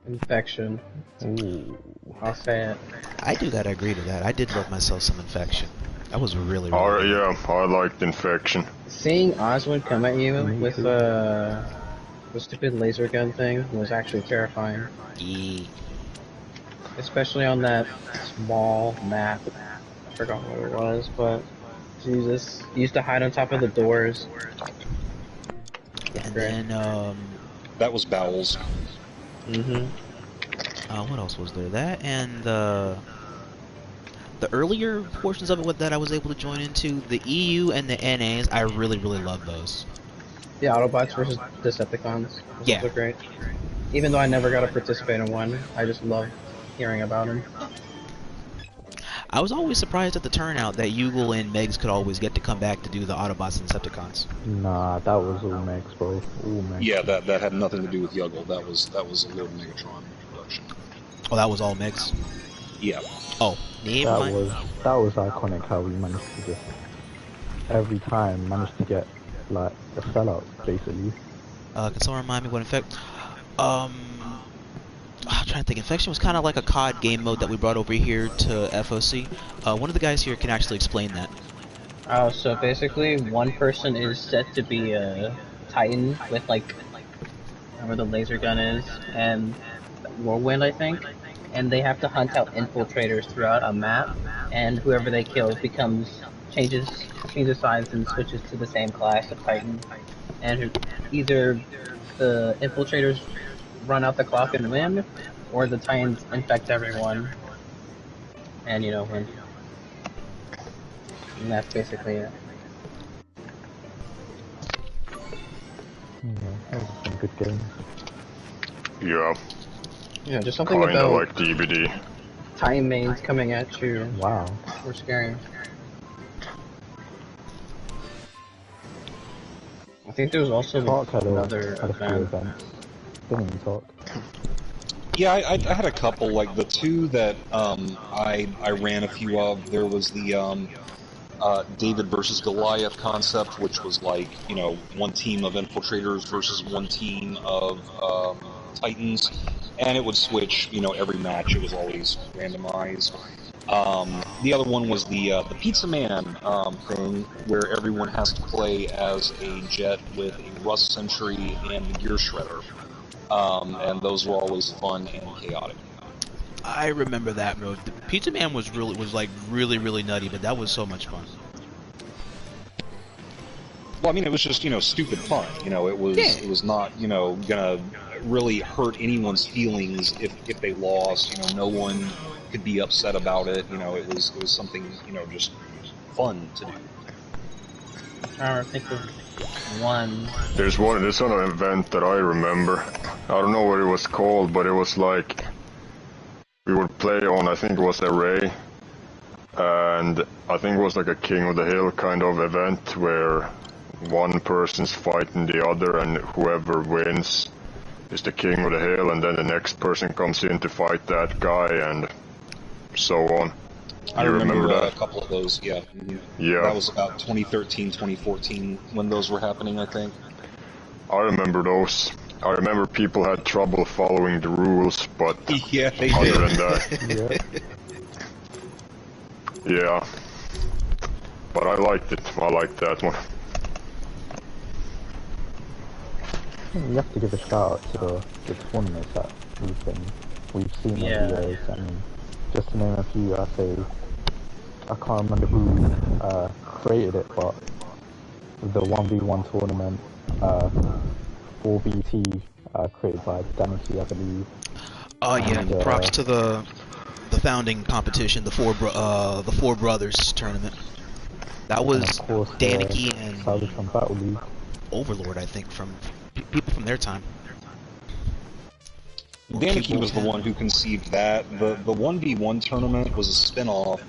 Infection. Ooh. I'll say it. I do gotta agree to that. I did love myself some Infection. That was really good. Yeah, I liked Infection. Seeing Oswald come at you with the stupid laser gun thing was actually terrifying. Yeah. Especially on that small map. I forgot what it was, but Jesus. You used to hide on top of the doors. And then, That was Bowels. Mm-hmm. What else was there? That and the earlier portions of it that I was able to join into, the EU and the NAs, I really loved those. The Autobots versus Decepticons. Those were great. Even though I never got to participate in one, I just love hearing about them. I was always surprised at the turnout that Yugal and Megs could always get to come back to do the Autobots and Decepticons. Nah, that was all Megs, bro. All Megs. Yeah, that had nothing to do with Yuggle. That was a Lord Megatron production. Oh, that was all Megs? Yeah. Oh, never mind. That was iconic how we managed to just every time managed to get like a sellout basically. Can someone remind me what I'm trying to think. Infection was kind of like a COD game mode that we brought over here to FOC. One of the guys here can actually explain that. Oh, so basically, one person is set to be a Titan with like where the laser gun is, and Whirlwind, I think, and they have to hunt out infiltrators throughout a map, and whoever they kill changes size and switches to the same class of Titan, and either the infiltrators run out the clock and win, or the Titans infect everyone and win. And that's basically it. Yeah, that was some good games. Yeah, Yeah, just something kinda about like DBD. Titan mains coming at you. Wow. We're scary. I think there was also Tarq had another a few event. events. Didn't he, Tarq? Yeah, I had a couple. Like the two that I ran a few of. There was the David versus Goliath concept, which was like one team of infiltrators versus one team of Titans, and it would switch every match. It was always randomized. The other one was the Pizza Man thing, where everyone has to play as a jet with a Rust Sentry and the Gear Shredder. And those were always fun and chaotic. I remember that, bro. The Pizza Man was really nutty, but that was so much fun. Well, I mean, it was just stupid fun. It was not gonna really hurt anyone's feelings if they lost. No one could be upset about it. It was something just fun to do. I'm trying to think of one. There's an event that I remember. I don't know what it was called, but it was like we would play on, I think it was Array, and I think it was like a King of the Hill kind of event where one person's fighting the other, and whoever wins is the King of the Hill, and then the next person comes in to fight that guy, and so on. I remember that? A couple of those, yeah. Mm-hmm. Yeah. That was about 2013, 2014 when those were happening, I think. I remember those. I remember people had trouble following the rules, but Yeah, they other did. than that, yeah. But I liked it. I liked that one. You have to give a shout out to the tournaments that we've seen over the years. I mean, just to name a few, I say I can't remember who created it, but the 1v1 tournament, 4BT created by Danity, I believe. Oh yeah, And, props to the founding competition, the four brothers tournament. That and was of course, Danicky and Cybertron Battle League. Overlord, I think, from people from their time. Or Danicky Cube was the 10. one who conceived that. The 1v1 tournament was a spin-off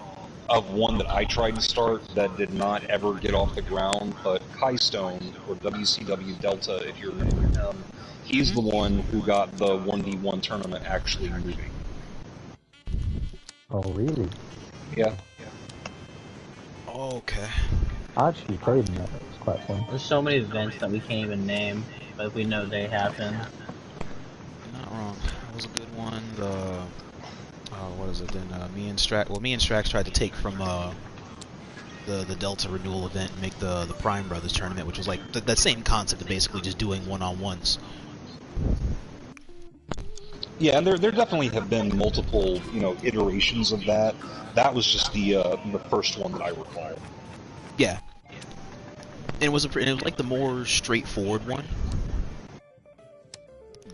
of one that I tried to start that did not ever get off the ground, but Kai Stone, or WCW Delta, if you remember him, he's the one who got the 1v1 tournament actually moving. Oh, really? Yeah. Okay. I actually played in that. It was quite fun. There's so many events that we can't even name, but we know they happen. Not wrong. That was a good one. The what is it then? Me and Strax tried to take from the Delta renewal event and make the Prime Brothers tournament, which was like that same concept of basically just doing one-on-ones. Yeah, and there definitely have been multiple, iterations of that. That was just the first one that I recall. Yeah. And it was like the more straightforward one.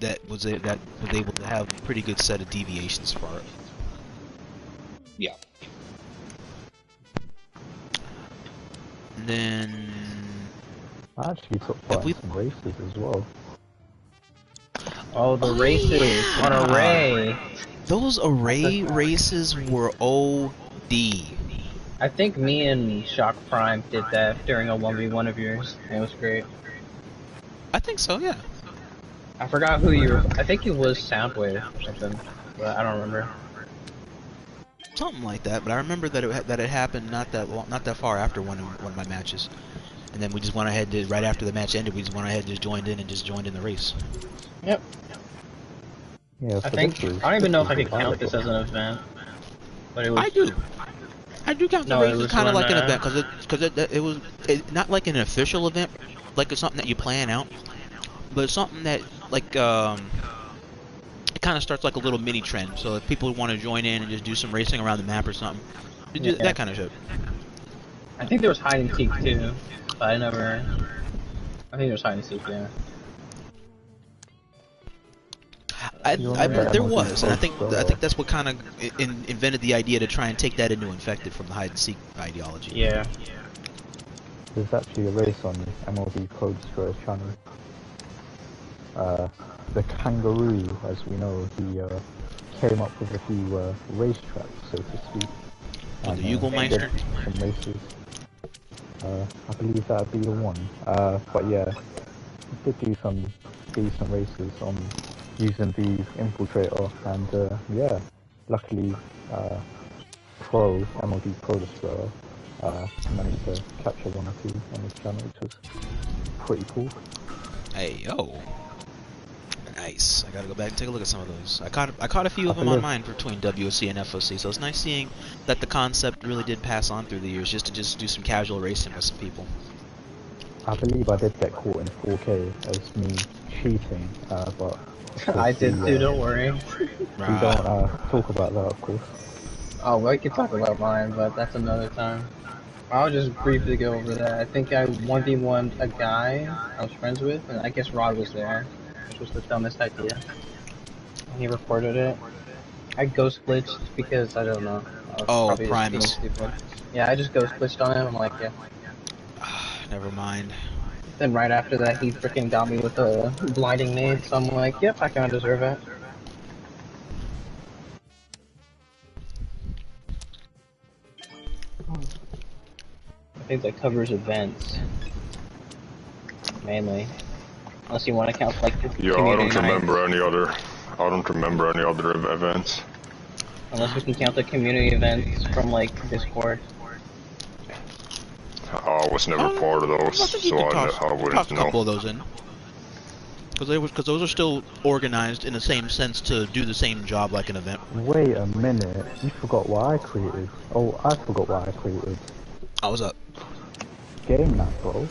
That was able to have a pretty good set of deviations for it. Yeah. And then I actually took part in some races as well. Oh, the races yeah. on Array. Those Array races were OD. I think me and Shock Prime did that during a 1v1 of yours. It was great. I think so, yeah. I forgot who you were. I think it was Soundwave or something, but I don't remember. Something like that, but I remember that it happened not that far after one of my matches, and then we just went ahead right after the match ended. We just went ahead and just joined in the race. Yep. Yeah, I don't even know if I could count this as an event, but it was. I do count the race as kind of like an event because it was not like an official event, like it's something that you plan out, but it's something that like it kind of starts like a little mini trend. So if people want to join in and just do some racing around the map or something, do that kind of shit. I think there was hide and seek too, but I think there was hide and seek, yeah. There was, and I think that's what kind of invented the idea to try and take that into Infected from the hide and seek ideology. Yeah. There's actually a race on MLB Pro Destroyer's channel. The Kangaroo, as we know, he came up with a few racetracks, so to speak. And the Jugelmeister? Some races. I believe that would be the one. But yeah, he did do some decent races on using the Infiltrator, and yeah, luckily MLB Pro Destroyer managed to capture one or two on his channel, which was pretty cool. Hey yo, nice. I gotta go back and take a look at some of those. I caught a few of them on mine between WOC and FOC, so it's nice seeing that the concept really did pass on through the years, just to do some casual racing with some people. I believe I did get caught in 4K as me cheating, but I did too, don't worry. We don't talk about that, of course. Oh, well, I could talk about mine, but that's another time. I'll just briefly go over that. I think I 1v1'd a guy I was friends with, and I guess Rod was there, which was the dumbest idea. He reported it. I ghost glitched because, I don't know. Oh, Primus. Yeah, I just ghost glitched on him, I'm like, yeah. Never mind. Then right after that, he freaking got me with a blinding nade, so I'm like, yep, I kinda deserve it. I think that covers events. Mainly. Unless you want to count, like, the Yeah, I don't remember any other events. Unless we can count the community events from, like, Discord. I was never part of those, so I wouldn't toss a know. couple of those in. Because those are still organized in the same sense to do the same job like an event. Wait a minute, you forgot what I created. Oh, I forgot what I created. Oh, what's up? Game night, bro.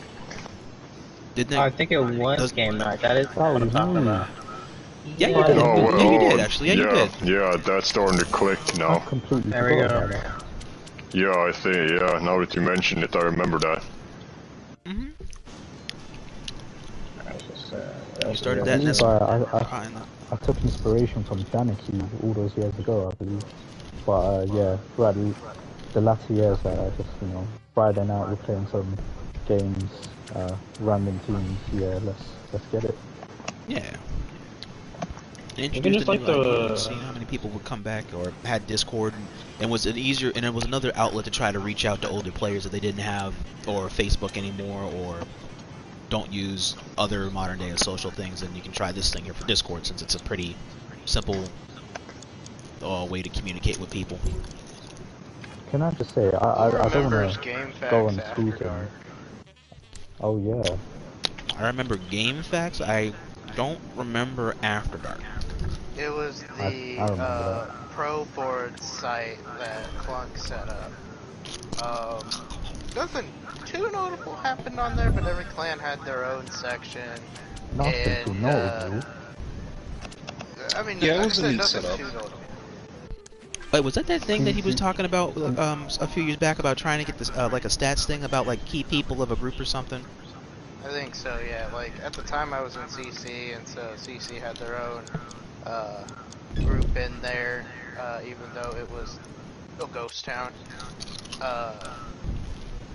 Didn't I think it was game night. That is what I'm talking about. Yeah, you did. Oh, well, yeah, you did actually. Yeah, you did. Yeah, that's starting to click now. I completely There we forgot go. about that. Yeah, I think, yeah, now that you mention it, I remember that. Mhm. You started that, and that's probably not. I took inspiration from Janiki all those years ago, I believe. But yeah, throughout the latter years, I just, Friday night we're playing some games, random teams. Yeah, let's get it. Yeah. Introduced a new idea, seeing how many people would come back or had Discord, and was it was another outlet to try to reach out to older players that they didn't have or Facebook anymore, or don't use other modern day social things, and you can try this thing here for Discord, since it's a pretty simple way to communicate with people. Can I just say, I don't want to go on speaking. Oh yeah. I remember GameFAQs. I don't remember After Dark. It was the pro board site that Clunk set up. Nothing too notable happened on there, but every clan had their own section. Nothing too notable. I mean, yeah, it like was a neat setup. Wait, was that thing that he was talking about a few years back about trying to get this like a stats thing about like key people of a group or something? I think so, yeah. Like at the time I was in CC, and so CC had their own group in there, even though it was a ghost town.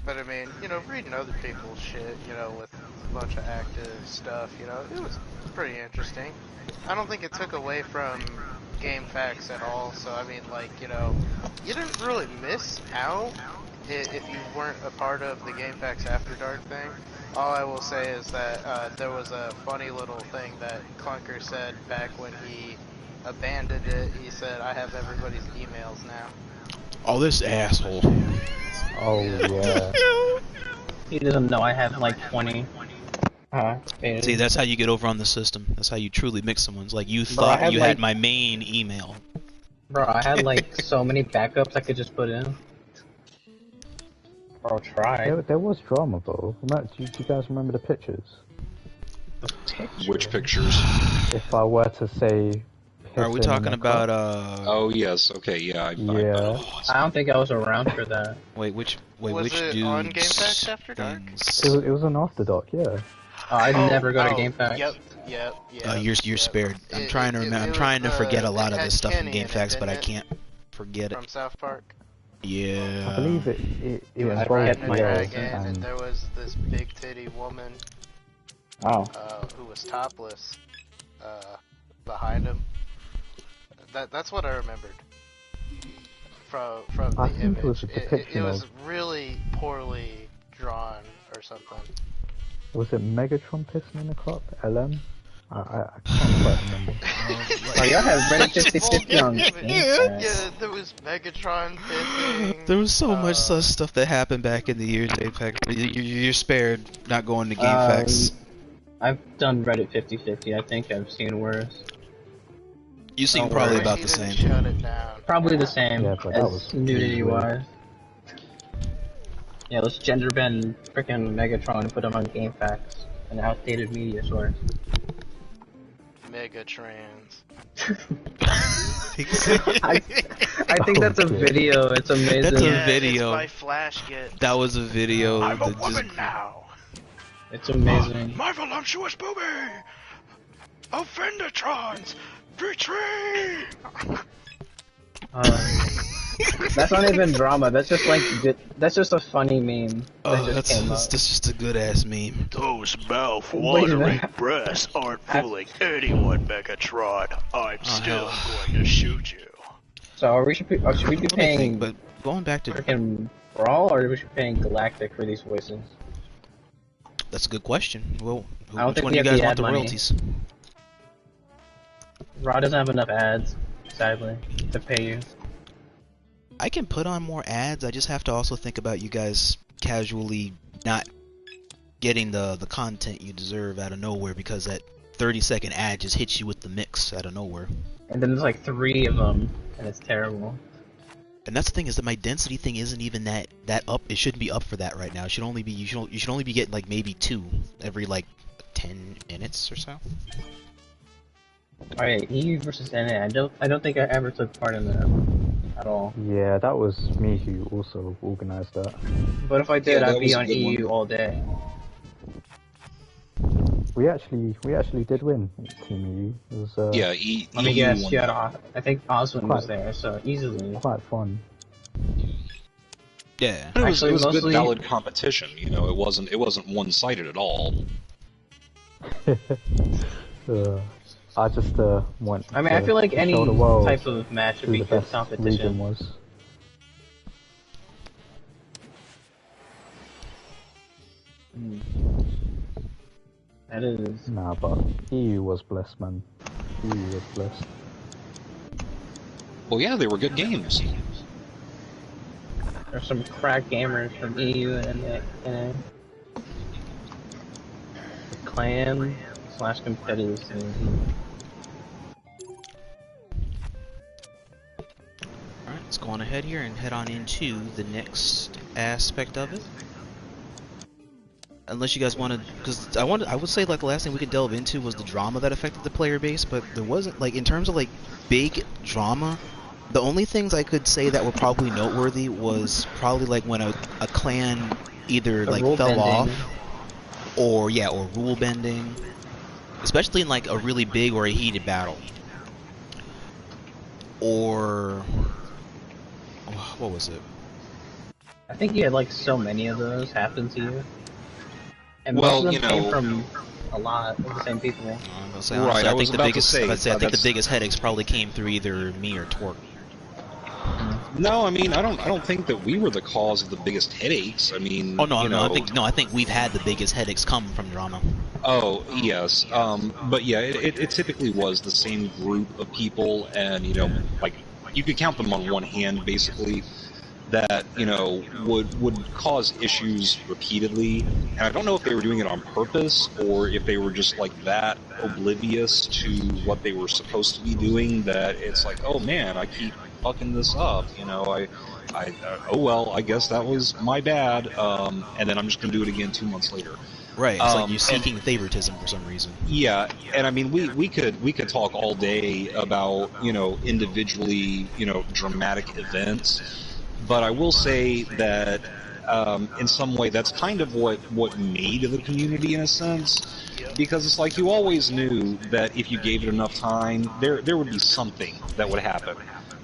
But I mean, reading other people's shit, with a bunch of active stuff, it was pretty interesting. I don't think it took away from GameFAQs at all, so I mean, like, you didn't really miss out if you weren't a part of the GameFAQs After Dark thing. All I will say is that there was a funny little thing that Clunker said back when he abandoned it. He said, "I have everybody's emails now." Oh, this asshole. Oh yeah. He doesn't know I have like 20. See, that's how you get over on the system. That's how you truly mix someone's. Like, you thought you had my main email. Bro, I had like so many backups I could just put in. Or try. There was drama though. Do you guys remember the pictures? Which pictures? If I were to say... Are we talking about, Oh, yes, okay, yeah. I don't think I was around for that. Wait, which was it dudes on GameFAQs After Dark? It was on After Dark, yeah. I never go to GameFAQs. Yep. You're spared. I'm trying to remember. I'm trying to forget a lot of this stuff from GameFAQs, but I can't forget it. From South Park? Yeah. I believe it was involved Dragon, and there was this big titty woman who was topless behind him. That's what I remembered from the image. It was really poorly drawn or something. Was it Megatron pissing in the cup? LM? I can't quite remember. Oh, y'all have Reddit 50/50 on Yeah, there was Megatron pissing. There was so much such stuff that happened back in the years, Apex. You're spared not going to GameFAQs. I've done Reddit 50/50. I think I've seen worse. You seem probably about the same. Shut it down. Probably the same Yeah, but that as was nudity-wise. Yeah, let's gender bend frickin' Megatron and put him on GameFAQs, an outdated media source. Megatrans. I think that's a video. It's amazing. That's a Yeah, video. It's my Flash get. That was a video. I'm a that woman now. It's amazing. My voluptuous booby. Offendertrons. Retreat. That's not even drama. That's just like that's just a funny meme. That's just a good ass meme. Those mouth-watering breasts aren't fooling anyone, Megatron. I'm still going to shoot you. So should we be paying? But going back to freaking Brawl, or we should be paying Galactic for these voices? That's a good question. Well, which one do you guys want the royalties? Raw doesn't have enough ads, sadly, to pay you. I can put on more ads. I just have to also think about you guys casually not getting the content you deserve out of nowhere, because that 30-second ad just hits you with the mix out of nowhere. And then there's like 3 of them, and it's terrible. And that's the thing, is that my density thing isn't even that up. It shouldn't be up for that right now. It should only be you should only be getting like maybe 2 every like 10 minutes or so. Alright, EU versus NA. I don't think I ever took part in that at all. Yeah, that was me who also organized that. But if I did, Yeah, I'd be was a on good EU one. all day. We actually did win, Team EU. It was Yeah, Let me EU guess, won you had that. I think Oswin was Quite- there, so easily. quite fun. Yeah. It was, Actually, it was mostly- good, valid competition. You know, it wasn't one-sided at all. I just want. I mean, I feel like to any show the world type of match would who be the good best competition. region was. That is. Nah, but EU was blessed, man. EU was blessed. Well, yeah, they were good games. There's some crack gamers from EU and the clan / competitive scene. Alright, let's go on ahead here and head on into the next aspect of it. Unless you guys wanted, because I would say like the last thing we could delve into was the drama that affected the player base, but there wasn't, like, in terms of like big drama, the only things I could say that were probably noteworthy was probably like when a clan either The like rule fell bending. off, or rule bending, especially in like a really big or a heated battle, or what was it? I think you had like so many of those happen to you. And Well, most of them you know- came from a lot of the same people. I'm gonna say, Right, honestly, I I was think the about to biggest, say, I think the that's- biggest headaches probably came through either me or Tarq. No, I mean, I don't think that we were the cause of the biggest headaches. I mean, Oh no, you no, know, I think we've had the biggest headaches come from drama. Oh, yes. But yeah, it typically was the same group of people, and, you know, like, you could count them on one hand, basically, that, you know, would cause issues repeatedly. And I don't know if they were doing it on purpose, or if they were just, like, that oblivious to what they were supposed to be doing, that it's like, oh man, I keep fucking this up, you know, oh well, I guess that was my bad, and then I'm just gonna do it again 2 months later. Right, it's like you're And- seeking favoritism for some reason. Yeah, and I mean, we could talk all day about, you know, individually, you know, dramatic events, but I will say that in some way that's kind of what made the community in a sense, because it's like you always knew that if you gave it enough time, there would be something that would happen.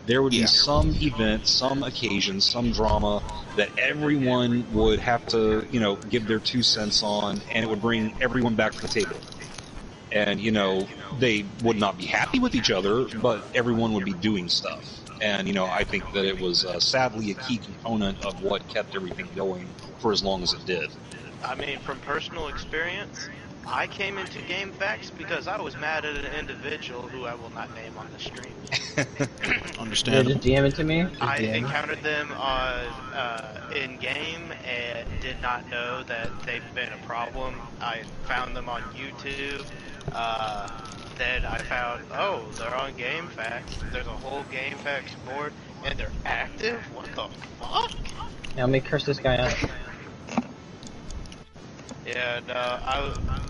There would Yeah. be some event, some occasion, some drama that everyone would have to, you know, give their 2 cents on, and it would bring everyone back to the table. And, you know, they would not be happy with each other, but everyone would be doing stuff. And, you know, I think that it was sadly a key component of what kept everything going for as long as it did. I mean, from personal experience, I came into gfaqs because I was mad at an individual who I will not name on the stream. Yeah, Understandable. just DM it to me. Just I DM it. encountered them on in game and did not know that they've been a problem. I found them on YouTube. Then I found, oh, they're on gfaqs. There's a whole gfaqs board and they're active. What the fuck? Yeah, let me curse this guy out. Yeah, no,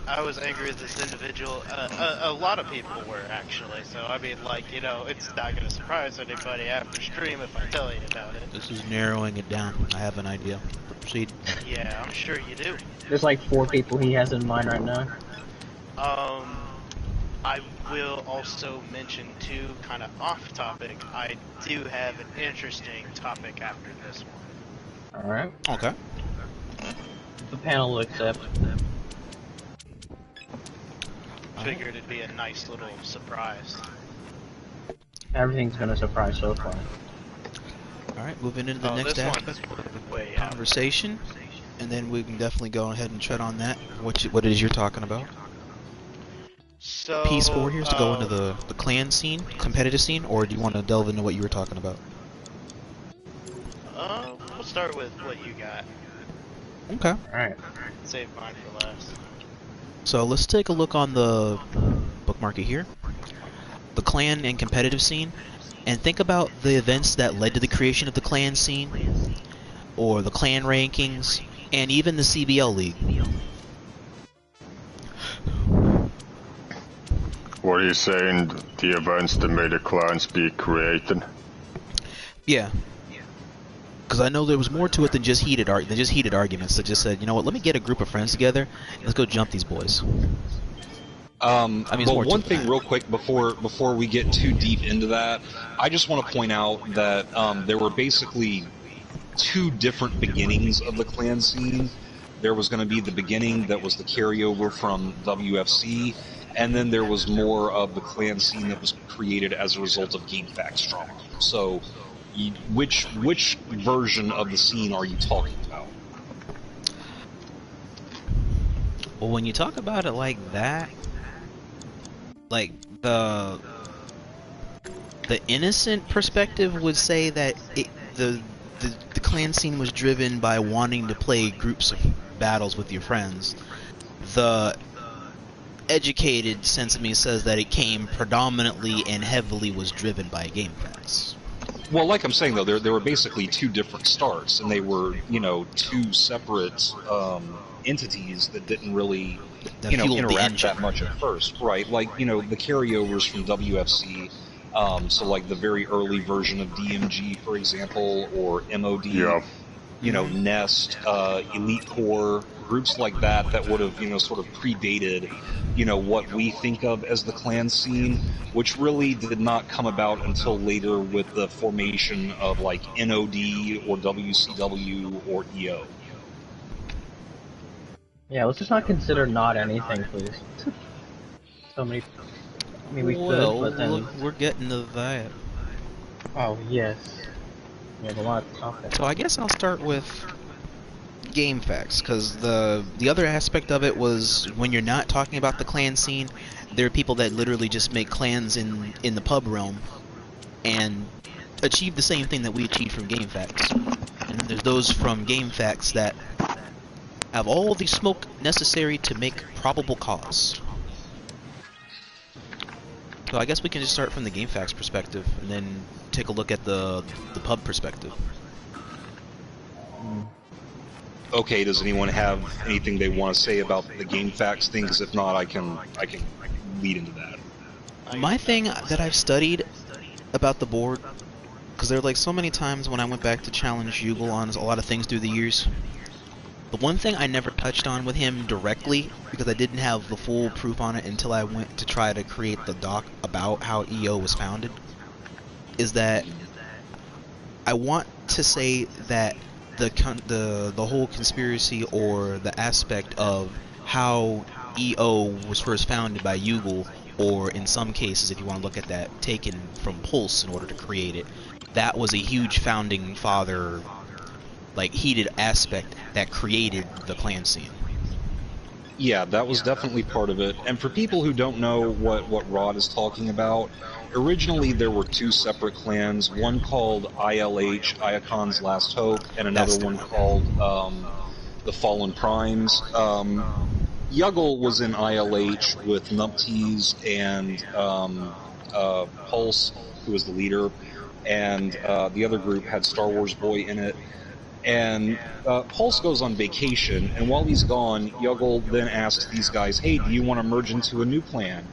I was angry at this individual. A lot of people were, actually. So, I mean, like, you know, it's not going to surprise anybody after stream if I tell you about it. This is narrowing it down. I have an idea. Proceed. Yeah, I'm sure you do. There's like 4 people he has in mind right now. I will also mention, too, kind of off topic, I do have an interesting topic after this one. Alright. Okay. The panel will accept. Figured it'd be a nice little surprise. Everything's been a surprise so far. Alright, moving into the Oh, next this aspect. one's way out. Conversation, and then we can definitely go ahead and tread on that. What it is you're talking about? So, Piece 4 here is to go into the clan scene, competitive scene, or do you want to delve into what you were talking about? We'll start with what you got. Okay. Alright. Save mine for last. So let's take a look on the bookmark it here, the clan and competitive scene, and think about the events that led to the creation of the clan scene, or the clan rankings, and even the CBL League. What are you saying? The events that made the clans be created? Yeah. Because I know there was more to it than just heated arguments. That just said, you know what, let me get a group of friends together, and let's go jump these boys. I mean, it's well, more one to thing that. real quick before we get too deep into that, I just want to point out that there were basically two different beginnings of the clan scene. There was going to be the beginning that was the carryover from WFC, and then there was more of the clan scene that was created as a result of GameFAQs Strong. So, which version of the scene are you talking about? Well, when you talk about it like that, like the innocent perspective would say that the clan scene was driven by wanting to play groups of battles with your friends. The educated sense of me says that it came predominantly and heavily was driven by GameFAQs. Well, like I'm saying though, there were basically two different starts, and they were, two separate entities that didn't really, That fueled the interact engine. that much at first, right? Like, the carryovers from WFC. So like the very early version of DMG, for example, or MOD. Yeah. Nest, Elite Corps, groups like that would have, sort of predated, what we think of as the clan scene, which really did not come about until later with the formation of, like, NOD or WCW or EO. Yeah, let's just not consider not anything, please. So many. I mean, we Well, could, but then. look, we're getting to that. Oh, yes. We have a lot to talk about. So I guess I'll start with GameFAQs, because the other aspect of it was when you're not talking about the clan scene, there are people that literally just make clans in the pub realm and achieve the same thing that we achieved from GameFAQs. And then there's those from GameFAQs that have all the smoke necessary to make probable cause. So I guess we can just start from the GameFAQs perspective and then take a look at the pub perspective. Okay, does anyone have anything they want to say about the GameFAQs thing? Because if not, I can lead into that. My thing that I've studied about the board, because there are like so many times when I went back to challenge Yugal on a lot of things through the years, the one thing I never touched on with him directly, because I didn't have the full proof on it until I went to try to create the doc about how EO was founded, is that I want to say that the whole conspiracy or the aspect of how EO was first founded by Yugal, or in some cases, if you want to look at that, taken from Pulse in order to create it, that was a huge founding father, like, heated aspect that created the clan scene. Yeah, that was definitely part of it. And for people who don't know what Rod is talking about, originally there were two separate clans, one called ILH, Iacon's Last Hope, and another one called the Fallen Primes. Yuggle was in ILH with Numpties and Pulse, who was the leader, and the other group had Star Wars Boy in it. And Pulse goes on vacation, and while he's gone, Yuggle then asks these guys, hey, do you want to merge into a new clan?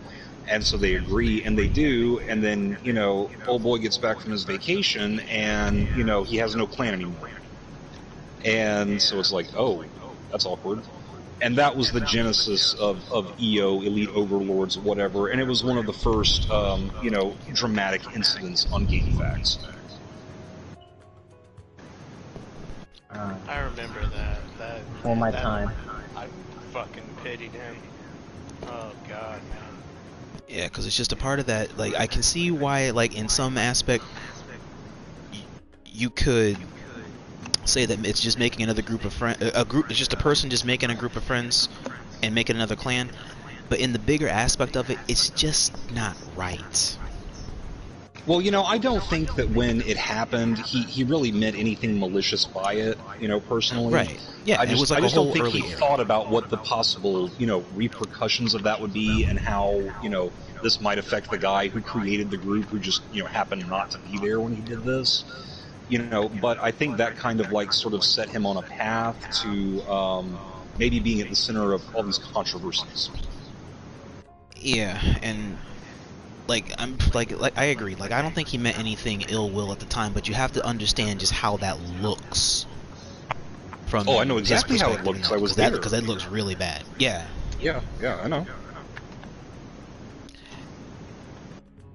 And so they agree, and they do, and then, old boy gets back from his vacation, and, he has no clan anymore. And so it's like, oh, that's awkward. And that was the genesis of EO, Elite Overlords, whatever, and it was one of the first, dramatic incidents on GameFAQs. I remember that. For my time. I fucking pitied him. Oh god, man. Yeah, because it's just a part of that. Like, I can see why, like, in some aspect, you could say that it's just making another group of friends. It's just a person just making a group of friends and making another clan. But in the bigger aspect of it, it's just not right. Well, I don't think that when it happened, he really meant anything malicious by it, personally. Right. Yeah, I just a don't whole think early he era. thought about what the possible, repercussions of that would be, and how, this might affect the guy who created the group, who just, happened not to be there when he did this. But I think that kind of, like, sort of set him on a path to maybe being at the center of all these controversies. Yeah, and like I agree. Like, I don't think he meant anything ill will at the time, but you have to understand just how that looks. From I know his exactly how it perspective, looks. I was there. because that looks really bad. Yeah. Yeah, I know.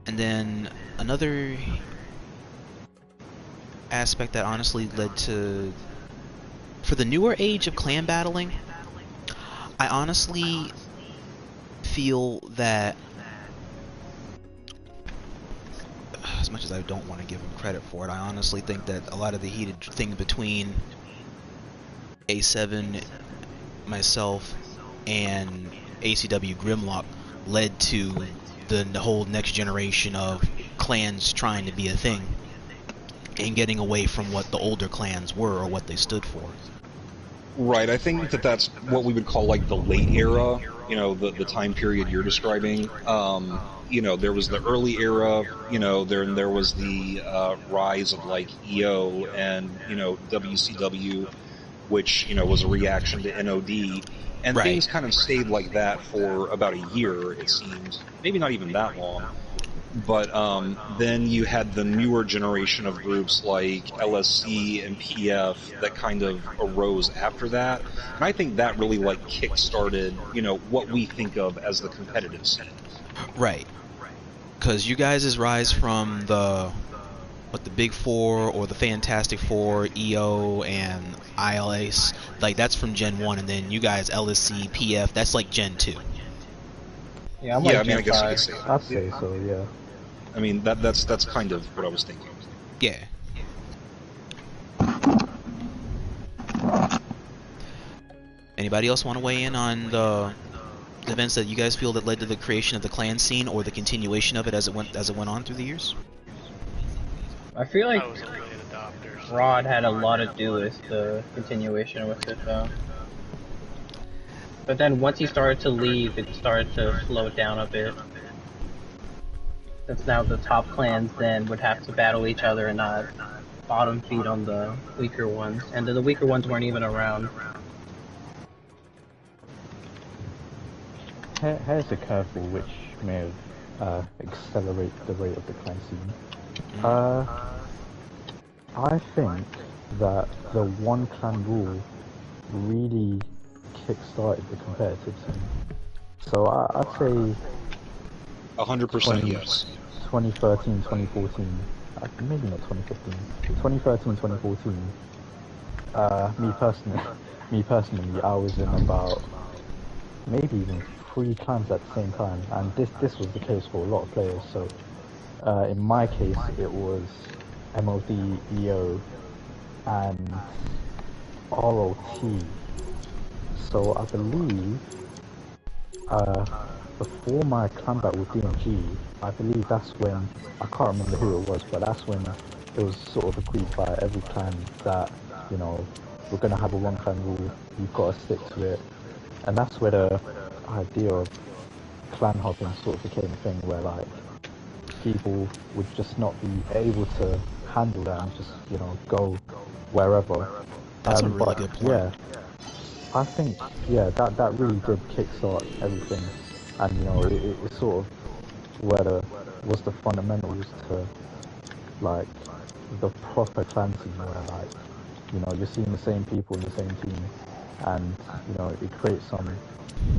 And then another aspect that honestly led to, for the newer age of clan battling, I honestly feel that, as much as I don't want to give him credit for it, I honestly think that a lot of the heated thing between A7, myself, and ACW Grimlock led to the whole next generation of clans trying to be a thing and getting away from what the older clans were or what they stood for. Right, I think that that's what we would call like the late era, you know, the time period you're describing. You know, there was the early era, you know, there was the rise of like EO and, you know, WCW, which, you know, was a reaction to NOD. And Right. things kind of stayed like that for about a year, it seemed. Maybe not even that long. But then you had the newer generation of groups like LSC and PF that kind of arose after that. And I think that really like kick-started, you know, what we think of as the competitive scene. Right. Because you guys' rise from the Big Four or the Fantastic Four, EO and ILS, like that's from Gen 1, and then you guys LSC, PF, that's like Gen 2. Yeah, I'm like I mean, I Gen guess you 5. could say that. I'd say so, yeah. I mean, that's kind of what I was thinking. Yeah. Anybody else want to weigh in on the events that you guys feel that led to the creation of the clan scene or the continuation of it as it went on through the years? I feel like I was a late adopter. So Rod had a lot to do with the continuation with it, though. But then once he started to leave, it started to slow down a bit. Since now the top clans then would have to battle each other and not bottom feed on the weaker ones. And the weaker ones weren't even around. Here's a curveball which may have accelerated the rate of the clan scene. I think that the one clan rule really kick-started the competitive scene. So I'd say 100% yes. 2013, 2014, maybe not 2015, 2013, 2014, me personally, I was in about maybe even 3 clans at the same time, and this was the case for a lot of players. So in my case, it was MLD, EO, and ROT. So I believe before my clan battle with DMG, I believe that's when, I can't remember who it was, but that's when it was sort of agreed by every clan that, you know, we're going to have a one clan rule, you've got to stick to it. And that's where the idea of clan hopping sort of became a thing, where like people would just not be able to handle that and just, you know, go wherever. That's a really good point. Yeah, I think, yeah, that really did kickstart everything, and you know, it sort of was the fundamentals to like the proper clan scene, where like, you know, you're seeing the same people in the same team, and you know, it creates some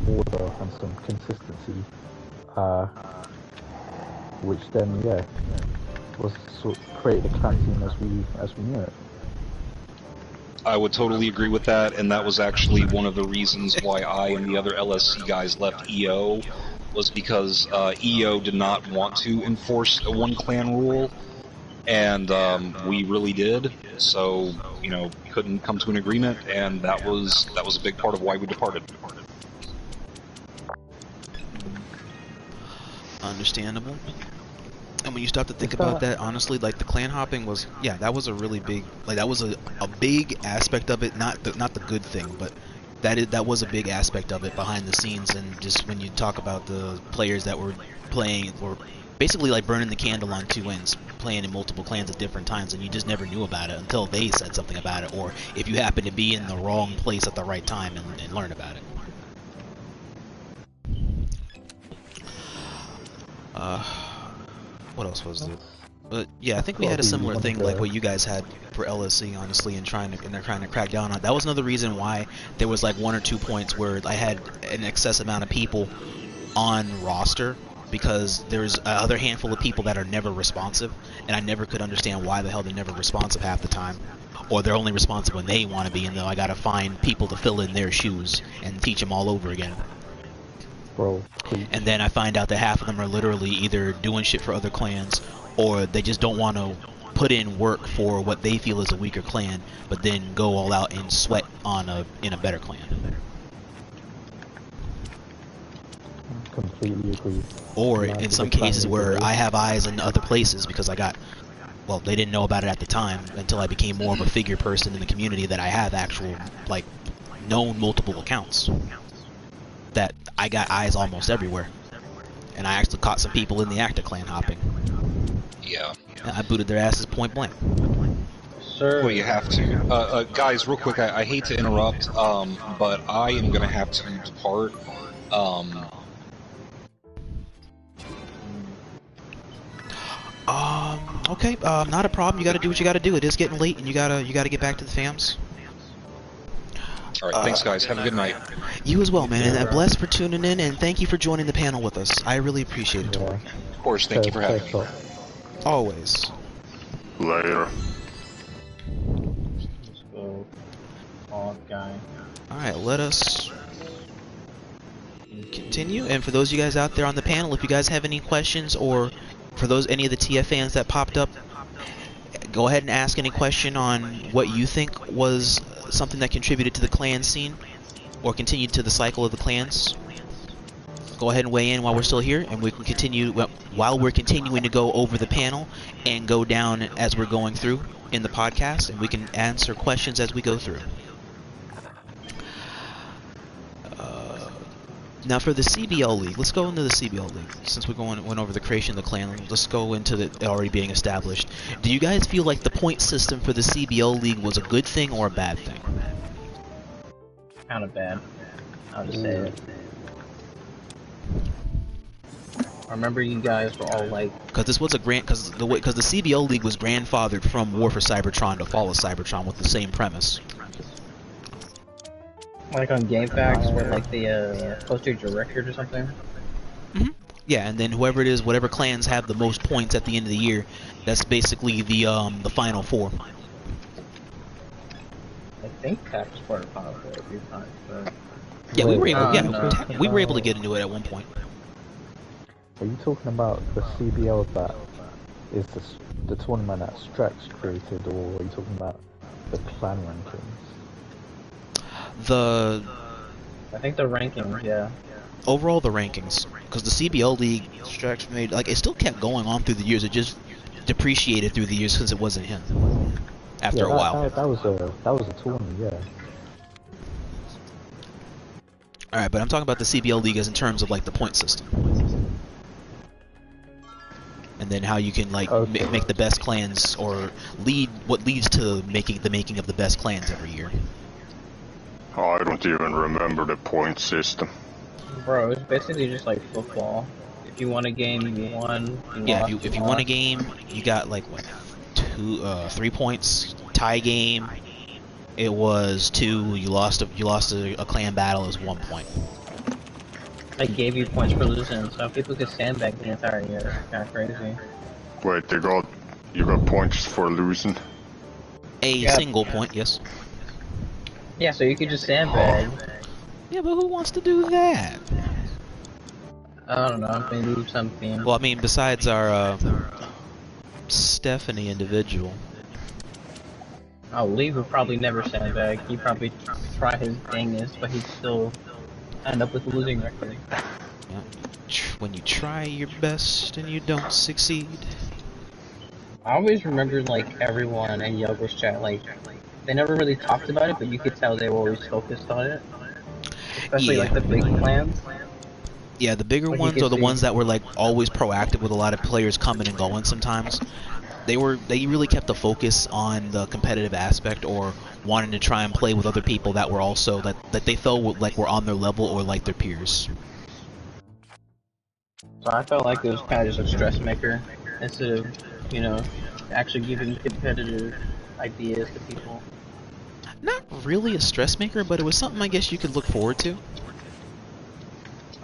order and some consistency, which then, yeah, was sort of created the clan scene as we knew it. I would totally agree with that, and that was actually one of the reasons why I and the other LSC guys left EO, was because EO did not want to enforce a one clan rule, and we really did. So, you know, couldn't come to an agreement, and that was a big part of why we departed. Understandable. And when you stop to think about that, honestly, like the clan hopping was, yeah, that was a really big, like that was a big aspect of it. Not the good thing, but that was a big aspect of it behind the scenes. And just when you talk about the players that were playing, were basically like burning the candle on two ends, playing in multiple clans at different times, and you just never knew about it until they said something about it, or if you happen to be in the wrong place at the right time and learn about it. What else was it? But yeah, I think we had a similar thing like what you guys had for LSC, honestly, and they're trying to crack down on. That was another reason why there was like 1 or 2 points where I had an excess amount of people on roster, because there's another handful of people that are never responsive, and I never could understand why the hell they're never responsive half the time. Or they're only responsive when they want to be, and though I gotta find people to fill in their shoes and teach them all over again. Bro, please. And then I find out that half of them are literally either doing shit for other clans, or they just don't want to put in work for what they feel is a weaker clan, but then go all out and sweat in a better clan. Completely agree. Or in some cases where I have eyes in other places because well, they didn't know about it at the time until I became more of a figure person in the community, that I have actual, like, known multiple accounts. That I got eyes almost everywhere. And I actually caught some people in the active clan hopping. Yeah. I booted their asses point blank. Sir. Well, you have to. Guys, real quick, I hate to interrupt, but I am going to have to depart. Okay, not a problem. You gotta do what you gotta do. It is getting late, and you gotta get back to the fams. Alright, thanks, guys. Have a good night. You as well, man. And bless for tuning in, and thank you for joining the panel with us. I really appreciate it, Tori. Of course, thank you for having me. Always. Later. Let's go. All guy. Alright, let us continue. And for those of you guys out there on the panel, if you guys have any questions, or for any of the TF fans that popped up, go ahead and ask any question on what you think was something that contributed to the clan scene, or continued to the cycle of the clans. Go ahead and weigh in while we're still here, and we can continue while we're continuing to go over the panel and go down as we're going through in the podcast, and we can answer questions as we go through. Now for the CBL League, let's go into the CBL League. Since we went over the creation of the clan, let's go into it already being established. Do you guys feel like the point system for the CBL League was a good thing or a bad thing? Kind of bad. I'll just say it. I remember you guys were all like, because this was a because the CBL League was grandfathered from War for Cybertron to Fall of Cybertron with the same premise. like on gfaqs, where like the post your record or something. Mm-hmm. Yeah, and then whoever it is, whatever clans have the most points at the end of the year, that's basically the final four. I think that was part of Final Four a few times, but yeah, we were able. no. We were able to get into it at one point. Are you talking about the CBL that is the tournament that Strex created, or are you talking about the clan rankings? I think the rankings, yeah. Overall, the rankings, because the CBL League Strex made, like, it still kept going on through the years. It just depreciated through the years since it wasn't him. After a while. That was a tournament, yeah. All right, but I'm talking about the CBL League as in terms of like the point system, and then how you can like make the best clans, or what leads to the making of the best clans every year. Oh, I don't even remember the point system. Bro, it's basically just like football. If you won a game, you won. If you won a game, you got like what, 3 points. Tie game, it was 2. You lost a clan battle, is 1 point. I gave you points for losing, so people could sandbag the entire year. It's kind of crazy. Wait, you got points for losing? A single point, yes. Yeah, so you could just sandbag. Yeah, but who wants to do that? I don't know, maybe something. Well, I mean, besides our Stephanie individual. Oh, Lee would probably never sandbag. He'd probably try his dangest, but he'd still end up with a losing record. Yeah. When you try your best and you don't succeed. I always remember, like, everyone in Yogo's chat, like, they never really talked about it, but you could tell they were always focused on it. Especially, like, the big clans. Yeah, the bigger ones are the ones that were, like, always proactive with a lot of players coming and going sometimes. They really kept the focus on the competitive aspect, or wanting to try and play with other people that were also, that they felt like were on their level or like their peers. So I felt like it was kind of just a stress maker, instead of, you know, actually giving competitive ideas to people. Not really a stress maker, but it was something I guess you could look forward to.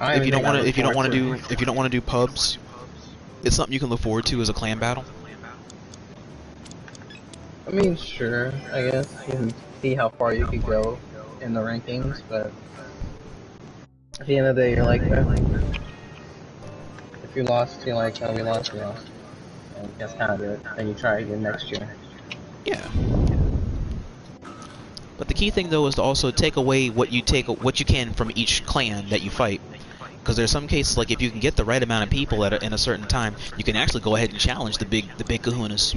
If you don't want to, if you don't want to do pubs, it's something you can look forward to as a clan battle. I mean, sure, I guess you can see how far you could go in the rankings, but at the end of the day, you're like, if you lost, you're like, oh, we lost, we lost. And that's kind of it. Then you try again next year. Yeah. But the key thing though is to also take away what you can from each clan that you fight. Because there's some cases like if you can get the right amount of people in a certain time, you can actually go ahead and challenge the big kahunas.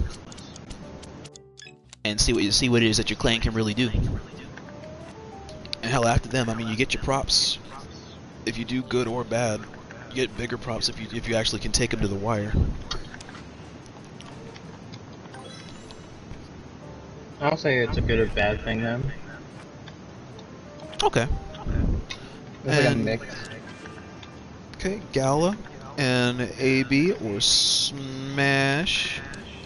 And see what it is that your clan can really do. And hell, after them, I mean, you get your props. If you do good or bad, you get bigger props if you actually can take them to the wire. I'll say it's a good or bad thing then. Okay. It's like a mix. Okay, Gala and AB or Smash.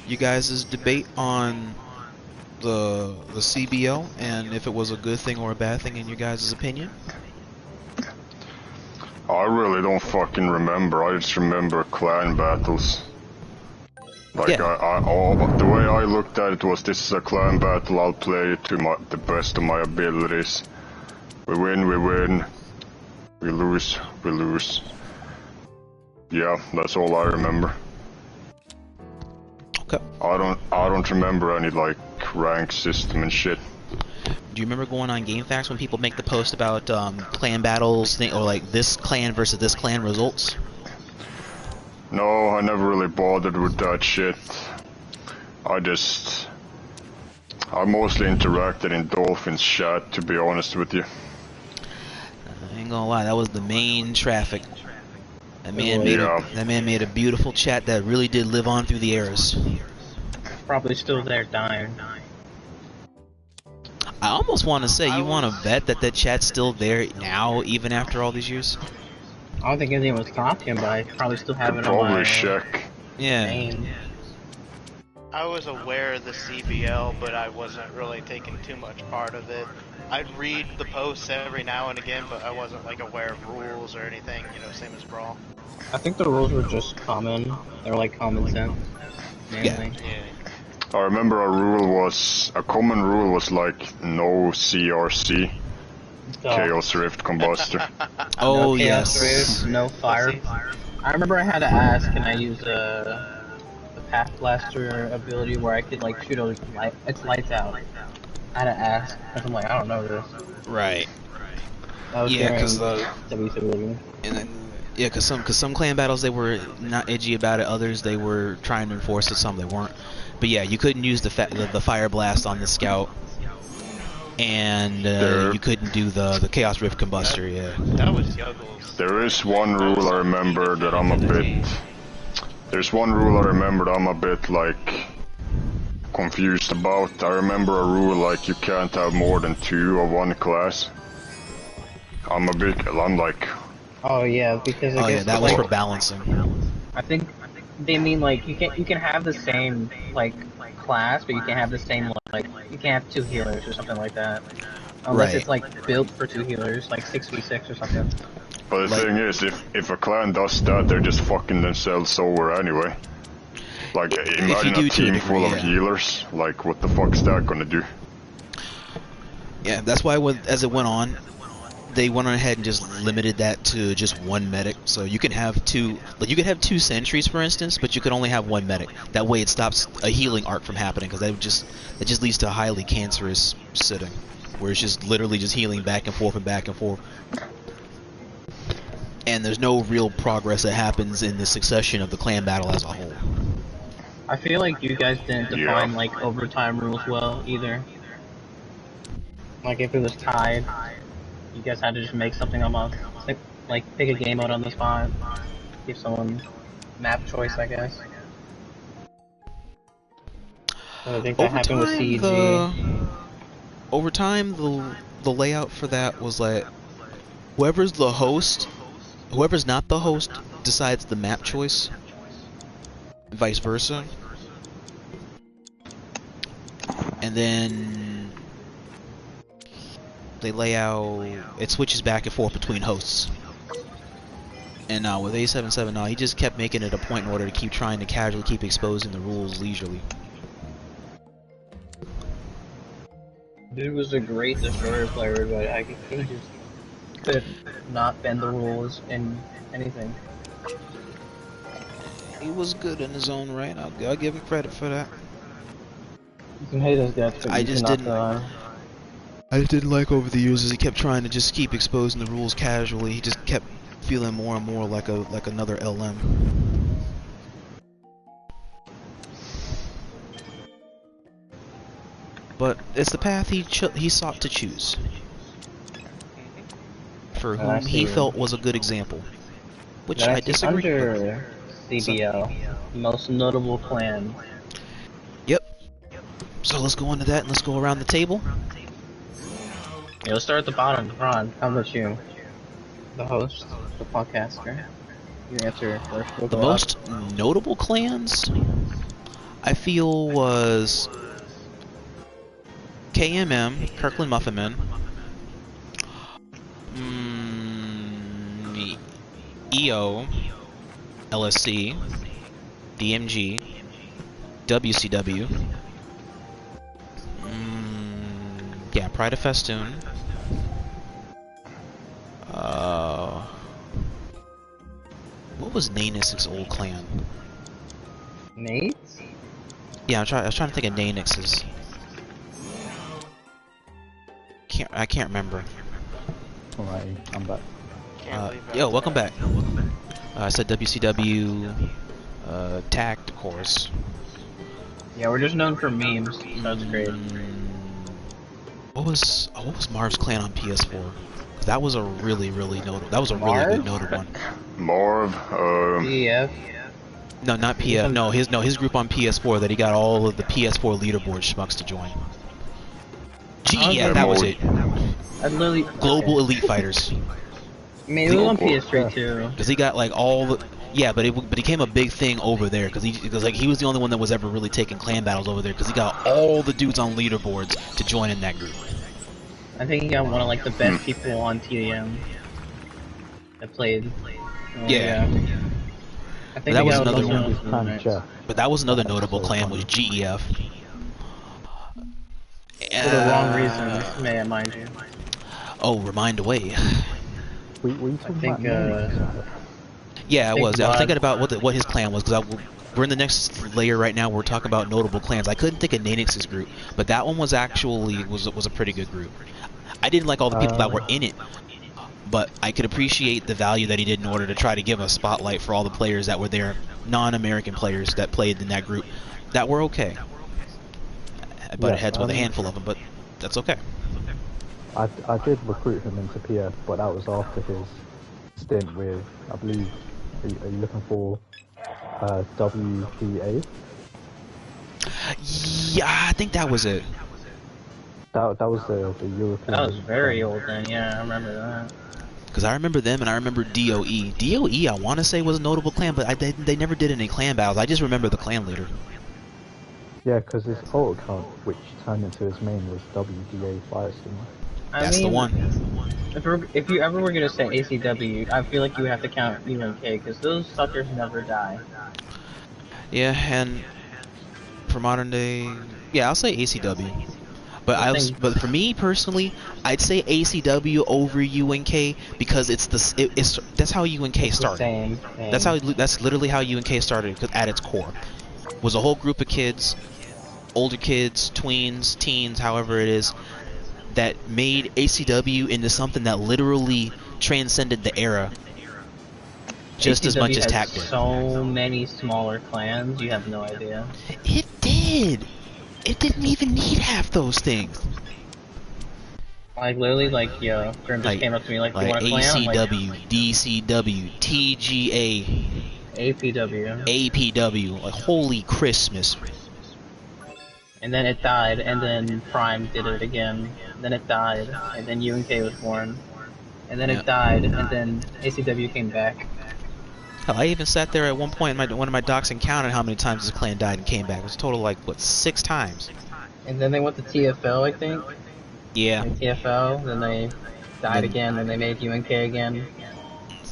You guys' debate on the CBL and if it was a good thing or a bad thing in your guys' opinion. I really don't fucking remember. I just remember clan battles. Like, yeah. The way I looked at it was, this is a clan battle, I'll play it to the best of my abilities. We win, we win. We lose, we lose. Yeah, that's all I remember. Okay. I don't remember any, like, rank system and shit. Do you remember going on GameFAQs when people make the post about clan battles, or like this clan versus this clan results? No, I never really bothered with that shit. I mostly interacted in Dolphin's chat, to be honest with you. I ain't gonna lie, that was the main traffic. That man made a beautiful chat that really did live on through the eras. Probably still there dying. I almost want to say, you want to bet that chat's still there now, even after all these years? I don't think anyone was talking, but I probably still have it on my check. Yeah. name. I was aware of the CBL, but I wasn't really taking too much part of it. I'd read the posts every now and again, but I wasn't like aware of rules or anything, you know, same as Brawl. I think the rules were just common. They were like common sense. Mainly. Yeah. I remember a common rule was like no CRC. Chaos Rift Combustor. Oh, no yes. Rift, no fire. I remember I had to ask, can I use the Path Blaster ability where I could like shoot its lights out? I had to ask, because I'm like, I don't know this. Right. That was Yeah, because some clan battles they were not edgy about it. Others they were trying to enforce it. Some they weren't. But yeah, you couldn't use the fire blast on the scout, and you couldn't do the Chaos Rift Combustor. Yeah. That was Yuggles. There is one rule I remember that I'm a bit. There's one rule I remember that I'm a bit like confused about. I remember a rule like you can't have more than 2 of one class. I'm like. Oh yeah, because that was for balancing. I think they mean like you can have the same like class, but you can't have the same like you can't have 2 healers or something like that. Unless it's like built for 2 healers, like 6v6 or something. But the thing is, if a clan does that, they're just fucking themselves over anyway. Like, imagine a team full of healers. Like, what the fuck's that gonna do? Yeah, that's why as it went on, they went on ahead and just limited that to just 1 medic. So you can have 2, like you could have 2 sentries, for instance, but you could only have 1 medic. That way, it stops a healing arc from happening, because it just leads to a highly cancerous sitting, where it's just literally just healing back and forth and back and forth. And there's no real progress that happens in the succession of the clan battle as a whole. I feel like you guys didn't define like overtime rules well either. Like if it was tied, you guys had to just make something up, like pick a game mode on the spot, give someone map choice, I guess. So I think that happened with CG. Over time, the layout for that was like whoever's the host. Whoever's not the host decides the map choice, and vice versa. And then they lay out, it switches back and forth between hosts. And with A77, he just kept making it a point in order to keep trying to casually keep exposing the rules leisurely. Dude was a great destroyer player, but he just could not bend the rules in anything. He was good in his own right. I'll give him credit for that. You can hate his death, but I just didn't like over the years as he kept trying to just keep exposing the rules casually. He just kept feeling more and more like another LM. But it's the path he sought to choose, for whom he felt was a good example, which I disagree with. Under CBL, most notable clan. Yep. So let's go into that and let's go around the table. Yeah, let's start at the bottom. Ron, how about you? The host, the podcaster. You answer first. We'll The go most up. notable clans, I feel, was KMM, Kirkland Muffinman, EO, LSC, DMG, WCW, yeah, Pride of Festoon, what was Nanix's old clan? Nate? Yeah, I was trying to think of Nanix's. I can't remember. Alright, I'm back. Yo, welcome back. I said WCW, Tact, of course. Yeah, we're just known for memes. That's great. What was Marv's clan on PS4? That was a really notable. That was a really good noted one. Marv, DEF. No, not PF. No, his group on PS4 that he got all of the PS4 leaderboard schmucks to join. Yeah, that was it. I literally Global Elite Fighters. I mean, it was on PS3 too. Because he got like all the. Yeah, but it became a big thing over there because he was the only one that was ever really taking clan battles over there because he got all the dudes on leaderboards to join in that group. I think he got one of like the best people on TDM that played. Yeah. I think that was got another one. But that was another notable clan was GEF. For the wrong reasons, may I mind you. Oh, remind away. Were you talking about yeah, I was. I was thinking about what his clan was because we're in the next layer right now. We're talking about notable clans. I couldn't think of Nanix's group, but that one was actually was a pretty good group. I didn't like all the people that were in it, but I could appreciate the value that he did in order to try to give a spotlight for all the players that were there, non-American players that played in that group, that were okay. I butted heads with a handful of them, but that's okay. I did recruit him into PF, but that was after his stint with, I believe, are you looking for WDA? Yeah, I think that was it. That was the European. That was very old then, yeah, I remember that. Because I remember them and I remember DOE. DOE, I want to say, was a notable clan, but they never did any clan battles. I just remember the clan leader. Yeah, because his alt account, which turned into his main, was WDA Firestone. That's the one. If you ever were going to say ACW, I feel like you would have to count UNK, because those suckers never die. Yeah, and for modern day, yeah, I'll say ACW. But for me personally, I'd say ACW over UNK because that's how UNK started. Same. That's literally how UNK started at its core. Was a whole group of kids, older kids, tweens, teens, however it is, that made ACW into something that literally transcended the era just ACW as much as has TAC did. So many smaller clans, you have no idea. It did. It didn't even need half those things. Like literally, Grim just came up to me like, you want a clan? ACW, DCW, TGA, APW, APW, like holy Christmas. and then it died, and then Prime did it again, then it died, and then UNK was born, and then it died, and then ACW came back. Hell, I even sat there at one point in one of my docs and counted how many times this clan died and came back. It was a total like, what, 6 times? And then they went to TFL, I think. Yeah. TFL, then they died again, then they made UNK again.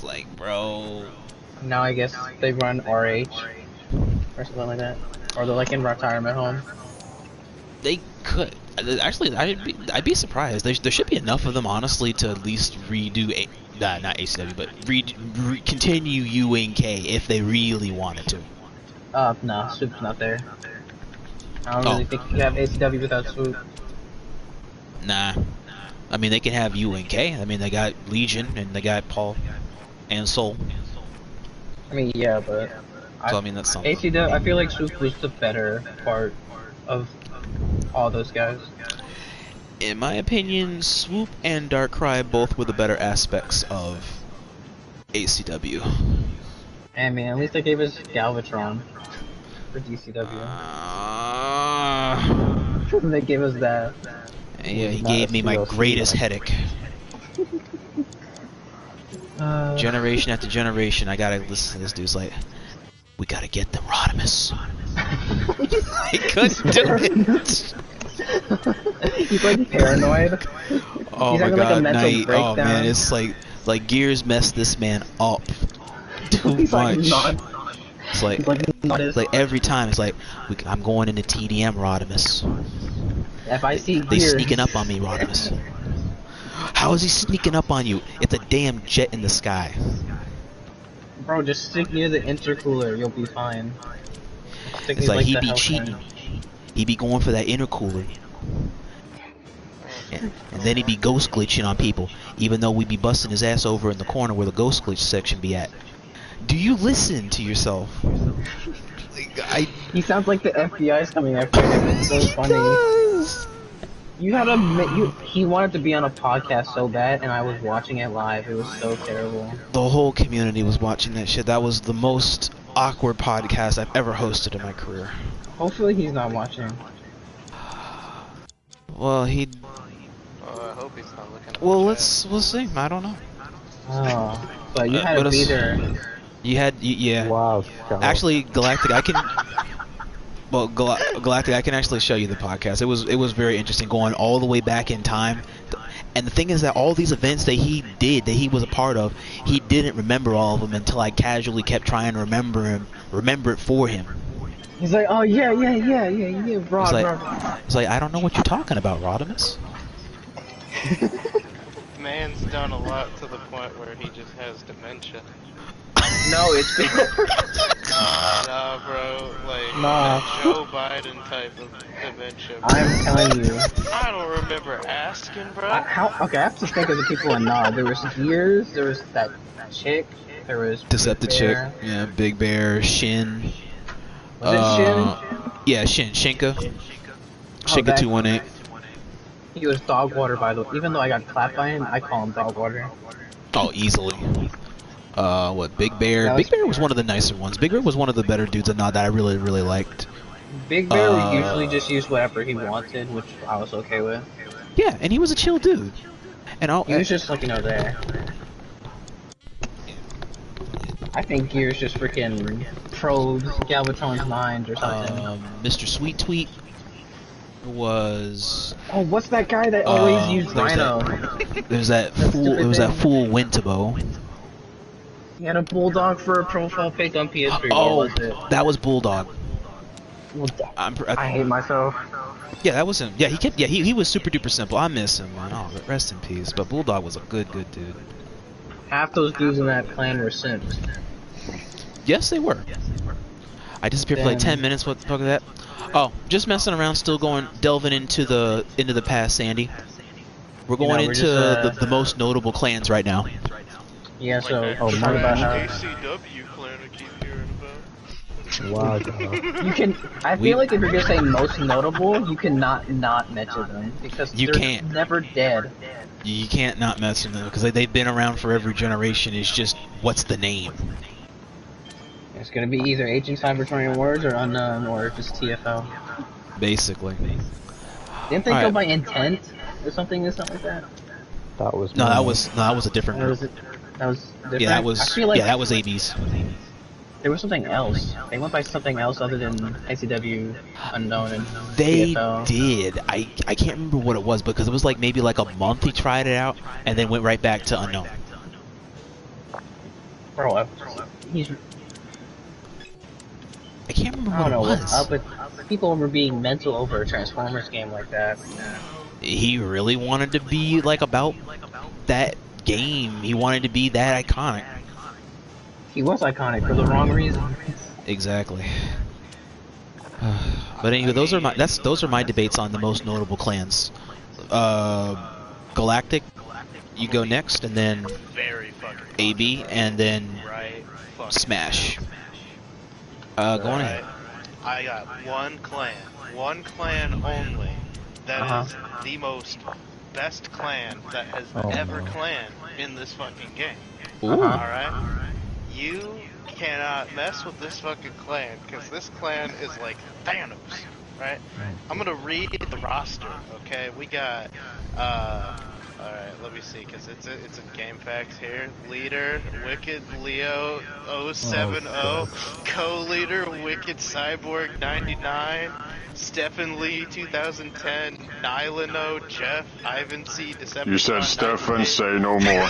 like, bro. Now I guess they run RH or something like that, or they're like in retirement home. They could. Actually, I'd be surprised. There should be enough of them, honestly, to at least redo not ACW, but continue UNK if they really wanted to. No, Swoop's not there. I don't really think you can have ACW without Swoop. Nah. I mean, they can have UNK. I mean, they got Legion, and they got Paul and Soul. I mean, yeah, but... So, I mean, that's something. ACW, I feel like Swoop was the better part of all those guys. In my opinion, Swoop and Darkrai both were the better aspects of ACW. And man, at least they gave us Galvatron for DCW. They gave us that. Yeah, he gave me my greatest headache. Generation after generation, I gotta listen to this dude's like, we gotta get them Rodimus. He couldn't do it. He's like paranoid. Oh He's my having god, like a mental Knight. breakdown. Oh man, it's like Gears messed this man up too He's much. It's like every time it's like, I'm going into TDM Rodimus. If I see They Gears, sneaking up on me, Rodimus. How is he sneaking up on you? It's a damn jet in the sky. bro, just stick near the intercooler, you'll be fine. It's like he be cheating. He be going for that intercooler. And then he be ghost glitching on people, even though we be busting his ass over in the corner where the ghost glitch section be at. Do you listen to yourself? He sounds like the FBI's coming after him. It's so funny. You had he wanted to be on a podcast so bad, and I was watching it live. It was so terrible. The whole community was watching that shit. That was the most awkward podcast I've ever hosted in my career. Hopefully he's not watching. Well, I hope he's not looking at well, the we'll see. I don't know. Oh, but you had to be there. You had, yeah. Wow. Actually, Galactic, I can. Well, Galactic, I can actually show you the podcast. It was very interesting, going all the way back in time. And the thing is that all these events that he did, that he was a part of, he didn't remember all of them until I casually kept trying to remember it for him. He's like, oh yeah, Rod. It's like, I don't know what you're talking about, Rodimus. Man's done a lot to the point where he just has dementia. No, it's Nah, bro, like Nah. Joe Biden type of dementia. Bro. I'm telling you. I don't remember asking, bro. Okay, I have to think of the people in Nah. There was Gears, there was that chick, there was Decepticon, yeah, Big Bear, Shin. Was it Shin? Yeah, Shinka. Shinka 218. He was dog water, by the way. Even though I got clapped by him, I call him dog water. Oh, easily. What, Big Bear? Big Bear was one of the nicer ones. Big Bear was one of the better dudes that I really, really liked. Big Bear would usually just use whatever he wanted, which I was okay with. Yeah, and he was a chill dude. And he was just like, there. I think Gears just freaking probed Galvatron's mind or something. Mr. Sweet Tweet was... Oh, what's that guy that always used Rhino? There's that fool. It was that fool Winterbo. He had a Bulldog for a profile pic on PS3. Oh, what was it? that was Bulldog. Well, I hate myself. Yeah, that was him. Yeah, he was super duper simple. I miss him, man. Oh, rest in peace. But Bulldog was a good dude. Half those dudes in that clan were simps. Yes, they were. I disappeared for like 10 minutes. What the fuck is that? Oh, just messing around, still delving into the past, Sandy. We're going into the most notable clans right now. Yeah, so like what about how ACW clan I keep hearing about. Wow. you can? I feel like if you're gonna say most notable, you cannot mention them because they're never dead. You can't not mention them because they've been around for every generation. It's just what's the name? It's gonna be either Ancient Cybertron Words or Unknown or just TFL. Basically. Didn't they go by intent or something like that? That was that was a different group. That was different? Yeah, that was. I feel like that was AB's. There was something else. They went by something else other than ICW, Unknown, and They TFL. did. I can't remember what it was because it was like maybe like a month he tried it out and then went right back to Unknown. Bro, he's. I can't remember I don't know what it what's was. up with people were being mental over a Transformers game like that. He really wanted to be like about that game. He wanted to be that iconic. He was iconic for the wrong reason. Exactly. But anyway, those are my debates on the most notable clans. Galactic, you go next, and then Very fucking AB, and then right. Fucking Smash. Go on ahead. I got one clan only. That is the most best clan that has ever clanned in this fucking game. Ooh. Alright? You cannot mess with this fucking clan, because this clan is like Thanos, right? I'm gonna read the roster, okay? We got, alright, let me see, because it's a game facts here. Leader, Wicked Leo 070, co-leader, Wicked Cyborg 99, Stephen Lee 2010, Nylano, Jeff, Ivan C, Decepticon. You said Stefan, say no more.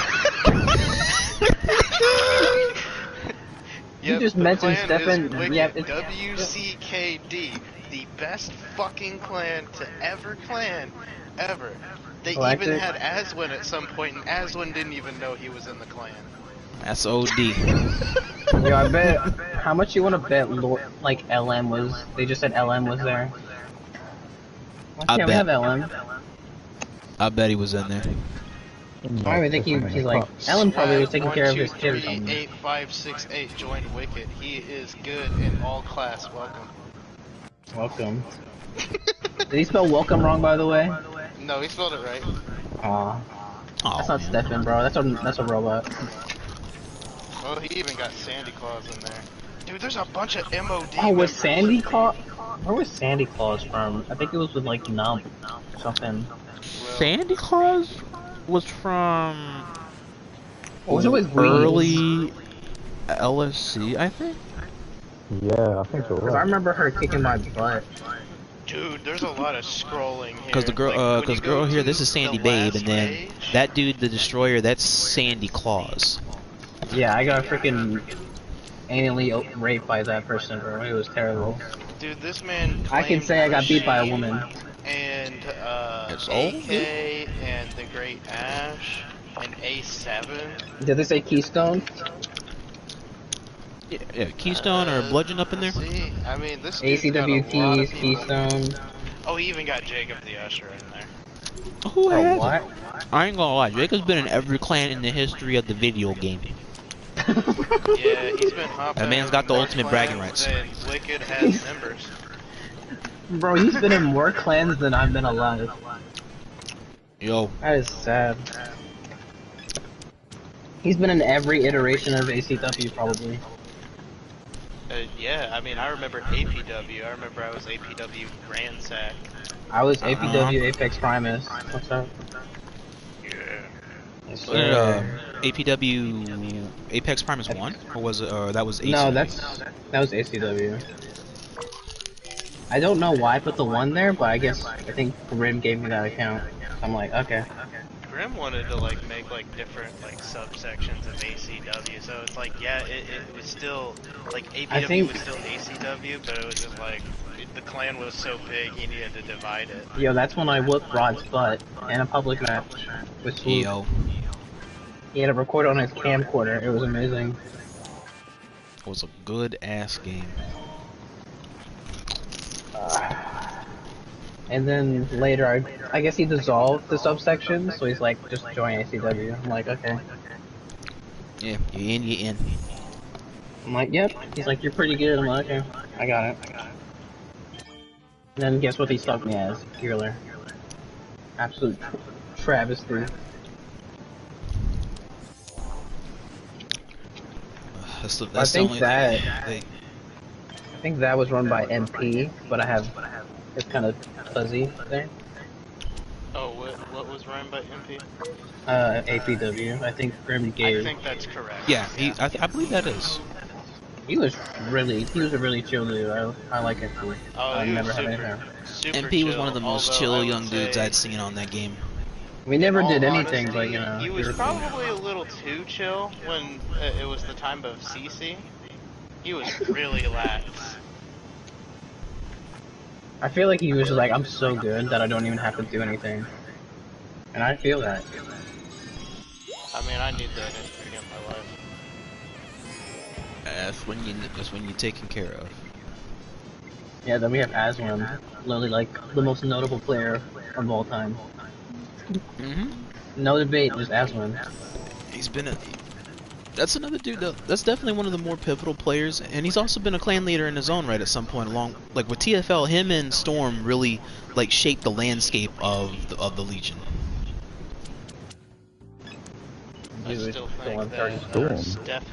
You just mentioned Stefan. Yeah, WCKD, the best fucking clan to ever clan, ever. They Galactic? even had Aswin at some point, and Aswin didn't even know he was in the clan. That's OD. Yo, I bet. How much you want to bet? Like LM was? They just said LM was there. I Yeah, we bet. have LM. I bet he was in there. I don't even think he's like LM probably was taking care of his kid or something. 8568 joined Wicked. He is good in all class. Welcome. Welcome. Did he spell welcome wrong, by the way? No, he spelled it right. Aw. Oh, That's not man. Stefan, bro. That's a robot. Oh, he even got Sandy Claus in there. Dude, there's a bunch of MOD Oh, was members. Sandy Claus? Where was Sandy Claus from? I think it was with like Numb something. Sandy Claus was from Or was it with early LSC, I think. Yeah, I think it was. Because I remember her kicking my butt. Dude, there's a lot of scrolling here. Because the girl, Like, when you go here, to this is Sandy the Babe, last and then page- that dude, the Destroyer, that's Sandy Claus. Yeah, I got freaking anally raped by that person, bro. It was terrible. Dude, this man. I can claimed say I got beat by a Machine woman. And It's old, AK and the Great Ash and A7. Did they say Keystone? Yeah, Keystone or Bludgeon up in there. See, I mean, this dude's got a lot ACWPs, of people. Keystone. Oh, he even got Jacob the Usher in there. Who Oh, has what? it? I ain't gonna lie, Jacob's been in every clan in the history of the video game. Yeah, he's been hopping. That man's got the more ultimate bragging clans rights. than Wicked has members. Bro, he's been in more clans than I've been alive. Yo, That is sad. He's been in every iteration of ACW, probably. Yeah, I mean, I remember APW. I remember I was APW Ransack. I was APW Apex Primus. What's up? Yeah. Yes, what did, sir. APW Apex Primus 1? Or was it, that was ACW? No, that was ACW. I don't know why I put the 1 there, but I think Grim gave me that account. So I'm like, okay. Grim wanted to like make like different like subsections of ACW, so it's like it was still like APW think- was still ACW, but it was just like the clan was so big he needed to divide it. Yo, that's when I whooped Rod's butt in a public match with Swoop. Yo, He had a record on his camcorder. It was amazing. it was a good ass game. And then later, I guess he dissolved the subsection, so he's like, just join ACW. I'm like, okay. Yeah, you in, you in. I'm like, yep. He's like, you're pretty good. I'm like, okay, I got it. And then guess what he stuck me as? Healer. Absolute travesty. That's the I think only that- thing. I think that was run by MP, but it's kind of fuzzy there. Oh, what was run by MP? APW. I think Grim I gave. think that's correct. Yeah, I believe that is. He was a really chill dude. I like MP. Oh, I he never was had super, anything. super MP was chill, one of the most although chill I would young dudes say- I'd seen on that game. We never in all did anything, honesty, but you know. he we was were cool. probably a little too chill when it was the time of CC. He was really lax. I feel like he was just like, I'm so good that I don't even have to do anything. And I feel that. I mean, I need that energy in my life. That's when you're taken care of. Yeah, then we have Aswan, literally like the most notable player of all time. No debate, just Aswan. He's been a. That's another dude though. That's definitely one of the more pivotal players, and he's also been a clan leader in his own right at some point along. Like with TFL, him and Storm really like shaped the landscape of the Legion. I still think that Storm. Steph.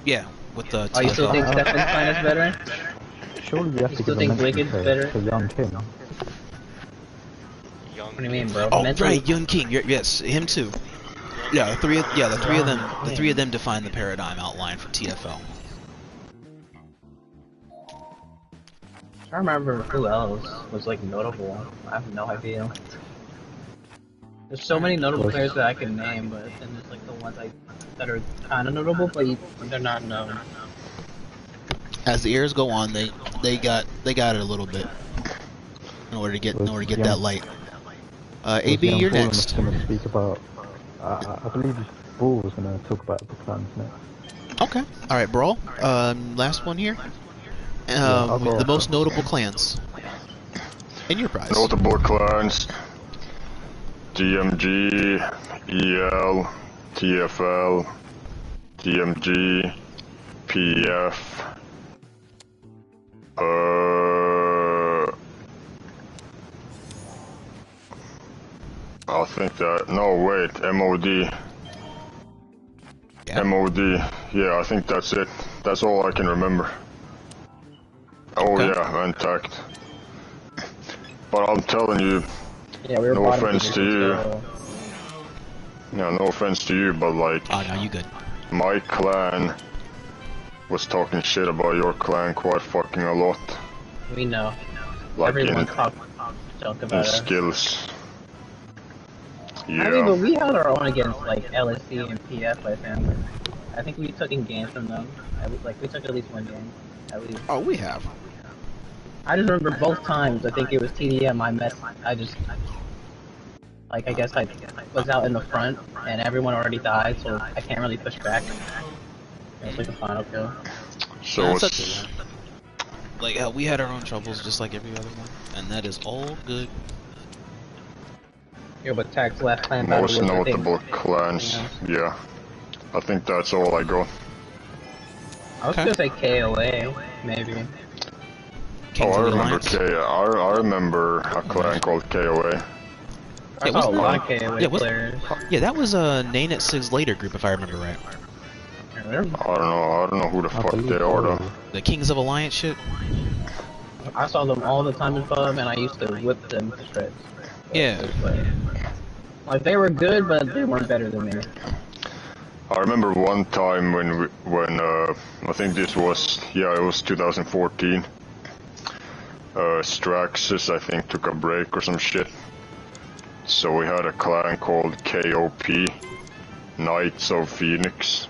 Yeah, with the. Oh, you still TFL. think Stefan's clan is better? Surely we have You to still give a think mention Wicked's better? to Young King. What do you mean, bro? Oh Mentally- right, Young King. Yes, him too. Yeah, the three of them define the paradigm outline for TFL. I remember who else was like notable. I have no idea. There's so many notable players that I can name, but then there's like the ones that are kind of notable, but they're not known. As the years go on, they got it a little bit in order to get that light. AB, you're next. Going to speak about. I believe Bull was going to talk about the clans next. Okay. All right, Brawl. Last one here. I'll go The after. most notable clans. And your prize. Notable clans: DMG, EL, TFL, DMG, PF. I think that. No, wait. MOD. Yeah. MOD. Yeah, I think that's it. That's all I can remember. Oh Okay. yeah, intact. But I'm telling you, Yeah, we were no bottom offense to position, you. so- Yeah, no offense to you, but like, Oh no, you good. my clan was talking shit about your clan quite fucking a lot. We know. Like Everyone in talk in about us. skills. I mean, but Yeah. we held our own against like LSD and PF, I think. I think we took in games from them. We took at least one game. At least. Oh, we have. I just remember both times. I think it was TDM. I guess I was out in the front, and everyone already died, so I can't really push back. It was like a final kill. So That's it's okay. Like we had our own troubles just like every other one, and that is all good. Yeah, but Tarq's last clan battle most was, I think- notable clans. Yeah. I think that's all I got. I was Okay. gonna say KOA, maybe. Kings Oh, I of the remember Alliance. I remember a clan called KOA. I Yeah, saw a wasn't lot that- of KOA yeah, was- players. Yeah, that was Nanet Sig's later group, if I remember right. I don't know who the I fuck believe they are though. so. The Kings of Alliance shit. I saw them all the time in pub, and I used to whip them to shreds. Yeah. Like they were good, but they weren't better than me. I remember one time when I think this was it was 2014. Straxus I think took a break or some shit. So we had a clan called KOP, Knights of Phoenix.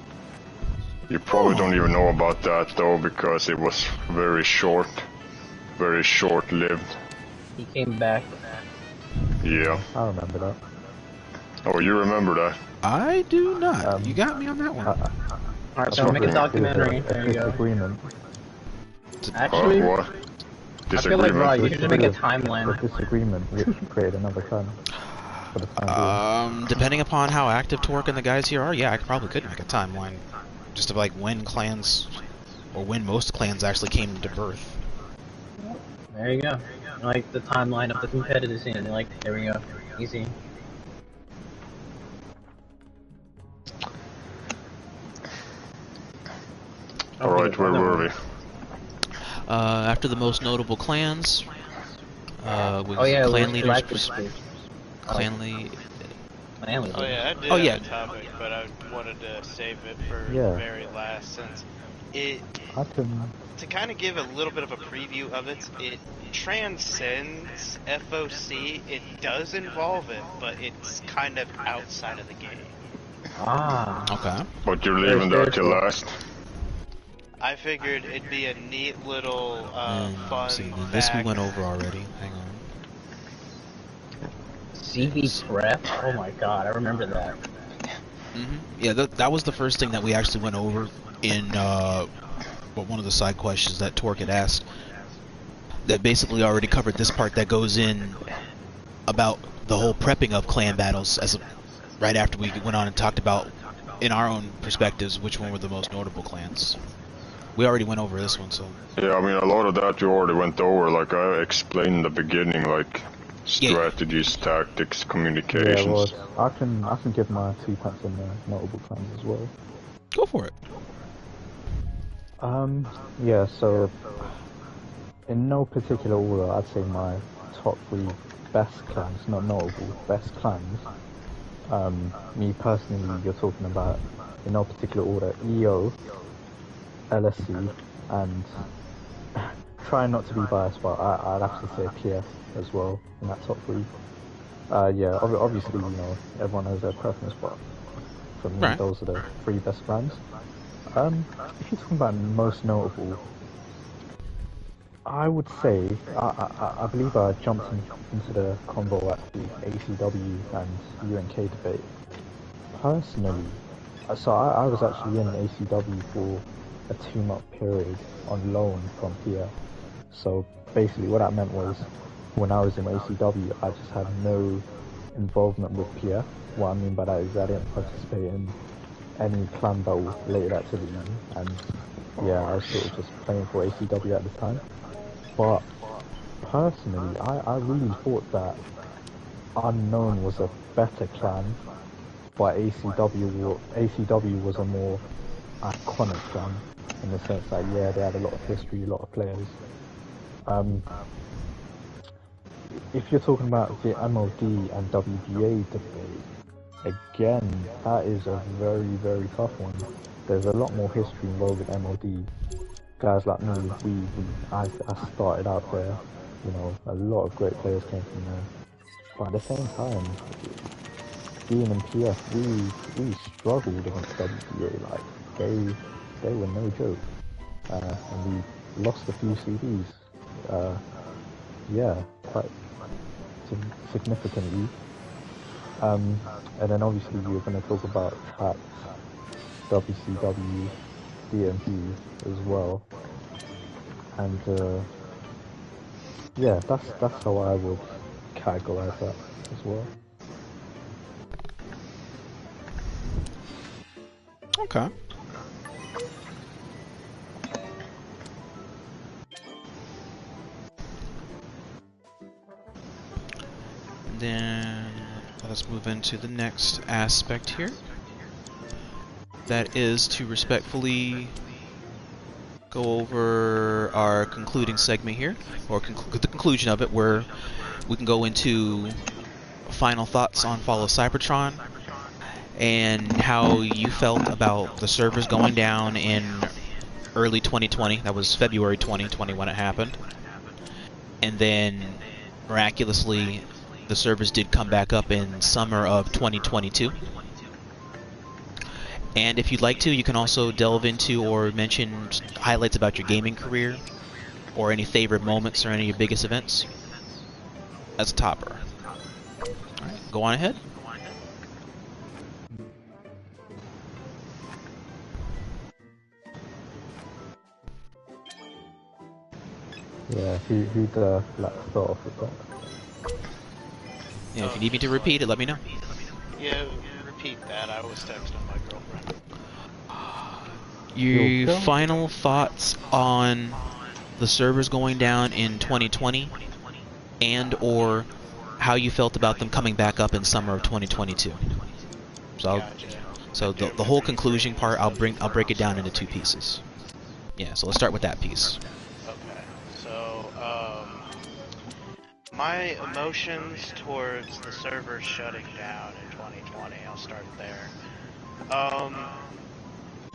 You probably don't even know about that though because it was very short-lived. He came back. Yeah. I remember that. Oh, you remember that? I do not. You got me on that one. Alright, so make a documentary. There you go. Disagreement. Actually, What? I feel like Disagreement? Rod, you should just make a The timeline. disagreement, we should create another clan for the time Depending upon how active Tarq and the guys here are, yeah, I probably could make a timeline. Just of like when clans, or when most clans actually came into birth. There you go. Like the timeline of the competitive scene. Like, there we go. Easy. Alright, where were we? After the most notable clans, with Oh yeah, it clan was leaders, Galactic Knight. clan lead. Clan leader. Oh yeah, I did Oh, have yeah. a topic, but I wanted to save it for Yeah. very last since it I can. to kind of give a little bit of a preview of it. It transcends FOC. It does involve it, but it's kind of outside of the game. Ah. Okay. But you're leaving that till last. I figured it'd be a neat little fun See, fact. this we went over already. Hang on. CB prep? Oh my god, I remember that. Yeah, that was the first thing that we actually went over in one of the side questions that Tarq had asked. That basically already covered this part that goes in about the whole prepping of clan battles right after we went on and talked about in our own perspectives which one were the most notable clans. We already went over this one, so. Yeah, I mean, a lot of that you already went over. Like I explained in the beginning, like strategies, tactics, communications. Yeah, well, I can give my 2 pence on the notable clans as well. Go for it. Yeah, so in no particular order, I'd say my top 3 best clans, not notable, best clans. Me personally, you're talking about in no particular order, EO, LSC, and trying not to be biased, but I'd have to say PF as well in that top 3. Yeah, obviously, you know, everyone has their preference, but for me, those are the 3 best clans. If you're talking about most notable, I would say, I believe I jumped into the convo at the ACW and UNK debate. Personally, so I was actually in ACW for a 2-month period on loan from here. So basically what that meant was, when I was in ACW, I just had no involvement with PF. What I mean by that is I didn't participate in any clan battle related activity, and yeah, I was sort of just playing for ACW at the time. But personally, I really thought that Unknown was a better clan, but ACW was a more iconic clan, in the sense that, yeah, they had a lot of history, a lot of players. If you're talking about the MLD and WGA debate, again, that is a very, very tough one. There's a lot more history involved with MLD. Guys like me, I started out there, you know, a lot of great players came from there. But at the same time, being in PF, we struggled against WGA, like, they were no joke. And we lost a few CDs, yeah, quite significantly. And then obviously you're going to talk about Tarq, WCW, DMP as well. And yeah, that's how I would categorize that as well. Okay. Then let's move into the next aspect here. That is to respectfully go over our concluding segment here, or the conclusion of it, where we can go into final thoughts on Follow Cybertron and how you felt about the servers going down in early 2020. That was February 2020 when it happened. And then miraculously the servers did come back up in summer of 2022. And if you'd like to, you can also delve into or mention highlights about your gaming career, or any favorite moments or any of your biggest events as a topper. Alright, go on ahead. Yeah, who'd like to start off with that? Yeah, if you need me to repeat it, let me know. Yeah, repeat that. I was texting my girlfriend. Your final thoughts on the servers going down in 2020, and or how you felt about them coming back up in summer of 2022. So the whole conclusion part, I'll break it down into 2 pieces. Yeah, so let's start with that piece. Okay, so my emotions towards the server shutting down in 2020. I'll start there.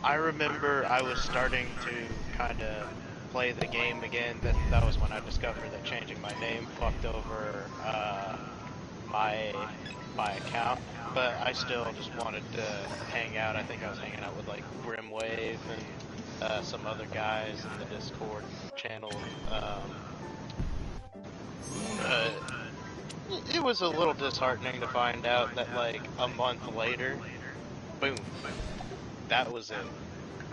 I remember I was starting to kind of play the game again. That was when I discovered that changing my name fucked over my account. But I still just wanted to hang out. I think I was hanging out with like Grimwave and some other guys in the Discord channel. It was a little disheartening to find out that like a month later, boom, that was it.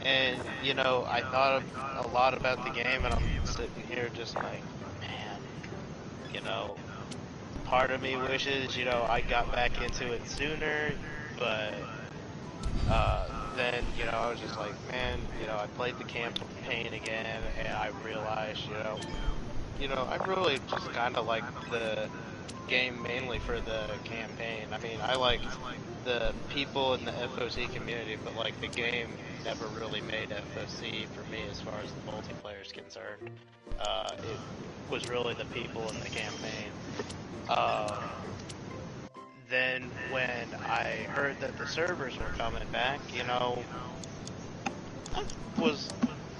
And, you know, I thought a lot about the game, and I'm sitting here just like, man, you know, part of me wishes, you know, I got back into it sooner, but then, you know, I was just like, man, you know, I played the campaign again, and I realized, you know, I really just kind of like the game mainly for the campaign. I mean, I liked the people in the FOC community, but like the game never really made FOC for me as far as the multiplayer is concerned. It was really the people in the campaign. Then when I heard that the servers were coming back, you know, I was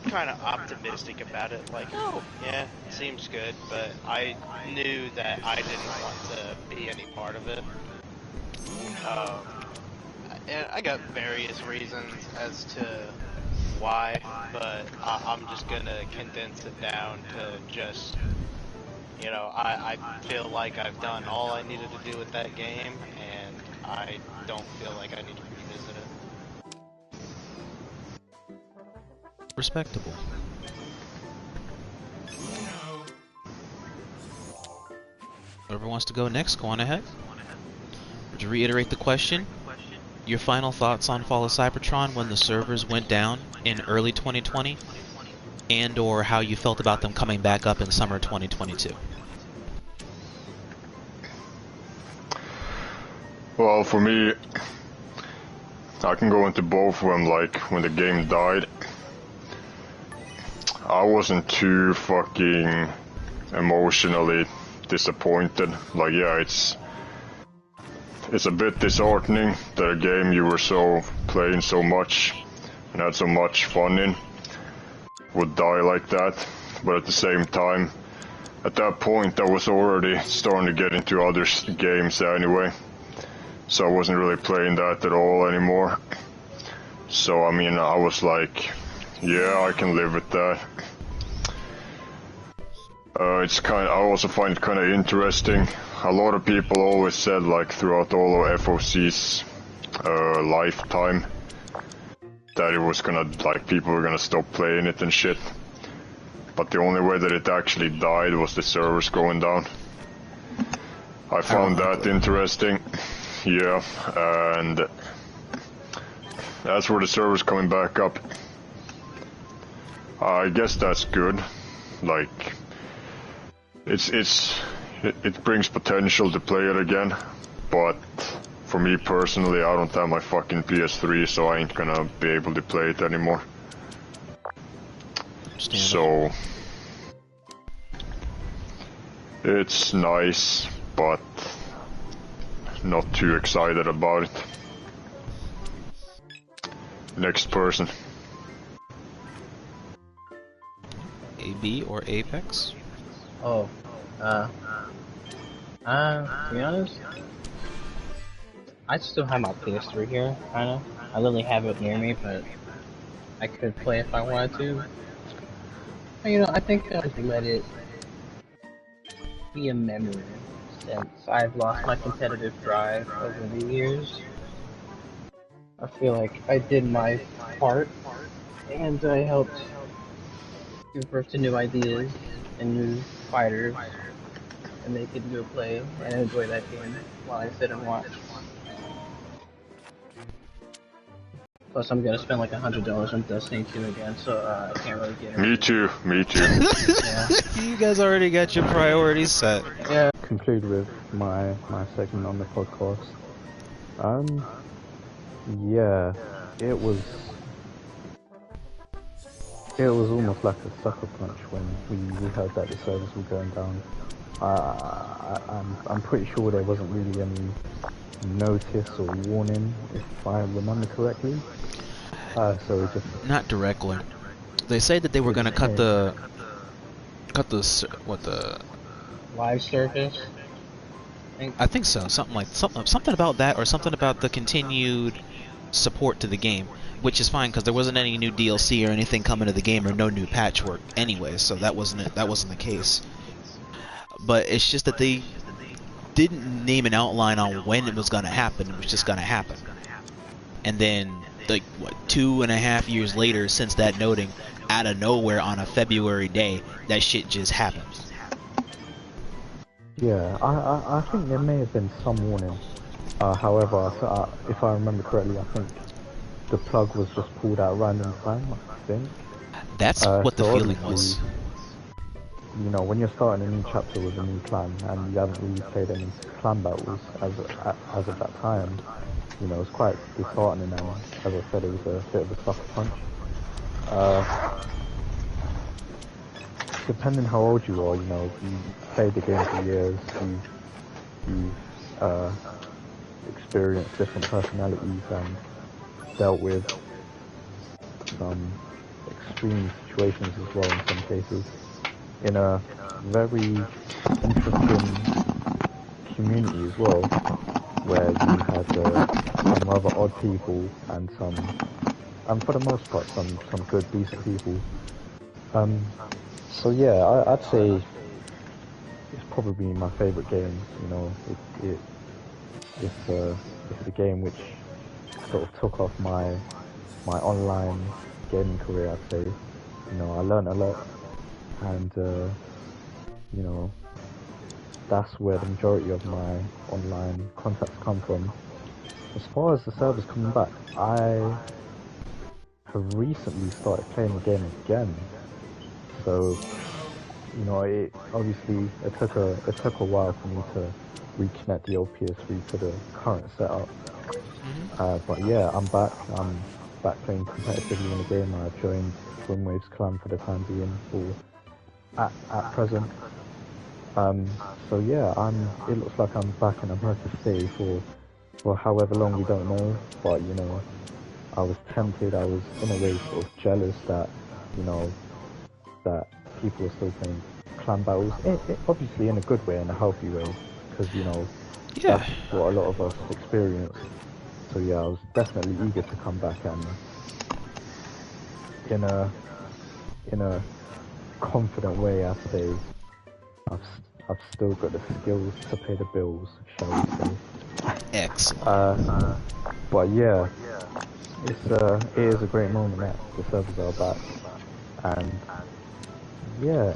kind of optimistic about it, like, oh, yeah, seems good, but I knew that I didn't want to be any part of it. And I got various reasons as to why, but I'm just gonna condense it down to just, you know, I feel like I've done all I needed to do with that game, and I don't feel like I need to revisit it. Respectable. Whoever wants to go next, go on ahead. To reiterate the question, your final thoughts on Fall of Cybertron when the servers went down in early 2020, and or how you felt about them coming back up in summer 2022. Well, for me, I can go into both of them. Like, when the game died, I wasn't too fucking emotionally disappointed. Like, yeah, it's a bit disheartening that a game you were playing so much and had so much fun in would die like that. But at the same time, at that point I was already starting to get into other games anyway, so I wasn't really playing that at all anymore. So I mean, I was like, yeah, I can live with that. I also find it kind of interesting. A lot of people always said, like, throughout all of FOC's lifetime, that it was gonna, like, people were gonna stop playing it and shit. But the only way that it actually died was the servers going down. I found that interesting. Yeah, and as for the servers coming back up, I guess that's good. Like, it brings potential to play it again, but for me personally, I don't have my fucking PS3, so I ain't gonna be able to play it anymore. So it's nice, but not too excited about it. Next person. AB or Apex? Oh, to be honest, I still have my PS3 here, kinda. I literally have it near me, but I could play if I wanted to. But, you know, I think I'll let it be a memory, since I've lost my competitive drive over the years. I feel like I did my part, and I helped give birth to new ideas and new fighters, and they could go play and enjoy that game while I sit and watch. Plus, I'm gonna spend like $100 on Destiny 2 again, so I can't really get it. Me too. Yeah. You guys already got your priorities set. Yeah. Conclude with my segment on the podcast. Yeah, it was almost like a sucker punch when we heard that the servers were going down. I'm pretty sure there wasn't really any notice or warning, if I remember correctly. So it just Not directly. They say that they were it gonna just came. what the Live service. I think so. Something about that, or something about the continued support to the game, which is fine because there wasn't any new DLC or anything coming to the game, or no new patchwork anyway. So that wasn't it. That wasn't the case. But it's just that they didn't name an outline on when it was gonna happen. It was just gonna happen. And then, like, what, 2.5 years later, since that noting, out of nowhere on a February day, that shit just happened. Yeah, I think there may have been some warning. However, if I remember correctly, I think the plug was just pulled at random time. I think. That's what the So feeling was. obviously, you know, when you're starting a new chapter with a new clan and you haven't really played any clan battles as of that time, you know, it's quite disheartening. And as I said, it was a bit of a sucker punch. Depending how old you are, you know, you played the game for years, you've experienced different personalities and dealt with some extreme situations as well in some cases, in a very interesting community as well, where you had some rather odd people and and for the most part, some good, decent people. So yeah, I'd say it's probably my favorite game. You know, it's a game which sort of took off my online gaming career. I'd say, you know, I learned a lot, and you know, that's where the majority of my online contacts come from. As far as the servers coming back, I have recently started playing the game again. So, you know, it took a while for me to reconnect the old PS3 to the current setup. But yeah, I'm back. I'm back playing competitively in the game. I've joined Grimwave's clan for the time being, or at present. So yeah, it looks like I'm back and I'm here to stay for however long, we don't know. But you know, I was tempted. I was in a way sort of jealous that, you know, that people are still playing clan battles. Obviously in a good way, in a healthy way, because you know, Yeah. that's what a lot of us experience. So yeah, I was definitely eager to come back, and in a confident way, I say I've still got the skills to pay the bills, shall we say? Excellent. But yeah, it is a great moment that the servers are back, and yeah,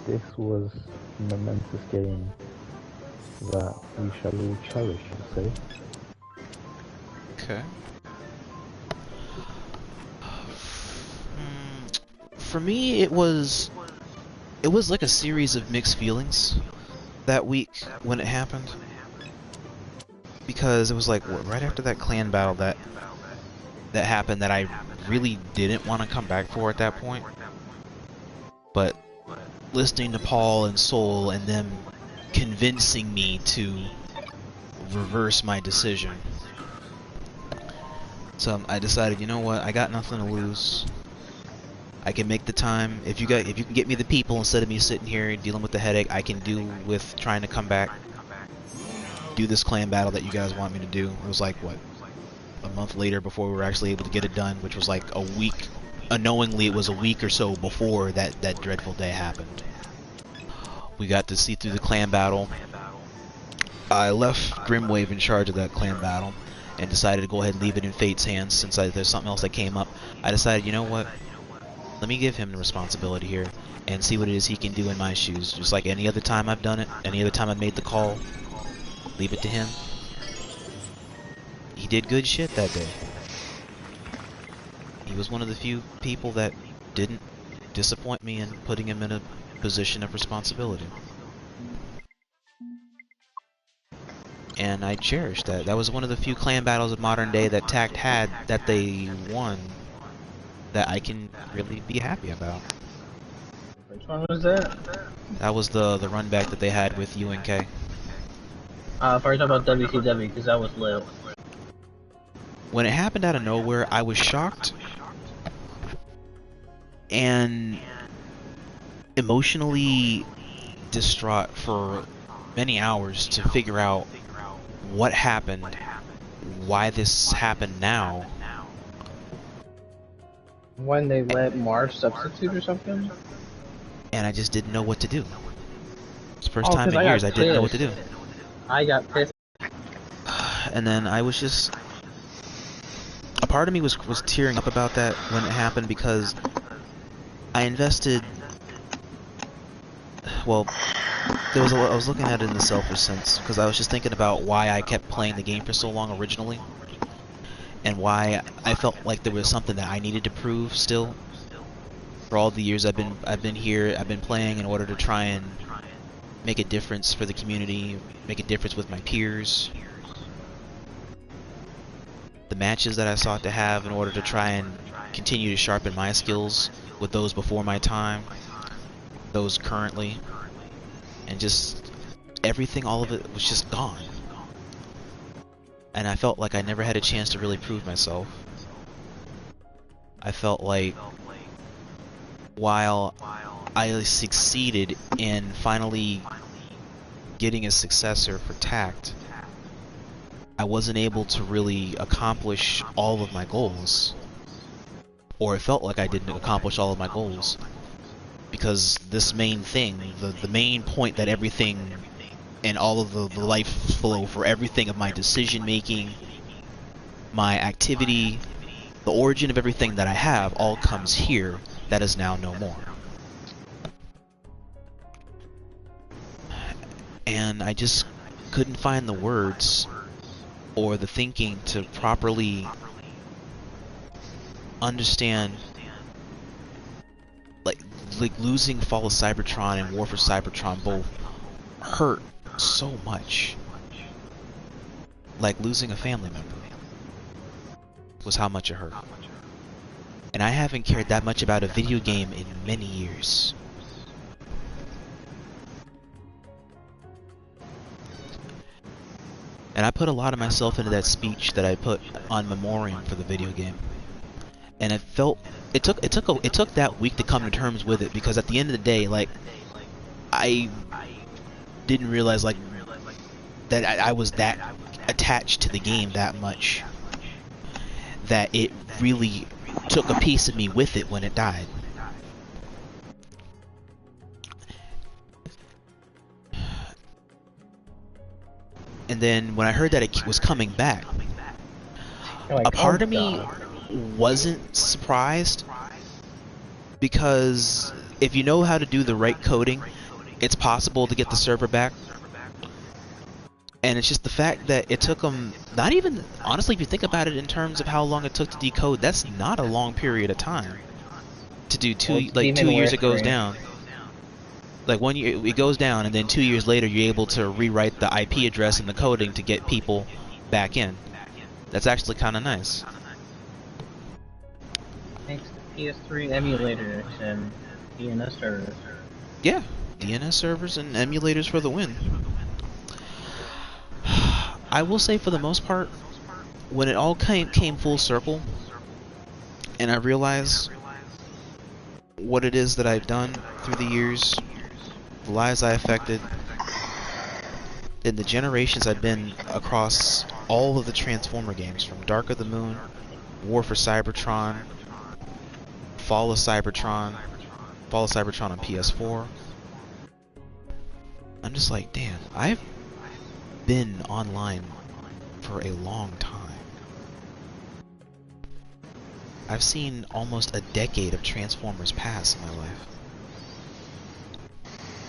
this was a momentous game that we shall all cherish, I say. Okay. For me, it was like a series of mixed feelings that week when it happened, because it was like right after that clan battle that happened that I really didn't want to come back for at that point. But listening to Paul and Soul and them convincing me to reverse my decision, so I decided, you know what, I got nothing to lose. I can make the time. If you can get me the people instead of me sitting here dealing with the headache, I can deal with trying to come back, do this clan battle that you guys want me to do. It was like, what, a month later before we were actually able to get it done, which was like a week. Unknowingly, it was a week or so before that dreadful day happened. We got to see through the clan battle. I left Grimwave in charge of that clan battle and decided to go ahead and leave it in Fate's hands since there's something else that came up. I decided, you know what? Let me give him the responsibility here and see what it is he can do in my shoes. Just like any other time I've done it, any other time I've made the call, leave it to him. He did good shit that day. He was one of the few people that didn't disappoint me in putting him in a position of responsibility. And I cherish that. That was one of the few clan battles of modern day that Tarq had that they won that I can really be happy about. Which one was that? That was the run back that they had with UNK. First about WCW, because that was lit. when it happened out of nowhere, I was shocked and emotionally distraught for many hours to figure out what happened, why this happened now. When they let Marv substitute or something? And I just didn't know what to do. It's the first Oh, time 'cause in I got years I didn't know what to do. pissed. I got pissed. And then I was just... A part of me was tearing up about that when it happened because I invested... Well, there was I was looking at it in the selfish sense because I was just thinking about why I kept playing the game for so long originally, and why I felt like there was something that I needed to prove still. For all the years I've been here, I've been playing in order to try and make a difference for the community, make a difference with my peers. The matches that I sought to have in order to try and continue to sharpen my skills with those before my time, those currently, and just everything, all of it was just gone. And I felt like I never had a chance to really prove myself. I felt like while I succeeded in finally getting a successor for Tarq, I wasn't able to really accomplish all of my goals. Or it felt like I didn't accomplish all of my goals. Because this main thing, the main point that everything and all of the life flow for everything of my decision making, my activity, the origin of everything that I have all comes here, that is now no more. And I just couldn't find the words or the thinking to properly understand like losing Fall of Cybertron and War for Cybertron both hurt so much. Like losing a family member was how much it hurt. And I haven't cared that much about a video game in many years. And I put a lot of myself into that speech that I put on Memoriam for the video game. And it felt it took that week to come to terms with it, because at the end of the day, like, I didn't realize like that I was that attached to the game that much that it really took a piece of me with it when it died. And then when I heard that it was coming back, Like, a part oh of me God. wasn't surprised, because if you know how to do the right coding, it's possible to get the server back. And it's just the fact that it took them, not even, honestly, if you think about it in terms of how long it took to decode, that's not a long period of time to do Well, it's 2 Demon years it goes Warfare. down. Like 1 year it goes down, and then 2 years later you're able to rewrite the IP address and the coding to get people back in. That's actually kind of nice. Thanks to PS3 emulators and DNS servers. Yeah, DNS servers and emulators for the win. I will say, for the most part, when it all came full circle, and I realized what it is that I've done through the years, the lives I affected, and the generations I've been across all of the Transformer games, from Dark of the Moon, War for Cybertron, Fall of Cybertron on PS4. I'm just like, damn, I've been online for a long time. I've seen almost a decade of Transformers pass in my life.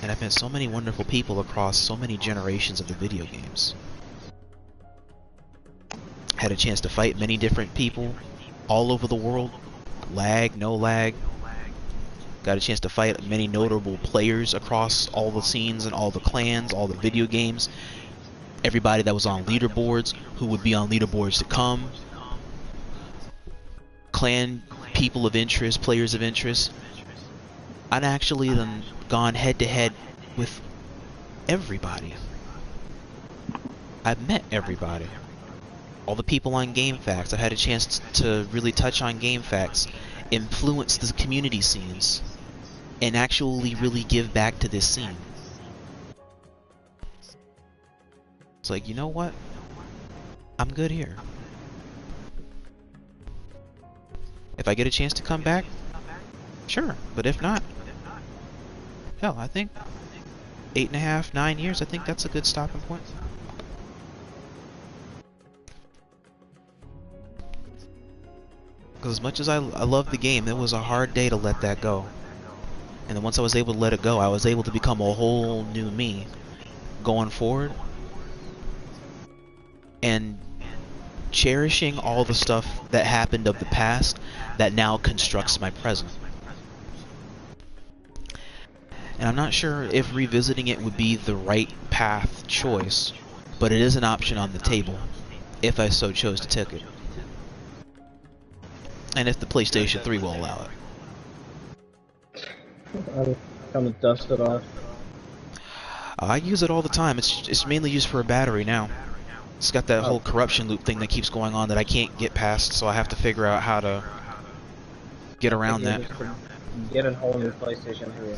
And I've met so many wonderful people across so many generations of the video games. Had a chance to fight many different people all over the world. Lag, no lag. Got a chance to fight many notable players across all the scenes and all the clans, all the video games. Everybody that was on leaderboards, who would be on leaderboards to come. Clan people of interest, players of interest. I'd actually then gone head to head with everybody. I've met everybody. all the people on gfaqs. I had a chance to really touch on gfaqs, influence the community scenes, and actually really give back to this scene. It's like, you know what? I'm good here. If I get a chance to come back, sure. But if not, hell, I think 8.5, 9 years, I think that's a good stopping point. Because as much as I love the game, it was a hard day to let that go. And then once I was able to let it go, I was able to become a whole new me going forward. And cherishing all the stuff that happened of the past that now constructs my present. And I'm not sure if revisiting it would be the right path choice, but it is an option on the table, if I so chose to take it. And if the PlayStation 3 will allow it. I'll come and dust it off. I use it all the time. It's mainly used for a battery now. It's got that whole corruption loop thing that keeps going on that I can't get past, so I have to figure out how to get around that. Get a whole new PlayStation 3.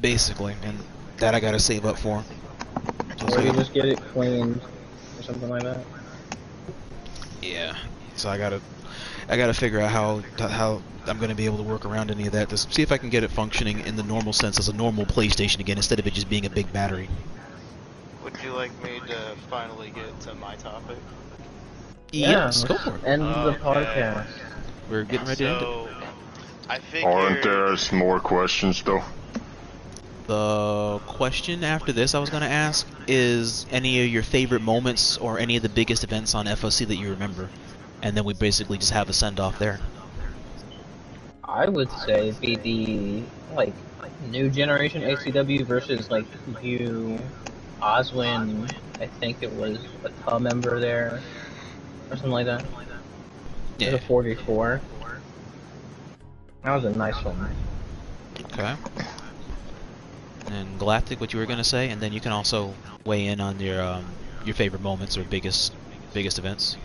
Basically, and that I gotta save up for. Or you just get it cleaned, or something like that. Yeah, so I gotta figure out how I'm gonna be able to work around any of that to see if I can get it functioning in the normal sense as a normal PlayStation again, instead of it just being a big battery. Would you like me to finally get to my topic? Yes, go for it. End the podcast. We're getting ready to end it. So, I figured... Aren't there more questions though? The question after this I was going to ask is any of your favorite moments or any of the biggest events on FOC that you remember, and then we basically just have a send-off there. I would say be the new generation ACW versus you, Oswin. I think it was a TUM member there, or something like that. Yeah. It was a 4v4. That was a nice one. Okay. And Galactic, what you were gonna say, and then you can also weigh in on your favorite moments or biggest events.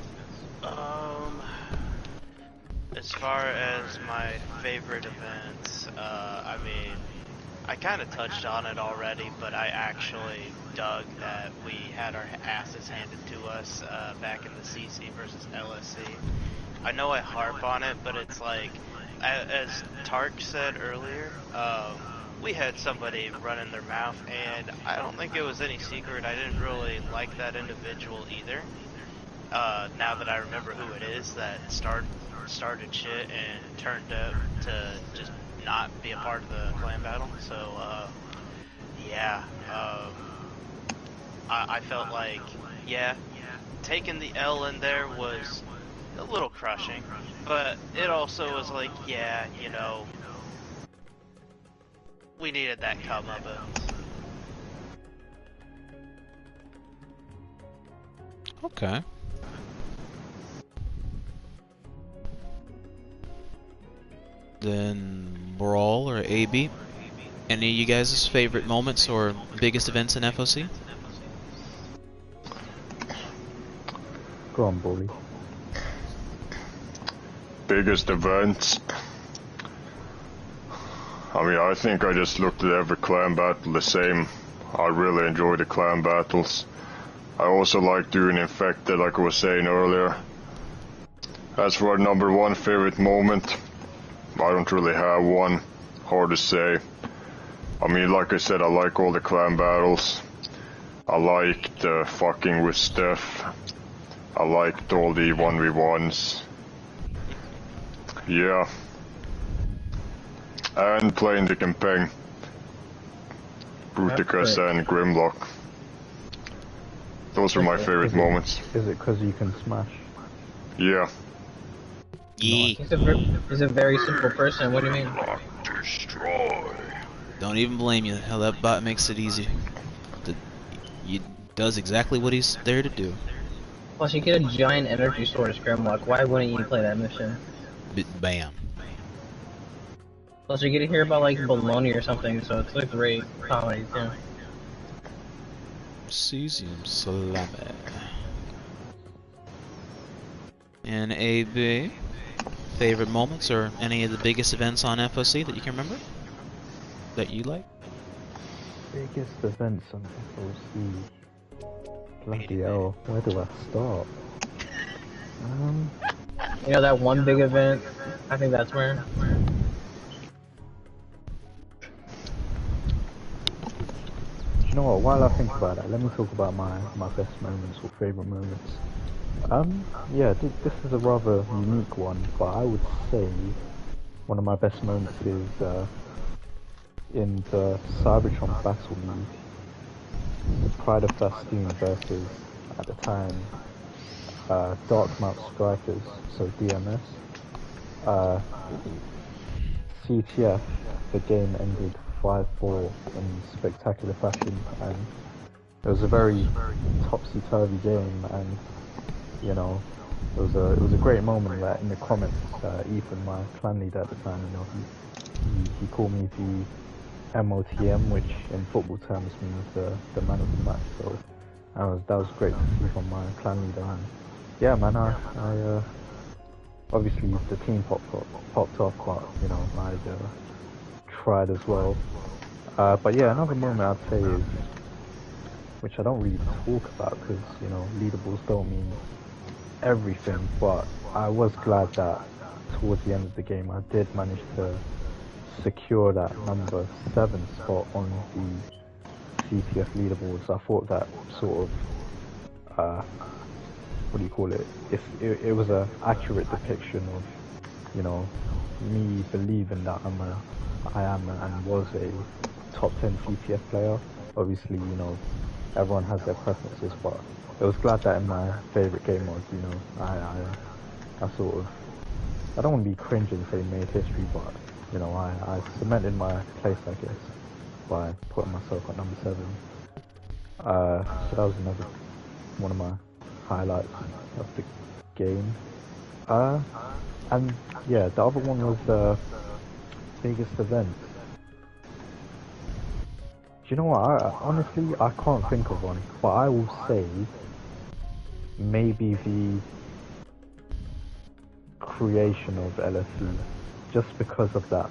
As far as my favorite events, I mean, I kind of touched on it already, but I actually dug that we had our asses handed to us back in the CC versus LSC. I know I harp on it, but it's like, as Tarq said earlier, we had somebody running their mouth, and I don't think it was any secret. I didn't really like that individual either. Now that I remember who it is that started shit and turned up to just not be a part of the clan battle. So, yeah, I felt like, yeah, taking the L in there was a little crushing, but it also was like, yeah, you know, we needed that comeuppance. Okay. Then Brawl or AB. Any of you guys' favorite moments or biggest events in FOC? Go on, Bully. Biggest events. I mean, I think I just looked at every clan battle the same. I really enjoy the clan battles. I also like doing Infected, like I was saying earlier. As for number one favorite moment, I don't really have one. Hard to say. I mean, like I said, I like all the clan battles. I liked fucking with Steph. I liked all the 1v1s. Yeah. And playing the campaign. Bruticus and Grimlock. Those are my favorite moments. Is it because you can smash? Yeah. Yeah. He's a very simple person. What do you mean? Destroy. Don't even blame you. Hell, that bot makes it easy. He does exactly what he's there to do. Plus, you get a giant energy sword as Grimlock. Why wouldn't you play that mission? Bam. Plus, you get to hear about baloney or something, so it's a great comedy too. Cesium Salame. And AB, favorite moments or any of the biggest events on FOC that you can remember? That you like? Biggest events on FOC. Bloody hell, where do I start? You know that one big event? I think that's where. You know what, while I think about that, let me talk about my best moments or favourite moments. Yeah, this is a rather unique one, but I would say one of my best moments is in the Cybertron Battle League, the Pride of Fastoon versus, at the time, Dark Mount Strikers, so DMS. CTF, the game ended 5-4 in spectacular fashion, and it was a very topsy-turvy game, and you know, it was a great moment where in the comments, Ethan, my clan leader at the time, you know, he called me the MOTM, which in football terms means the man of the match. So that was great to see from my clan leader. And yeah, man, I obviously the team popped off, but you know, I tried as well. But yeah, another moment I'd say is, which I don't really talk about because you know leaderboards don't mean everything, but I was glad that towards the end of the game I did manage to secure that number 7 spot on the CTF leaderboards. I thought that sort of what do you call it? It was a accurate depiction of, you know, me believing that I am and was a top 10 CTF player. Obviously, you know, everyone has their preferences, but I was glad that in my favourite game mode, you know, I sort of, I don't want to be cringe and say made history, but you know, I cemented my place, I guess, by putting myself at number 7. So that was another one of my highlights of the game. And yeah, the other one was the biggest event. Do you know what? Honestly, I can't think of one, but I will say maybe the creation of LSE, just because of that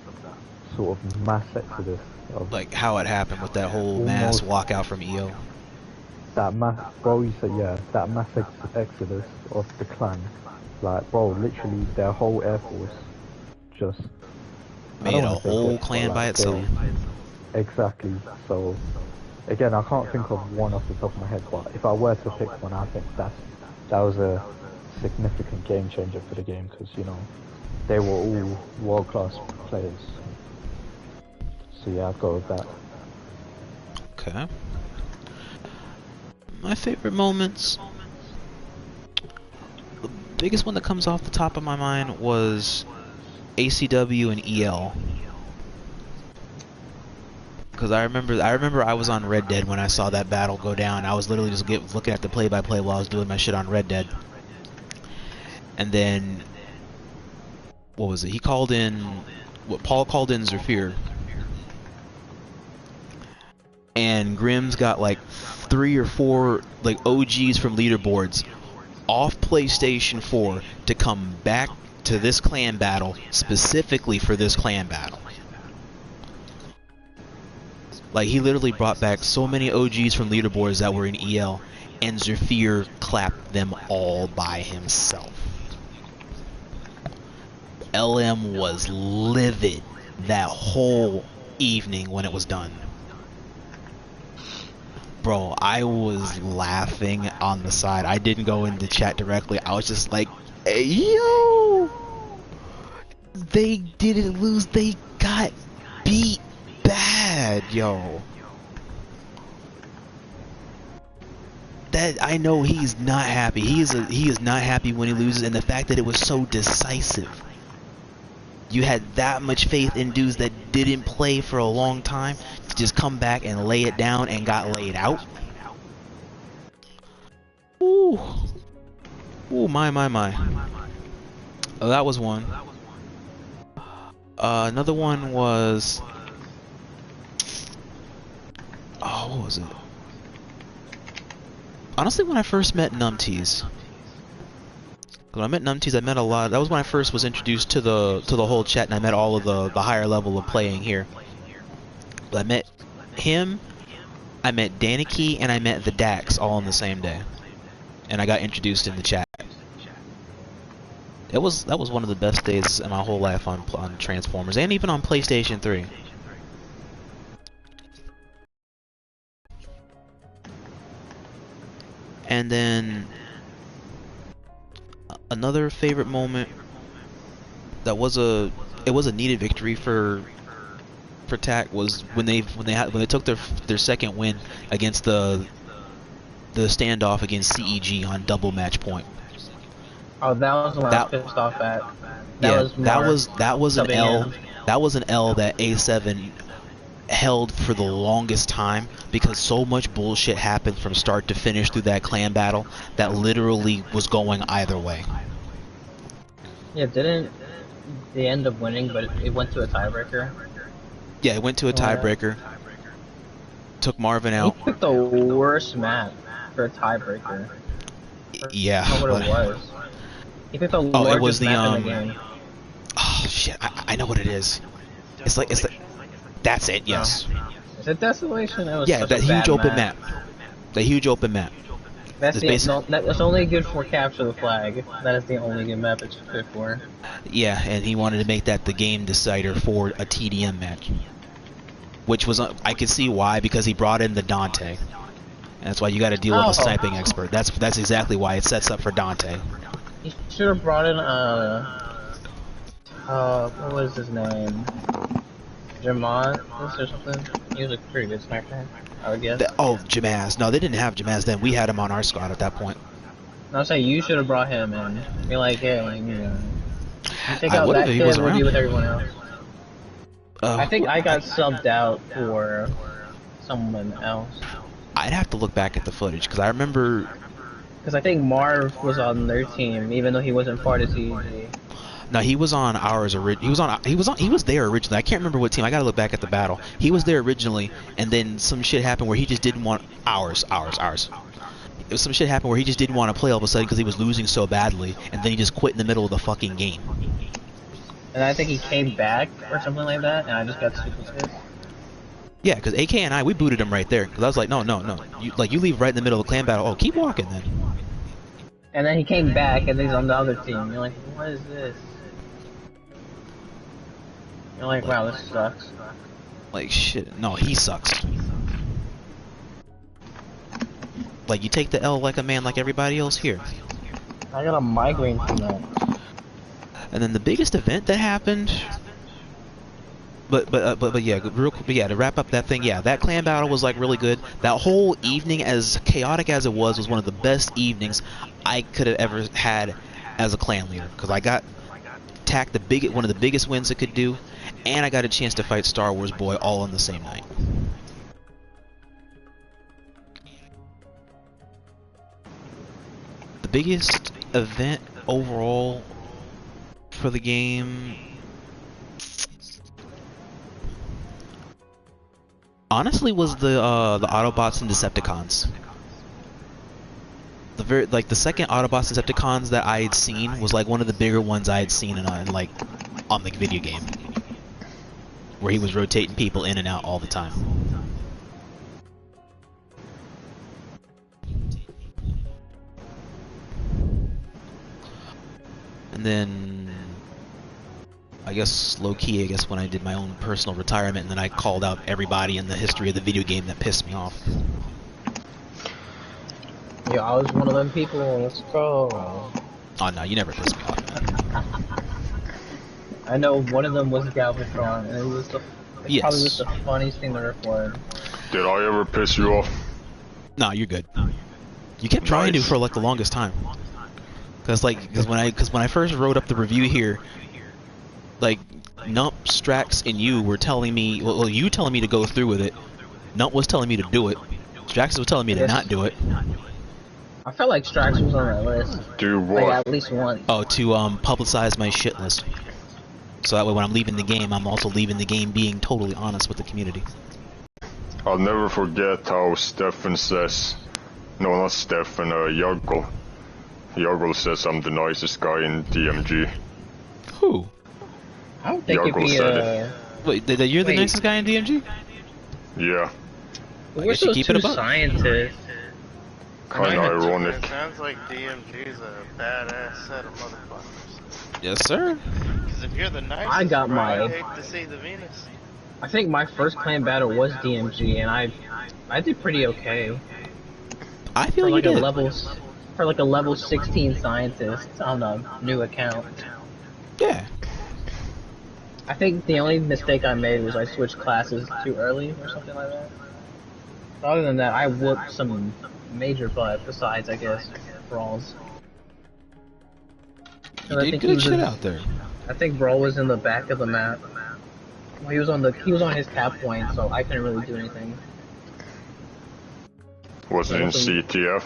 sort of mass exodus of Like how it happened with that whole mass walkout from EO. that mass, bro. You said yeah, that mass exodus of the clan. Like, bro, literally their whole air force just Made a whole clan by itself. Exactly. So again, I can't think of one off the top of my head, but if I were to pick one, I think that was a significant game changer for the game, because you know they were all world-class players. So yeah, I'd go with that. Okay. My favorite moments. The biggest one that comes off the top of my mind was ACW and EL. Because I remember I was on Red Dead when I saw that battle go down. I was literally just looking at the play-by-play while I was doing my shit on Red Dead. And then, what was it? He called in, Paul called in Zephyr. And Grimm's got like 3 or 4 like OGs from leaderboards off PlayStation 4 to come back to this clan battle, specifically for this clan battle. Like, he literally brought back so many OGs from leaderboards that were in EL, and Zephyr clapped them all by himself. LM was livid that whole evening when it was done. Bro, I was laughing on the side. I didn't go into chat directly. I was just like, hey, yo! They didn't lose. They got beat bad, yo. That, I know he's not happy. He is not happy when he loses, and the fact that it was so decisive. You had that much faith in dudes that didn't play for a long time to just come back and lay it down and got laid out. Ooh. Ooh, my. Oh, that was one. Another one was... Oh, what was it? Honestly, when I first met Numtees. When I met Numties, I met a lot. That was when I first was introduced to the whole chat, and I met all of the higher level of playing here. But I met him, I met Danicky, and I met the Dax all on the same day, and I got introduced in the chat. That was one of the best days in my whole life on Transformers, and even on PlayStation 3. And then another favorite moment that was a needed victory for Tarq was when they took their second win against the standoff against CEG on double match point. Oh, that was the one I was pissed off at. That was an L. That was an L that A7 held for the longest time because so much bullshit happened from start to finish through that clan battle that literally was going either way. Yeah, didn't they end up winning, but it went to a tiebreaker? Yeah, it went to a tiebreaker. Took Marvin out. He picked the worst map for a tiebreaker. Yeah. I don't know what it was. He picked the it was the map in the game. Oh shit! I know what it is. It's like that's it. Yes. Is it Desolation? It was yeah, that huge open map. The huge open map. That's only good for capture the flag. That is the only good map it's good for. Yeah, and he wanted to make that the game decider for a TDM match, which was I could see why, because he brought in the Dante. And that's why you got to deal with a sniping expert. That's exactly why it sets up for Dante. He should have brought in what was his name? Jamaz or something. He was a pretty good sniper, I would guess. Jamaz. No, they didn't have Jamaz then. We had him on our squad at that point. No, I'm saying you should have brought him in. Be like, hey, like, you know, you take I out that if he kid, was we'll around. be with everyone else. I think I got subbed out for someone else. I'd have to look back at the footage because I remember. Because I think Marv was on their team, even though he wasn't part of CEG. No, he was on ours. He was there originally. I can't remember what team. I gotta look back at the battle. He was there originally, and then some shit happened where he just didn't want ours. It was some shit happened where he just didn't want to play all of a sudden because he was losing so badly, and then he just quit in the middle of the fucking game. And I think he came back or something like that, and I just got super pissed. Yeah, because AK and we booted him right there. Because I was like, no. You leave right in the middle of the clan battle. Oh, keep walking then. And then he came back, and he's on the other team. You're like, what is this? You're like, wow, this sucks. Like, shit. No, he sucks. Like, you take the L like a man like everybody else here. I got a migraine from that. And then the biggest event that happened... But yeah, real quick, yeah, to wrap up that thing, yeah, that clan battle was like really good. That whole evening, as chaotic as it was one of the best evenings I could have ever had as a clan leader. Because I got Tarq one of the biggest wins it could do, and I got a chance to fight Star Wars Boy all on the same night. The biggest event overall for the game... honestly was the Autobots and Decepticons. The second Autobots and Decepticons that I had seen was like one of the bigger ones I had seen on the video game, where he was rotating people in and out all the time. And then I guess low-key, when I did my own personal retirement, and then I called out everybody in the history of the video game that pissed me off. Yeah, I was one of them people. Let's go. Oh no, you never pissed me off, man. I know one of them was Galvatron, and it was Yes. probably was the funniest thing to record. Did I ever piss you off? No, you're good. You kept trying to for like the longest time. Because when I first wrote up the review here, like, Nump, Strax, and you were telling me, well, you telling me to go through with it. Nump was telling me to do it. Strax was telling me to not do it. I felt like Strax was on that list. Do what? Like, at least once. Oh, to publicize my shit list. So that way when I'm leaving the game, I'm also leaving the game being totally honest with the community. I'll never forget how Stefan says, no, not Stefan, Jarko Yargle says I'm the nicest guy in DMG. Who? I don't think it'd Yargle be said Wait, you're the Wait. nicest guy in DMG? Yeah, Where's guess you those keep it two a buck. scientists? kinda ironic. It sounds like DMG's a badass set of motherfuckers. Yes, sir. Because if you're the nicest, I got bro, my- I hate to see the Venus. I think my first clan battle was DMG, and I did pretty okay I feel for you like did. for like a level 16 scientist on a new account. Yeah. I think the only mistake I made was I switched classes too early or something like that. Other than that, I whooped some major butt. Besides, I guess, Brawls. You And I did think good he was shit in- out there. I think Brawl was in the back of the map. Well, he was on his cap point, so I couldn't really do anything. Was it in Awesome. CTF?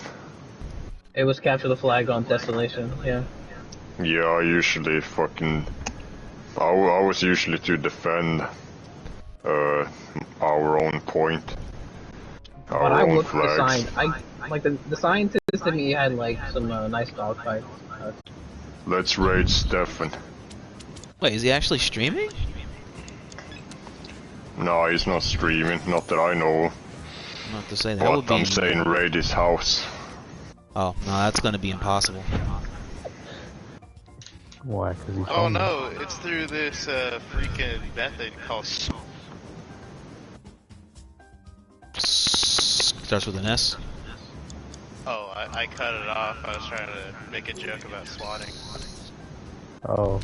It was capture the flag on Desolation. Yeah. Yeah, I usually fucking... I was usually to defend our own point. But Our I own whooped the flags. the scientist in me had like some nice dogfights. Let's raid Stefan. Wait, is he actually streaming? No, he's not streaming, not that I know. Not to say that would But be. I'm saying raid his house. Oh no, that's gonna be impossible. Why? Because he's Oh on there. no, it's through this freaking method called. Starts with an S. Oh, I cut it off. I was trying to make a joke about swatting. Oh,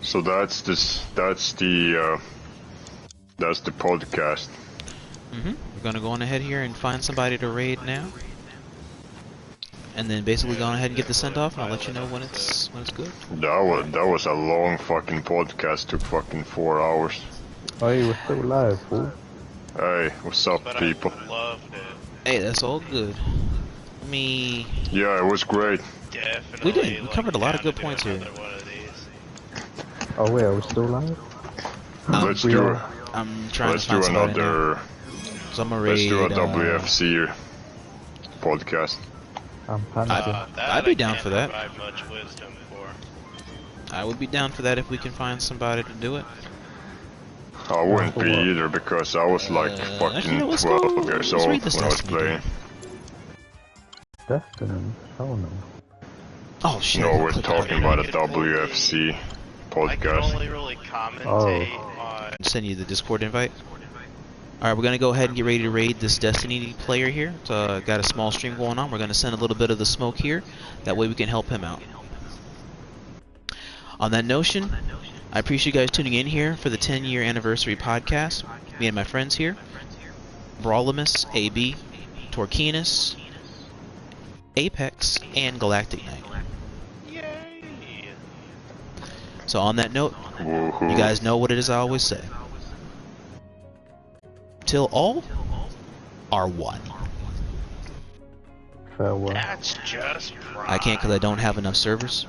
So that's the podcast. We're gonna go on ahead here and find somebody to raid now, and then basically go on ahead and get the send off, and I'll let you know when it's good. That was a long fucking podcast. Took fucking 4 hours. hey, we're still live, fool. Hey, what's up, But people? I loved it. Hey, that's all good. Let me. Yeah, it was great. Definitely. We did. We like, covered a lot of down good to do points here. another one of these. Oh wait, are we still live? Let's we do are. I'm trying let's to do find somebody now. another. So I'm gonna Let's raid. do a WFC podcast. I'm panicking. That I'd be I down can't for that. provide much wisdom for. I would be down for that if we can find somebody to do it. I wouldn't be what? either because I was like Actually, fucking no, let's 12 go- years let's old read this when I was Destiny playing. game. Destiny? Hell no. Oh shit. No, we're Click talking on it. about a WFC I can podcast. only really commentate Oh. on. Send you the Discord invite. Alright, we're gonna go ahead and get ready to raid this Destiny player here. So, got a small stream going on. We're gonna send a little bit of the smoke here. That way we can help him out. On that notion, I appreciate you guys tuning in here for the 10-year anniversary podcast. Me and my friends here. Brawlimus, AB, Tarquinus, Apex, and Galactic Knight. Yay! So on that note, Woohoo. you guys know what it is I always say. Till all are one. Farewell. That's just right. I can't because I don't have enough servers.